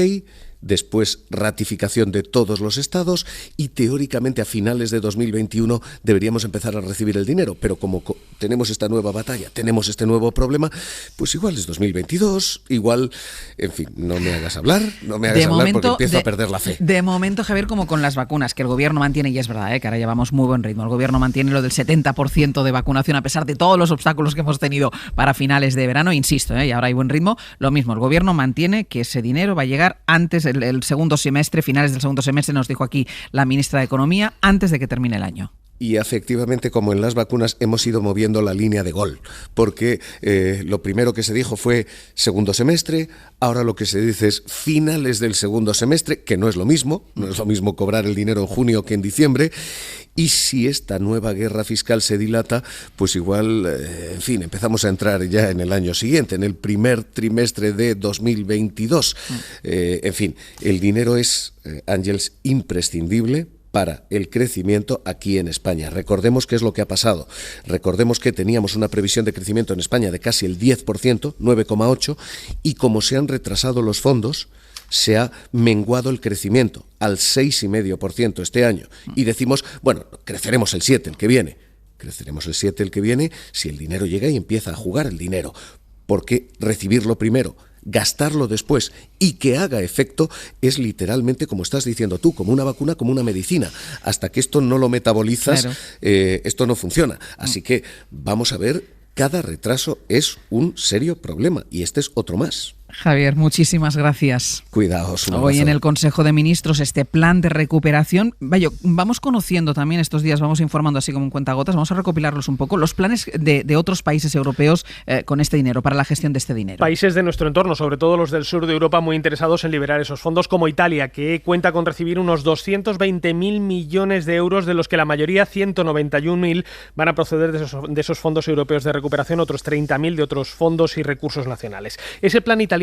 después ratificación de todos los estados y teóricamente a finales de 2021 deberíamos empezar a recibir el dinero, pero como tenemos esta nueva batalla, tenemos este nuevo problema, pues igual es 2022, igual, en fin, no me hagas hablar porque empiezo a perder la fe. De momento, Javier, como con las vacunas, que el Gobierno mantiene, y es verdad, que ahora llevamos muy buen ritmo, el Gobierno mantiene lo del 70% de vacunación a pesar de todos los obstáculos que hemos tenido para finales de verano, insisto, y ahora hay buen ritmo, lo mismo, el Gobierno mantiene que ese dinero va a llegar antes el segundo semestre, finales del segundo semestre, nos dijo aquí la ministra de Economía, antes de que termine el año. Y efectivamente, como en las vacunas, hemos ido moviendo la línea de gol, porque lo primero que se dijo fue segundo semestre, ahora lo que se dice es finales del segundo semestre, que no es lo mismo cobrar el dinero en junio que en diciembre, y si esta nueva guerra fiscal se dilata, pues igual, empezamos a entrar ya en el año siguiente, en el primer trimestre de 2022. El dinero es, Ángels, imprescindible para el crecimiento aquí en España. Recordemos qué es lo que ha pasado. Recordemos que teníamos una previsión de crecimiento en España de casi el 10%, 9,8%, y como se han retrasado los fondos, se ha menguado el crecimiento al 6,5% este año. Y decimos, bueno, creceremos el 7% el que viene. Creceremos el 7% el que viene si el dinero llega y empieza a jugar el dinero. Porque recibirlo primero, gastarlo después y que haga efecto es literalmente, como estás diciendo tú, como una vacuna, como una medicina. Hasta que esto no lo metabolizas, claro, esto no funciona. Así que vamos a ver, cada retraso es un serio problema y este es otro más. Javier, muchísimas gracias. Cuidaos. Hoy en el Consejo de Ministros este plan de recuperación. Vamos conociendo también estos días, vamos informando así como en cuentagotas, vamos a recopilarlos un poco, los planes de otros países europeos con este dinero, para la gestión de este dinero. Países de nuestro entorno, sobre todo los del sur de Europa, muy interesados en liberar esos fondos, como Italia, que cuenta con recibir unos 220.000 millones de euros, de los que la mayoría, 191.000, van a proceder de esos fondos europeos de recuperación, otros 30.000 de otros fondos y recursos nacionales. Ese plan italiano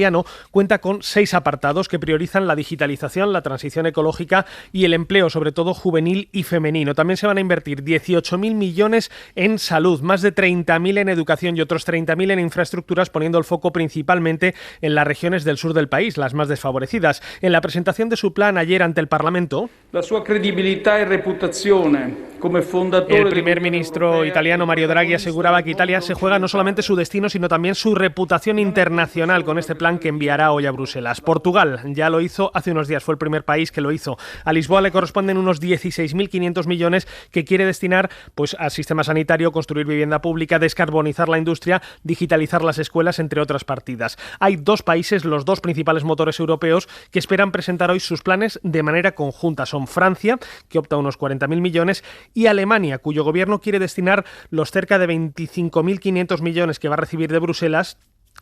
cuenta con 6 apartados que priorizan la digitalización, la transición ecológica y el empleo, sobre todo juvenil y femenino. También se van a invertir 18.000 millones en salud, más de 30.000 en educación y otros 30.000 en infraestructuras, poniendo el foco principalmente en las regiones del sur del país, las más desfavorecidas. En la presentación de su plan ayer ante el Parlamento, la sua credibilità e reputazione come fondatore, el primer ministro italiano Mario Draghi aseguraba que Italia se juega no solamente su destino, sino también su reputación internacional con este plan que enviará hoy a Bruselas. Portugal ya lo hizo hace unos días, fue el primer país que lo hizo. A Lisboa le corresponden unos 16.500 millones que quiere destinar pues a sistema sanitario, construir vivienda pública, descarbonizar la industria, digitalizar las escuelas, entre otras partidas. Hay 2 países, los 2 principales motores europeos, que esperan presentar hoy sus planes de manera conjunta. Son Francia, que opta a unos 40.000 millones, y Alemania, cuyo gobierno quiere destinar los cerca de 25.500 millones que va a recibir de Bruselas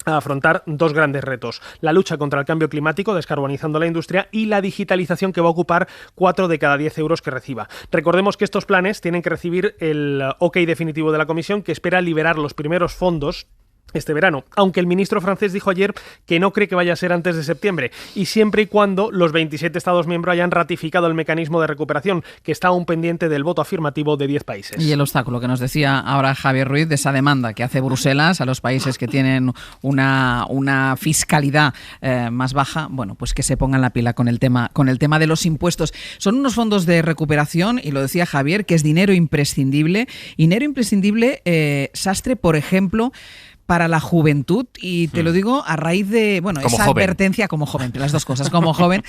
a afrontar 2 grandes retos: la lucha contra el cambio climático, descarbonizando la industria, y la digitalización, que va a ocupar 4 de cada 10 euros que reciba. Recordemos que estos planes tienen que recibir el ok definitivo de la Comisión, que espera liberar los primeros fondos este verano, aunque el ministro francés dijo ayer que no cree que vaya a ser antes de septiembre, y siempre y cuando los 27 Estados miembros hayan ratificado el mecanismo de recuperación, que está aún pendiente del voto afirmativo de 10 países. Y el obstáculo que nos decía ahora Javier Ruiz de esa demanda que hace Bruselas a los países que tienen una fiscalidad más baja, bueno, pues que se pongan la pila con el tema de los impuestos. Son unos fondos de recuperación, y lo decía Javier, que es dinero imprescindible. Sastre, por ejemplo, para la juventud, y te lo digo a raíz de, esa advertencia, como joven, las dos cosas, como joven,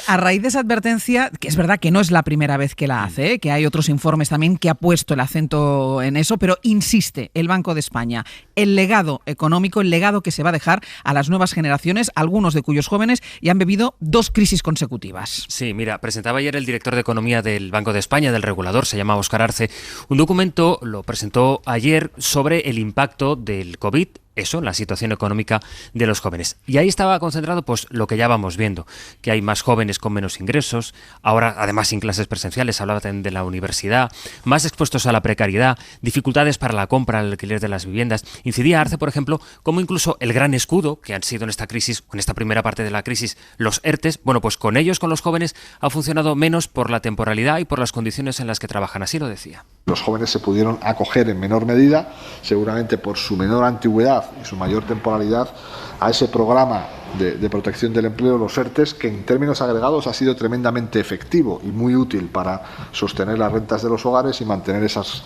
a raíz de esa advertencia, que es verdad que no es la primera vez que la hace, que hay otros informes también que ha puesto el acento en eso, pero insiste el Banco de España, el legado económico, el legado que se va a dejar a las nuevas generaciones, algunos de cuyos jóvenes ya han bebido 2 crisis consecutivas. Sí, mira, presentaba ayer el director de Economía del Banco de España, del regulador, se llama Óscar Arce, un documento, lo presentó ayer, sobre el impacto del COVID, eso, la situación económica de los jóvenes. Y ahí estaba concentrado pues lo que ya vamos viendo, que hay más jóvenes con menos ingresos, ahora además sin clases presenciales, hablaba también de la universidad, más expuestos a la precariedad, dificultades para la compra, el alquiler de las viviendas. Incidía Arce, por ejemplo, como incluso el gran escudo que han sido en esta crisis, en esta primera parte de la crisis, los ERTEs, bueno, pues con ellos, con los jóvenes, ha funcionado menos por la temporalidad y por las condiciones en las que trabajan, así lo decía. Los jóvenes se pudieron acoger en menor medida, seguramente por su menor antigüedad y su mayor temporalidad, a ese programa de protección del empleo, los ERTEs, que en términos agregados ha sido tremendamente efectivo y muy útil para sostener las rentas de los hogares y mantener esas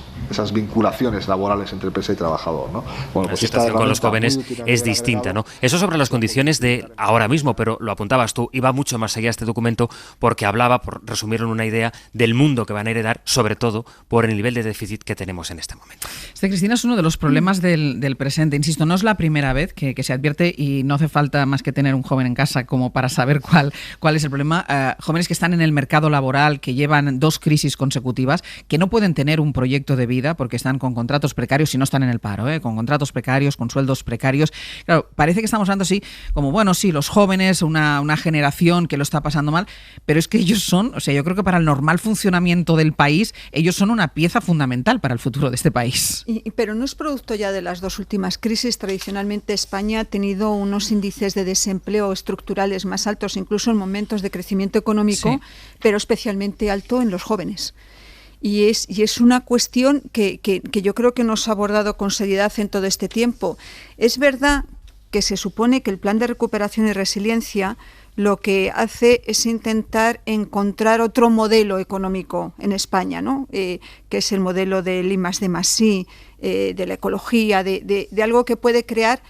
vinculaciones laborales entre empresa y trabajador, ¿no? Bueno, la situación con los jóvenes es distinta, ¿no? Eso sobre las condiciones de ahora mismo, pero lo apuntabas tú, iba mucho más allá este documento porque hablaba, por resumirlo en una idea, del mundo que van a heredar, sobre todo por el nivel de déficit que tenemos en este momento. Cristina, es uno de los problemas del presente. Insisto, no es la primera vez que se advierte, y no hace falta más que tener un joven en casa como para saber cuál es el problema. Jóvenes que están en el mercado laboral, que llevan 2 crisis consecutivas, que no pueden tener un proyecto de vida porque están con contratos precarios y no están en el paro, con contratos precarios, con sueldos precarios. Claro, parece que estamos hablando así como, bueno, sí, los jóvenes, una generación que lo está pasando mal, pero es que ellos son, yo creo que para el normal funcionamiento del país, ellos son una pieza fundamental para el futuro de este país. Pero no es producto ya de las 2 últimas crisis. Tradicionalmente España ha tenido unos índices de desempleo estructurales más altos, incluso en momentos de crecimiento económico, sí, pero especialmente alto en los jóvenes. Y es una cuestión que yo creo que no se ha abordado con seriedad en todo este tiempo. Es verdad que se supone que el Plan de Recuperación y Resiliencia lo que hace es intentar encontrar otro modelo económico en España, ¿no? Que es el modelo del I+D+I, de la ecología, de algo que puede crear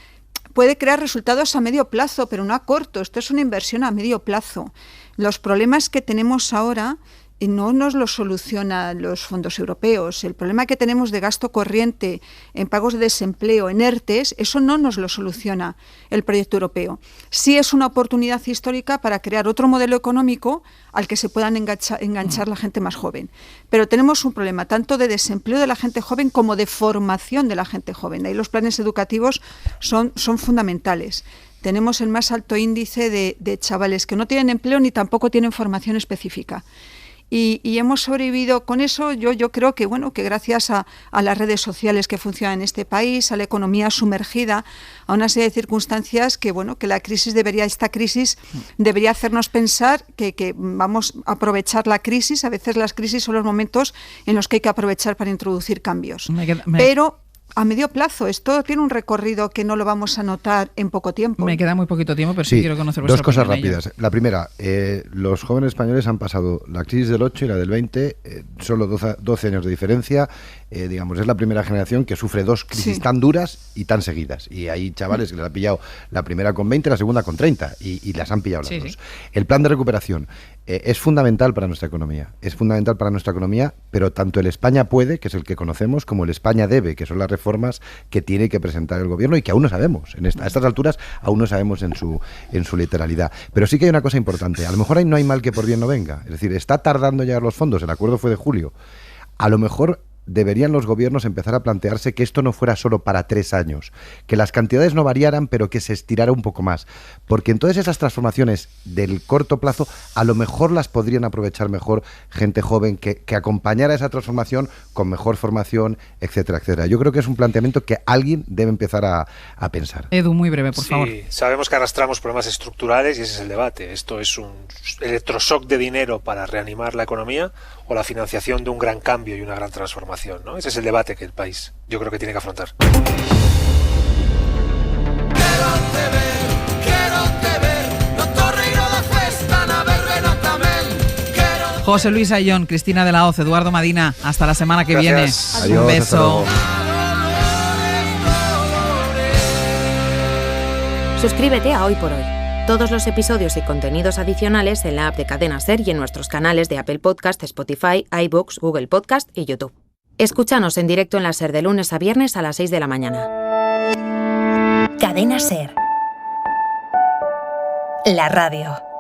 resultados a medio plazo, pero no a corto. Esto es una inversión a medio plazo. Los problemas que tenemos ahora no nos los solucionan los fondos europeos. El problema que tenemos de gasto corriente, en pagos de desempleo, en ERTEs, eso no nos lo soluciona el proyecto europeo. Sí es una oportunidad histórica para crear otro modelo económico al que se puedan enganchar la gente más joven. Pero tenemos un problema tanto de desempleo de la gente joven como de formación de la gente joven. Ahí los planes educativos son fundamentales. Tenemos el más alto índice de chavales que no tienen empleo ni tampoco tienen formación específica. Y hemos sobrevivido con eso. Yo creo que gracias a las redes sociales que funcionan en este país, a la economía sumergida, a una serie de circunstancias que esta crisis debería hacernos pensar que vamos a aprovechar la crisis. A veces las crisis son los momentos en los que hay que aprovechar para introducir cambios. Pero a medio plazo, esto tiene un recorrido que no lo vamos a notar en poco tiempo. Me queda muy poquito tiempo, pero sí quiero conocer vuestra opinión. 2 cosas rápidas. Ello. La primera, los jóvenes españoles han pasado la crisis del 8 y la del 20, solo 12 años de diferencia. Es la primera generación que sufre 2 crisis tan duras y tan seguidas. Y hay chavales que les ha pillado la primera con 20, la segunda con 30, y las han pillado las 2. Sí. El plan de recuperación es fundamental para nuestra economía. Es fundamental para nuestra economía, pero tanto el España puede, que es el que conocemos, como el España debe, que son las reformas que tiene que presentar el gobierno y que aún no sabemos. A estas alturas aún no sabemos en su literalidad. Pero sí que hay una cosa importante. A lo mejor ahí no hay mal que por bien no venga. Es decir, está tardando en llegar los fondos. El acuerdo fue de julio. A lo mejor deberían los gobiernos empezar a plantearse que esto no fuera solo para 3 años, que las cantidades no variaran, pero que se estirara un poco más, porque entonces esas transformaciones del corto plazo a lo mejor las podrían aprovechar mejor gente joven que acompañara esa transformación con mejor formación, etcétera, etcétera. Yo creo que es un planteamiento que alguien debe empezar a pensar. Edu, muy breve, por favor. Sí, sabemos que arrastramos problemas estructurales y ese es el debate. ¿Esto es un electroshock de dinero para reanimar la economía o la financiación de un gran cambio y una gran transformación, ¿no? Ese es el debate que el país, yo creo que tiene que afrontar. José Luis Ayllón, Cristina de la Hoz, Eduardo Madina, hasta la semana que viene. Adiós, un beso. Suscríbete a Hoy por Hoy. Todos los episodios y contenidos adicionales en la app de Cadena SER y en nuestros canales de Apple Podcast, Spotify, iVoox, Google Podcast y YouTube. Escúchanos en directo en la SER de lunes a viernes a las 6 de la mañana. Cadena SER. La radio.